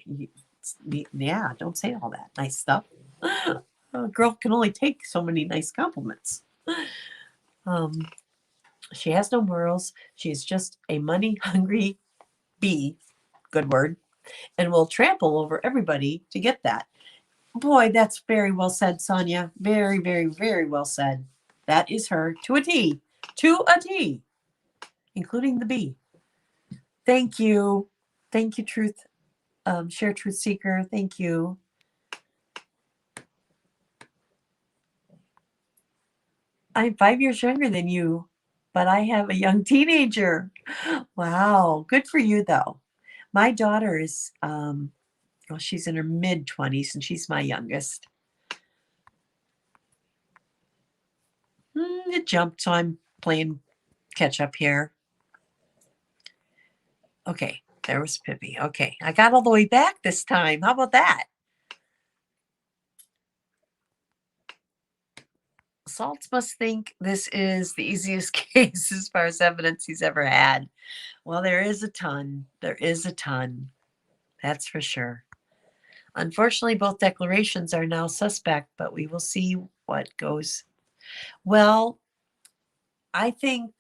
Yeah, don't say all that nice stuff. A girl can only take so many nice compliments. She has no morals. She's just a money-hungry bee, good word, and will trample over everybody to get that. Boy, that's very well said, Sonia. Very, very, very well said. That is her to a T. To a T. Including the bee. Thank you. Thank you, Truth. Share Truth Seeker. Thank you. I'm 5 years younger than you, but I have a young teenager. Wow. Good for you, though. My daughter is, she's in her mid-20s, and she's my youngest. It jumped, so I'm playing catch up here. Okay, there was Pippi. Okay, I got all the way back this time. How about that? Salts must think this is the easiest case as far as evidence he's ever had. Well, there is a ton. There is a ton. That's for sure. Unfortunately, both declarations are now suspect, but we will see what goes. Well, I think,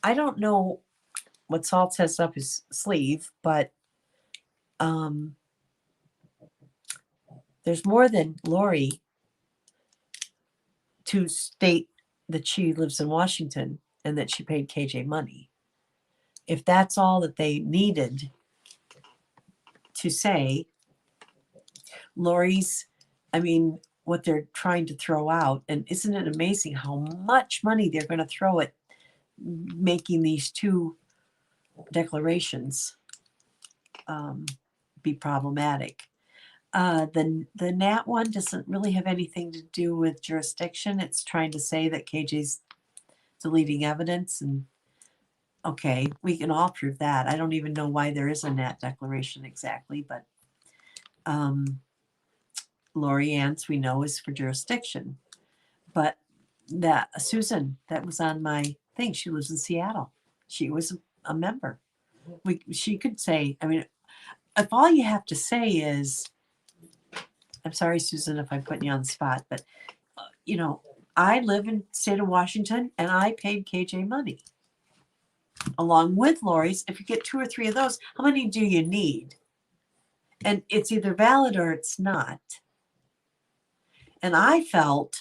I don't know what Salts has up his sleeve, but there's more than Lori to state that she lives in Washington and that she paid KJ money. If that's all that they needed to say, Lori's, what they're trying to throw out, and isn't it amazing how much money they're going to throw at making these two declarations be problematic. The Nat one doesn't really have anything to do with jurisdiction. It's trying to say that KJ's deleting evidence, and okay, we can all prove that. I don't even know why there is a Nat declaration exactly, but Lori Ann's we know is for jurisdiction. But that Susan, that was on my thing. She lives in Seattle. She was a member. She could say, if all you have to say is I'm sorry, Susan, if I'm putting you on the spot, but I live in the state of Washington and I paid KJ money along with Lori's. If you get 2 or 3 of those, how many do you need? And it's either valid or it's not. And I felt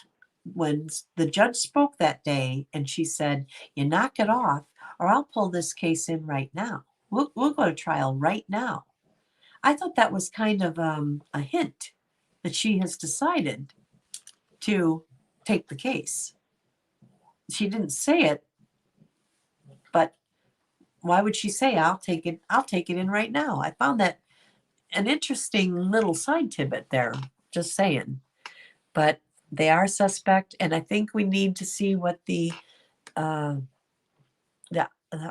when the judge spoke that day and she said, you knock it off or I'll pull this case in right now. We'll go to trial right now. I thought that was kind of a hint that she has decided to take the case. She didn't say it, but why would she say, I'll take it in right now? I found that an interesting little side tidbit there, just saying. But they are suspect, and I think we need to see what the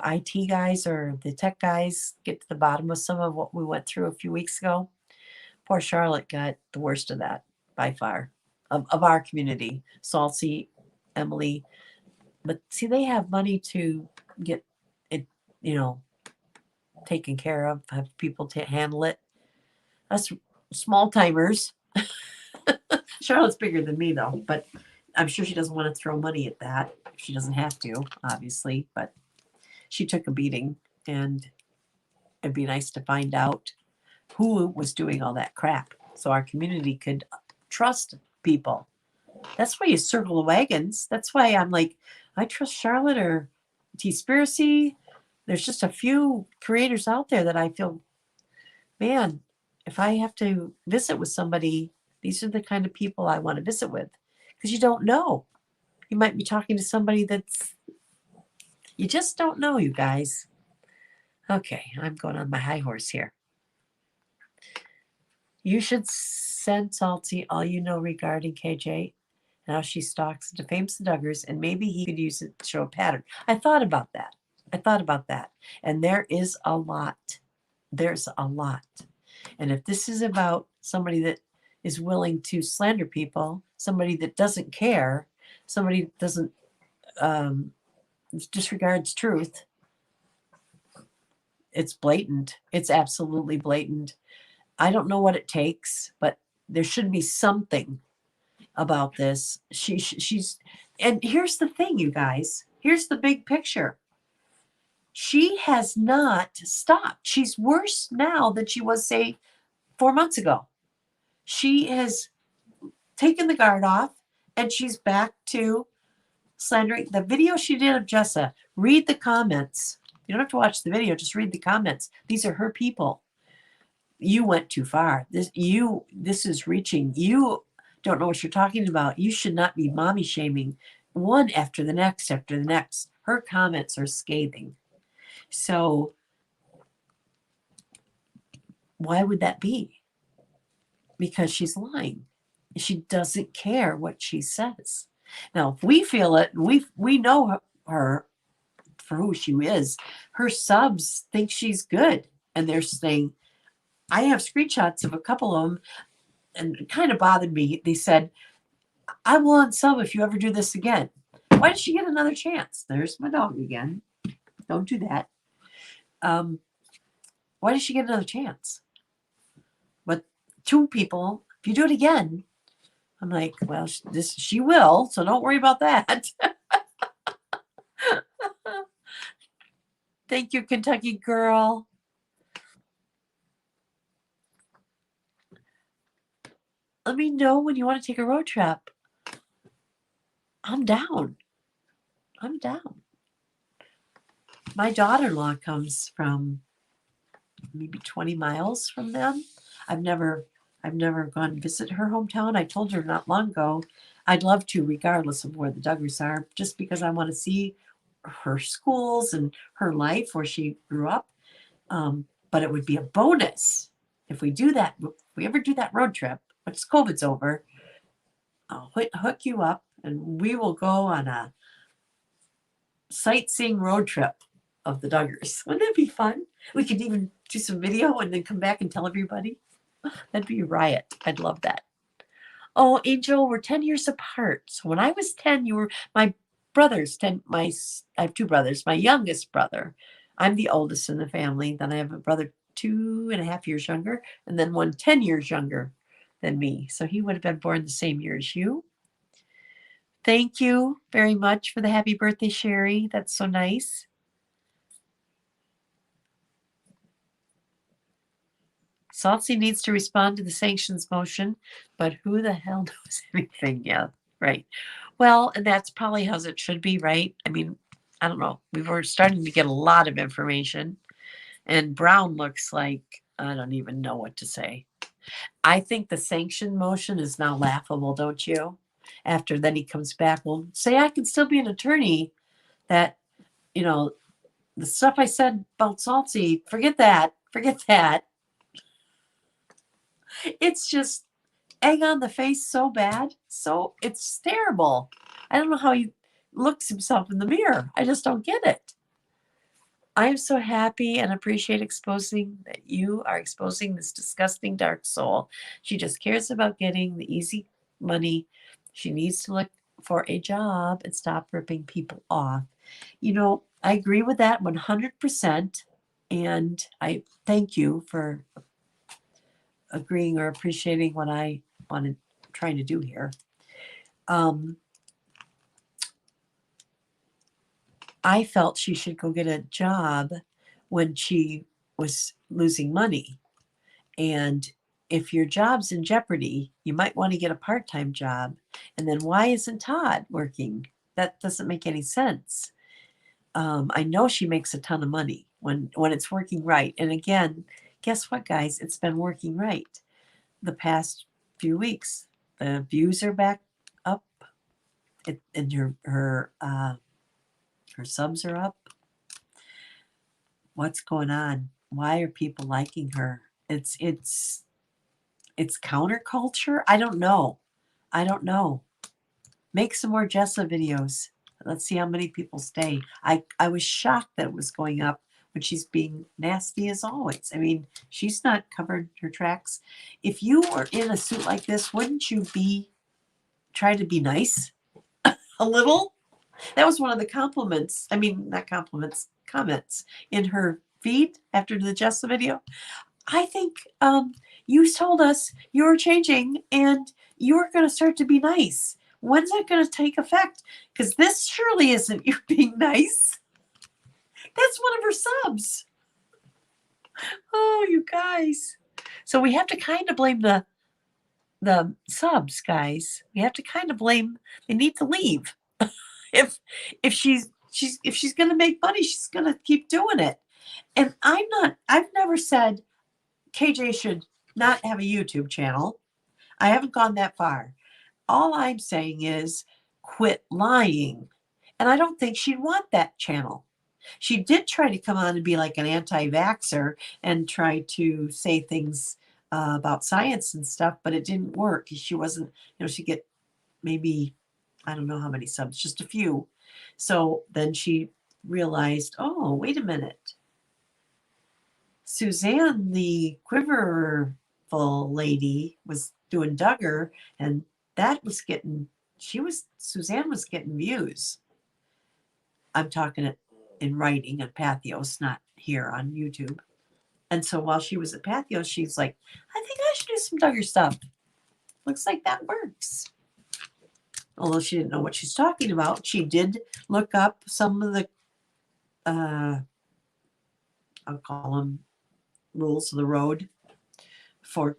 IT guys or the tech guys get to the bottom of some of what we went through a few weeks ago. Poor Charlotte got the worst of that by far of our community. Salty, Emily. But see, they have money to get it, taken care of, have people to handle it. Us small timers. Charlotte's bigger than me though, but I'm sure she doesn't want to throw money at that. She doesn't have to, obviously, but she took a beating, and it'd be nice to find out who was doing all that crap so our community could trust people. That's why you circle the wagons. That's why I'm like, I trust Charlotte or T-Spiracy. There's just a few creators out there that I feel, man, if I have to visit with somebody, these are the kind of people I want to visit with. Because you don't know. You might be talking to somebody you just don't know, you guys. Okay, I'm going on my high horse here. You should send Salty all you know regarding KJ and how she stalks and defames the Duggars, and maybe he could use it to show a pattern. I thought about that. And there is a lot. There's a lot. And if this is about somebody that is willing to slander people, somebody that doesn't care, somebody that doesn't disregards truth, it's blatant. It's absolutely blatant. I don't know what it takes, but there should be something about this. She's, and here's the thing, you guys. Here's the big picture. She has not stopped. She's worse now than she was, say, 4 months ago. She has taken the guard off, and she's back to slandering. The video she did of Jessa, read the comments. You don't have to watch the video, just read the comments. These are her people. You went too far. This is reaching. You don't know what you're talking about. You should not be mommy shaming one after the next. Her comments are scathing. So why would that be? Because she's lying. She doesn't care what she says. Now, if we feel it, we know her for who she is. Her subs think she's good, and they're saying, I have screenshots of a couple of them, and it kind of bothered me. They said, I will unsub if you ever do this again. Why did she get another chance? There's my dog again. Don't do that. Why did she get another chance? But 2 people, if you do it again, I'm like, well, she will, so don't worry about that. Thank you, Kentucky girl. Let me know when you want to take a road trip. I'm down. My daughter-in-law comes from maybe 20 miles from them. I've never gone to visit her hometown. I told her not long ago I'd love to, regardless of where the Duggars are, just because I want to see her schools and her life where she grew up. But it would be a bonus if we do that. If we ever do that road trip, once COVID's over, I'll hook you up and we will go on a sightseeing road trip of the Duggars. Wouldn't that be fun? We could even do some video and then come back and tell everybody. That'd be a riot. I'd love that. Oh, Angel, we're 10 years apart. So when I was 10, you were my brother's 10. I have 2 brothers. My youngest brother, I'm the oldest in the family. Then I have a brother 2.5 years younger, and then one 10 years younger. than me. So he would have been born the same year as you. Thank you very much for the happy birthday, Sherry. That's so nice. Saltsy needs to respond to the sanctions motion, but who the hell knows anything? Yeah, right. Well, and that's probably how it should be, right? I mean, I don't know. We were starting to get a lot of information, and Brown looks like I don't even know what to say. I think the sanction motion is now laughable, don't you? After then he comes back, well, say I can still be an attorney. That the stuff I said about Saltsy, forget that, forget that. It's just egg on the face so bad. So it's terrible. I don't know how he looks himself in the mirror. I just don't get it. I am so happy and appreciate exposing that you are exposing this disgusting dark soul. She just cares about getting the easy money. She needs to look for a job and stop ripping people off. I agree with that 100%. And I thank you for agreeing or appreciating what I wanted trying to do here. I felt she should go get a job when she was losing money. And if your job's in jeopardy, you might want to get a part-time job. And then why isn't Todd working? That doesn't make any sense. I know she makes a ton of money when it's working right. And again, guess what, guys? It's been working right the past few weeks. The views are back up, and her subs are up. What's going on? Why are people liking her? It's counterculture. I don't know. Make some more Jessa videos. Let's see how many people stay. I was shocked that it was going up when she's being nasty as always. I mean, she's not covered her tracks. If you were in a suit like this, wouldn't you try to be nice a little? That was one of the compliments. I mean, not compliments, comments in her feed after the Jessa video. I think you told us you were changing and you were going to start to be nice. When's that going to take effect? Because this surely isn't you being nice. That's one of her subs. Oh, you guys. So we have to kind of blame the subs, guys. We have to kind of blame. They need to leave. if she's going to make money, she's going to keep doing it. And I've never said KJ should not have a YouTube channel. I haven't gone that far. All I'm saying is quit lying. And I don't think she'd want that channel. She did try to come on and be like an anti-vaxxer and try to say things about science and stuff, but it didn't work. She wasn't, she'd get maybe, I don't know how many subs, just a few. So then she realized, oh, wait a minute. Suzanne, the quiverful lady, was doing Duggar, and that was Suzanne was getting views. I'm talking it in writing at Pathos, not here on YouTube. And so while she was at Pathos, she's like, I think I should do some Duggar stuff. Looks like that works. Although she didn't know what she's talking about, she did look up some of the, I'll call them rules of the road for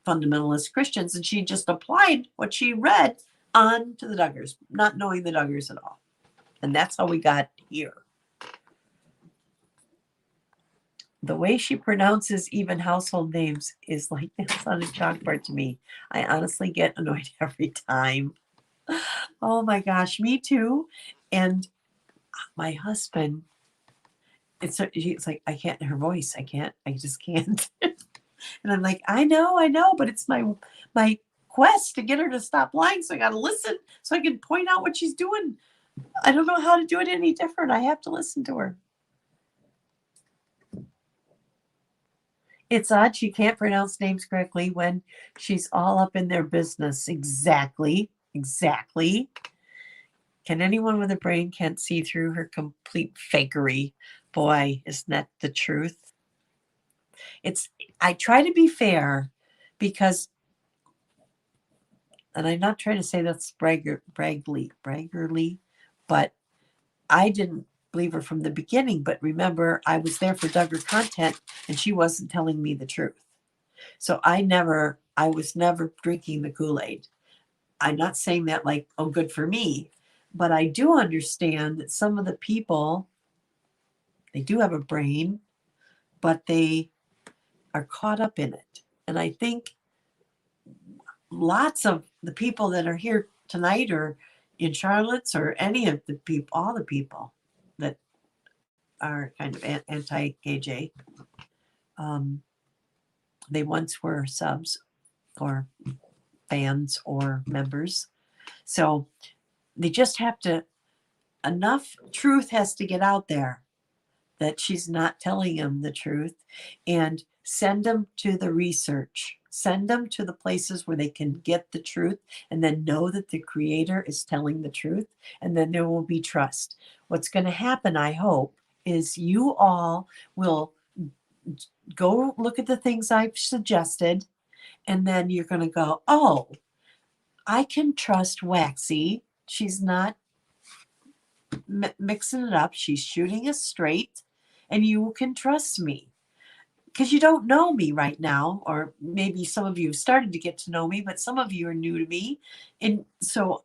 fundamentalist Christians, and she just applied what she read onto the Duggars, not knowing the Duggars at all. And that's how we got here. The way she pronounces even household names is like it's on a chalkboard to me. I honestly get annoyed every time. Oh my gosh, me too. And my husband, it's like I can't. Her voice, I just can't. And I'm like, I know, but it's my quest to get her to stop lying. So I got to listen so I can point out what she's doing. I don't know how to do it any different. I have to listen to her. It's odd she can't pronounce names correctly when she's all up in their business. Exactly. Can anyone with a brain can't see through her complete fakery? Boy, isn't that the truth? I try to be fair because and I'm not trying to say that's braggerly, but I didn't believe her from the beginning. But remember, I was there for Duggar content, and she wasn't telling me the truth. So I was never drinking the Kool-Aid. I'm not saying that like, oh, good for me, but I do understand that some of the people, they do have a brain, but they are caught up in it. And I think lots of the people that are here tonight or in Charlotte's or any of the people, all the people that are kind of anti-KJ, they once were subs or fans or members. So they just have to, enough truth has to get out there that she's not telling them the truth, and send them to the research. Send them to the places where they can get the truth and then know that the creator is telling the truth, and then there will be trust. What's going to happen, I hope, is you all will go look at the things I've suggested, and then you're going to go, oh, I can trust Waxy. She's not mixing it up. She's shooting us straight, and you can trust me because you don't know me right now, or maybe some of you have started to get to know me, but some of you are new to me. And so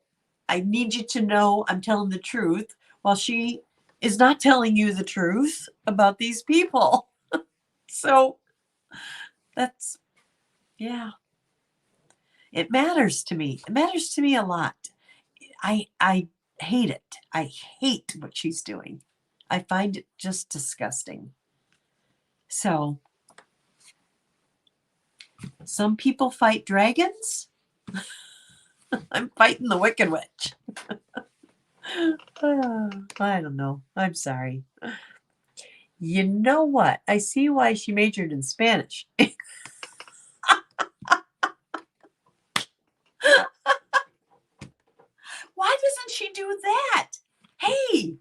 I need you to know I'm telling the truth while she is not telling you the truth about these people. So that's, yeah, it matters to me. It matters to me a lot. I hate it. I hate what she's doing. I find it just disgusting. So some people fight dragons. I'm fighting the Wicked Witch. I don't know. I'm sorry. You know what? I see why she majored in Spanish. Why doesn't she do that? Hey,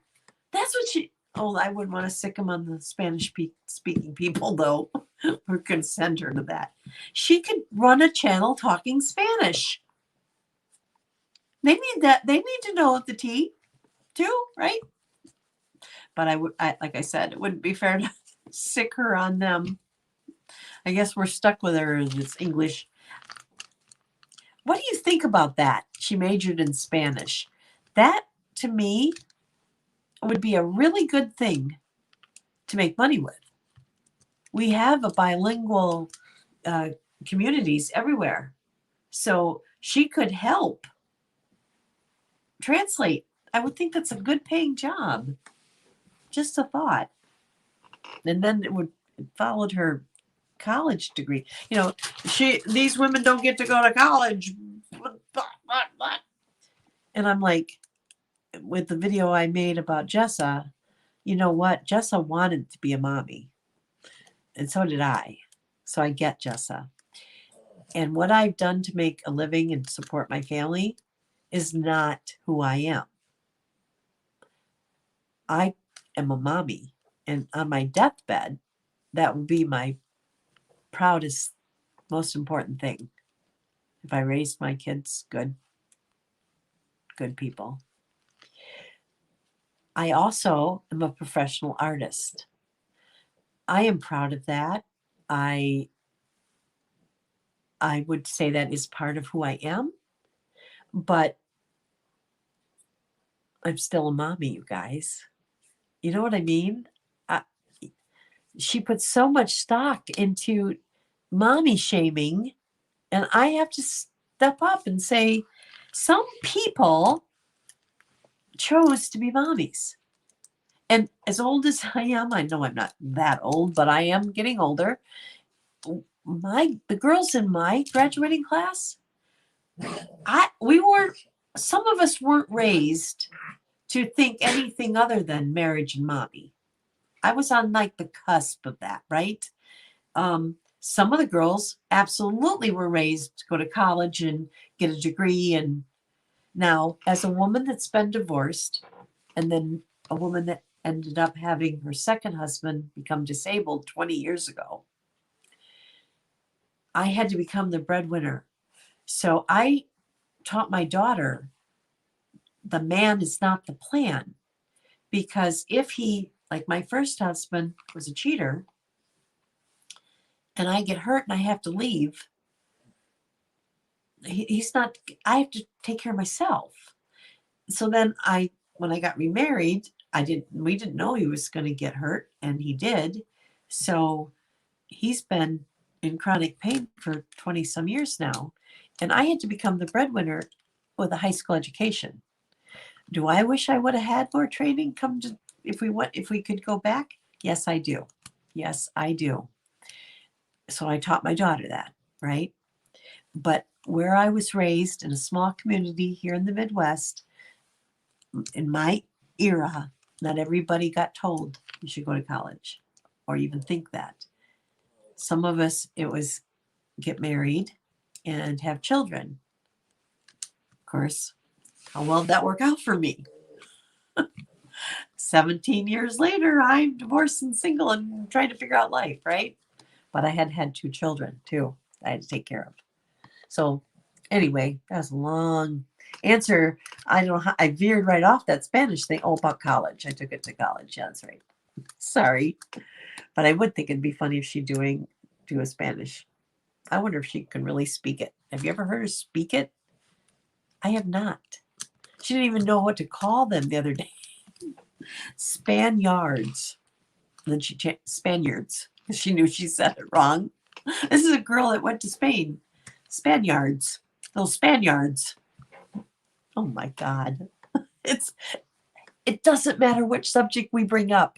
that's what she. Oh, I wouldn't want to sick them on the Spanish speaking people, though. We're going to send her to that. She could run a channel talking Spanish. They need that. They need to know the tea, too, right? But like I said, it wouldn't be fair to sick her on them. I guess we're stuck with her as it's English. What do you think about that? She majored in Spanish. That, to me, would be a really good thing to make money with. We have a bilingual communities everywhere. So she could help translate. I would think that's a good paying job. Just a thought. And then it would followed her college degree. You know, these women don't get to go to college. And I'm like, with the video I made about Jessa, you know what? Jessa wanted to be a mommy. And so did I. So I get Jessa. And what I've done to make a living and support my family is not who I am. I am a mommy. And on my deathbed, that would be my proudest, most important thing. If I raised my kids good people. I also am a professional artist. I am proud of that. I would say that is part of who I am, but I'm still a mommy, you guys. You know what I mean? She puts so much stock into mommy shaming, and I have to step up and say, some people chose to be mommies. And as old as I am, I know I'm not that old, but I am getting older. The girls in my graduating class, some of us weren't raised to think anything other than marriage and mommy. I was on like the cusp of that, right? Some of the girls absolutely were raised to go to college and get a degree. And now, as a woman that's been divorced, and then a woman that ended up having her second husband become disabled 20 years ago, I had to become the breadwinner. So I taught my daughter the man is not the plan. Because if he, like my first husband was a cheater, and I get hurt and I have to leave, he's not, I have to take care of myself. So then when I got remarried, we didn't know he was going to get hurt, and he did. So he's been in chronic pain for 20 some years now. And I had to become the breadwinner with a high school education. Do I wish I would have had more training if we could go back? Yes, I do. Yes, I do. So I taught my daughter that, right? But where I was raised in a small community here in the Midwest, in my era, not everybody got told you should go to college or even think that. Some of us, it was get married and have children. Of course, how well did that work out for me? 17 years later, I'm divorced and single and trying to figure out life, right? But I had 2 children too I had to take care of. So anyway, that was a long answer. I don't know how I veered right off that Spanish thing. Oh, about college. I took it to college. Yeah, that's right. Sorry. But I would think it'd be funny if she do a Spanish. I wonder if she can really speak it. Have you ever heard her speak it? I have not. She didn't even know what to call them the other day. Spaniards. And then she Spaniards. She knew she said it wrong. This is a girl that went to Spain. Spaniards. Those Spaniards. Oh my God. It doesn't matter which subject we bring up.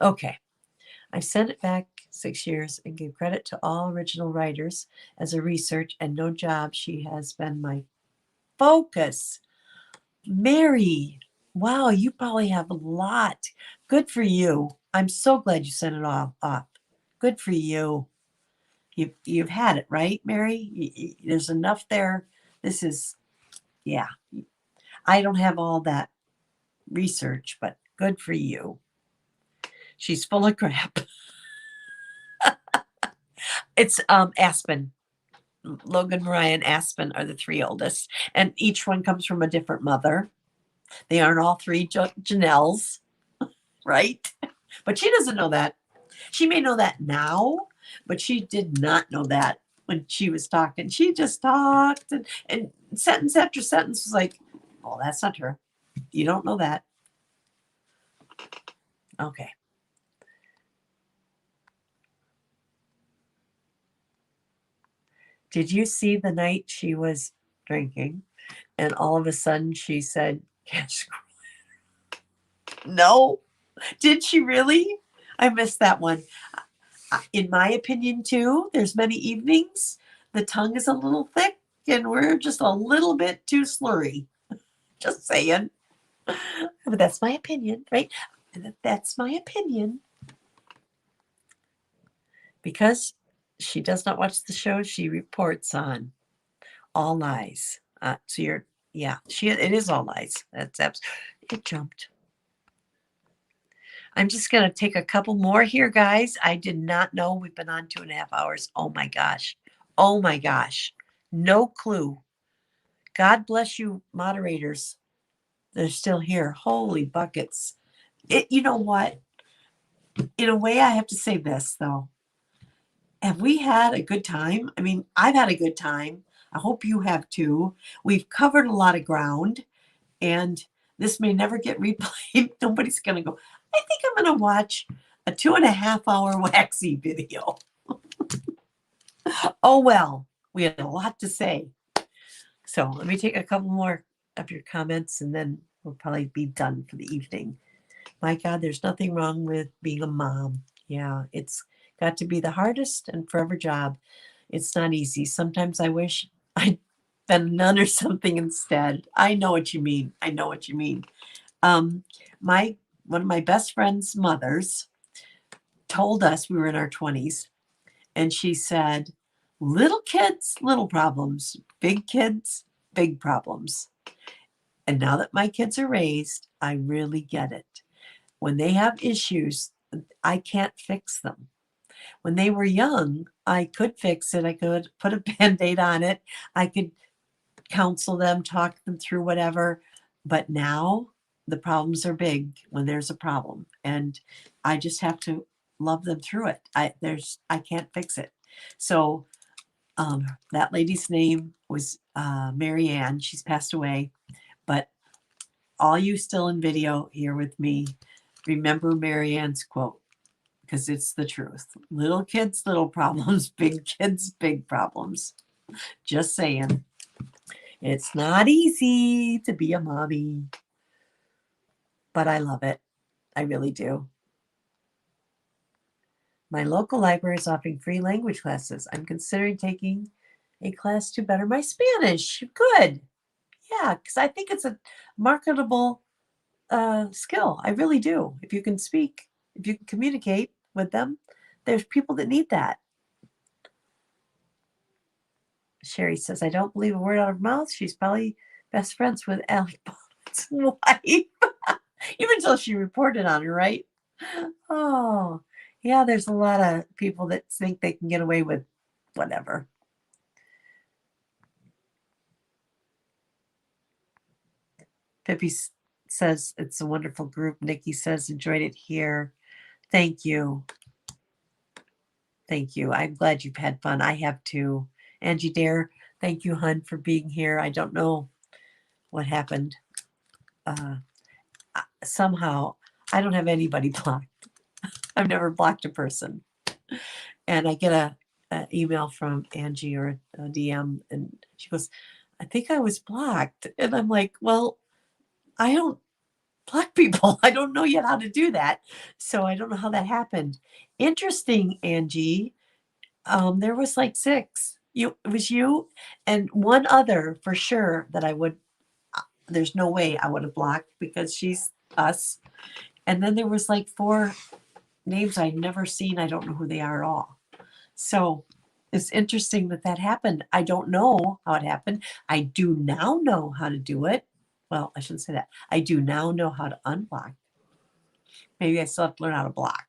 Okay. I sent it back 6 years and gave credit to all original writers as a research and no job. She has been my focus. Mary, wow, you probably have a lot. Good for you. I'm so glad you sent it all off. Good for you. You've had it, right, Mary? There's enough there. This is, yeah. I don't have all that research, but good for you. She's full of crap. It's Aspen. Logan, Mariah, and Aspen are the 3 oldest, and each one comes from a different mother. They aren't all 3 Janelles, right? But she doesn't know that. She may know that now, but she did not know that when she was talking. She just talked, and sentence after sentence was like, oh, that's not her. You don't know that. Okay. Did you see the night she was drinking and all of a sudden she said, cash? No. Did she really? I missed that one. In my opinion, too, there's many evenings the tongue is a little thick and we're just a little bit too slurry. Just saying. But that's my opinion, right? That's my opinion. Because she does not watch the show she reports on. All lies. So it is all lies. It jumped. I'm just going to take a couple more here, guys. I did not know we've been on 2.5 hours. Oh my gosh. Oh my gosh. No clue. God bless you, moderators. They're still here. Holy buckets. You know what? In a way, I have to say this, though. Have we had a good time? I mean, I've had a good time. I hope you have too. We've covered a lot of ground, and this may never get replayed. Nobody's going to go, I think I'm going to watch a 2.5 hour waxy video. Oh, well, we had a lot to say. So let me take a couple more of your comments and then we'll probably be done for the evening. My God, there's nothing wrong with being a mom. Yeah, it's got to be the hardest and forever job. It's not easy. Sometimes I wish I'd been a nun or something instead. I know what you mean. I know what you mean. One of my best friend's mothers told us, we were in our 20s, and she said, little kids, little problems. Big kids, big problems. And now that my kids are raised, I really get it. When they have issues, I can't fix them. When they were young, I could fix it. I could put a Band-Aid on it. I could counsel them, talk them through whatever. But now the problems are big when there's a problem, and I just have to love them through it. I can't fix it. So that lady's name was Mary Ann. She's passed away, but all you still in video here with me, remember Mary Ann's quote, because it's the truth. Little kids, little problems. Big kids, big problems. Just saying. It's not easy to be a mommy, but I love it. I really do. My local library is offering free language classes. I'm considering taking a class to better my Spanish. Good. Yeah, because I think it's a marketable skill. I really do. If you can speak, if you can communicate with them, there's people that need that. Sherry says, I don't believe a word out of her mouth. She's probably best friends with Alec Baldwin's wife. Even until she reported on her, right? Oh, yeah, there's a lot of people that think they can get away with whatever. Pippi says it's a wonderful group. Nikki says enjoyed it here. Thank you. Thank you. I'm glad you've had fun. I have too. Angie Dare, thank you, hun, for being here. I don't know what happened. Somehow, I don't have anybody blocked. I've never blocked a person. And I get a email from Angie or a DM, and she goes, I think I was blocked. And I'm like, well, I don't block people. I don't know yet how to do that. So I don't know how that happened. Interesting, Angie. There was like 6. It was you and one other for sure that I would, there's no way I would have blocked because she's us. And then there was like 4 names I'd never seen. I don't know who they are at all. So it's interesting that happened. I don't know how it happened. I do now know how to do it. Well, I shouldn't say that. I do now know how to unblock. Maybe I still have to learn how to block.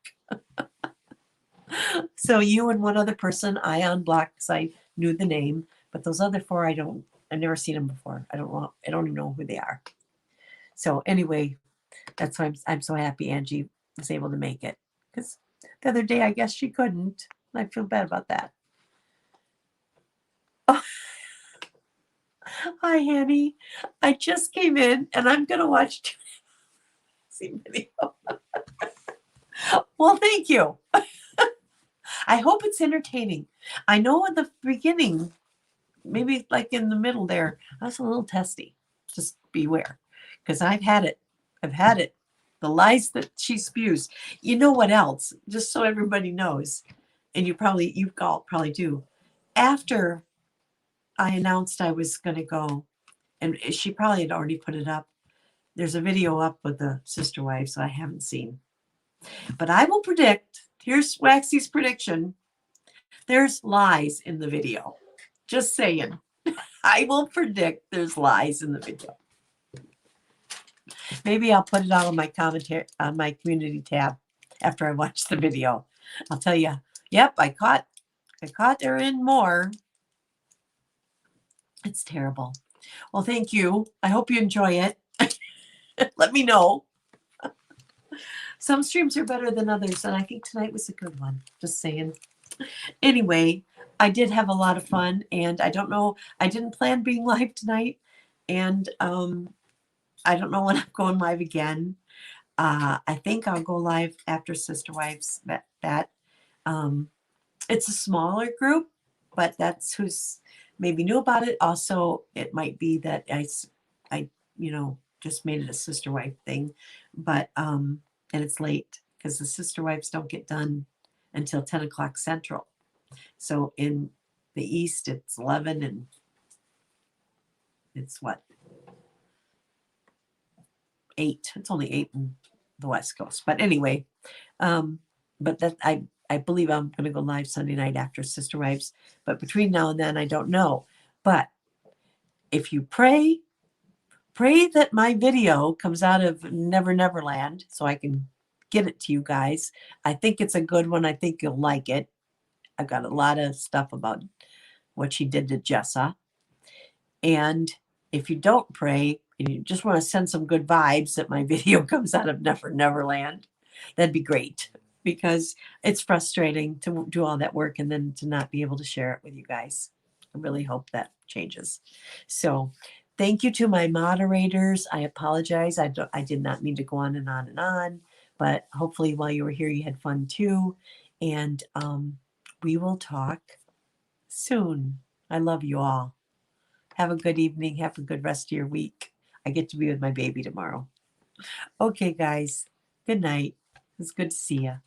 So you and one other person I unblocked because I knew the name, but those other 4 I've never seen them before. I don't even know who they are. So anyway, that's why I'm so happy Angie was able to make it. Because the other day I guess she couldn't. I feel bad about that. Oh. Hi, Annie. I just came in and I'm gonna watch video. Well, thank you. I hope it's entertaining. I know in the beginning, maybe like in the middle there, I was a little testy. Just beware. Because I've had it. I've had it. The lies that she spews. You know what else? Just so everybody knows, and you all probably do. After I announced I was going to go, and she probably had already put it up. There's a video up with the sister wives I haven't seen. But I will predict, here's Waxy's prediction. There's lies in the video. Just saying. I will predict there's lies in the video. Maybe I'll put it out on my commentary on my community tab after I watch the video. I'll tell you, yep, I caught her in more. It's terrible. Well, thank you. I hope you enjoy it. Let me know. Some streams are better than others, and I think tonight was a good one. Just saying. Anyway, I did have a lot of fun, and I don't know, I didn't plan being live tonight, and I don't know when I'm going live again. I think I'll go live after Sister Wives. It's a smaller group, but that's who's maybe knew about it. Also, it might be that I just made it a Sister Wife thing, but and it's late because the Sister Wives don't get done until 10 o'clock Central. So in the East, it's 11, and it's what? 8. It's only 8 in the West Coast. But anyway, but that I believe I'm going to go live Sunday night after Sister Wives. But between now and then, I don't know. But if you pray that my video comes out of Never Neverland so I can get it to you guys. I think it's a good one. I think you'll like it. I've got a lot of stuff about what she did to Jessa. And if you don't pray and you just want to send some good vibes that my video comes out of Never Neverland, that'd be great, because it's frustrating to do all that work and then to not be able to share it with you guys. I really hope that changes. So thank you to my moderators. I apologize. I did not mean to go on and on and on, but hopefully while you were here, you had fun too. And we will talk soon. I love you all. Have a good evening. Have a good rest of your week. I get to be with my baby tomorrow. Okay, guys. Good night. It's good to see you.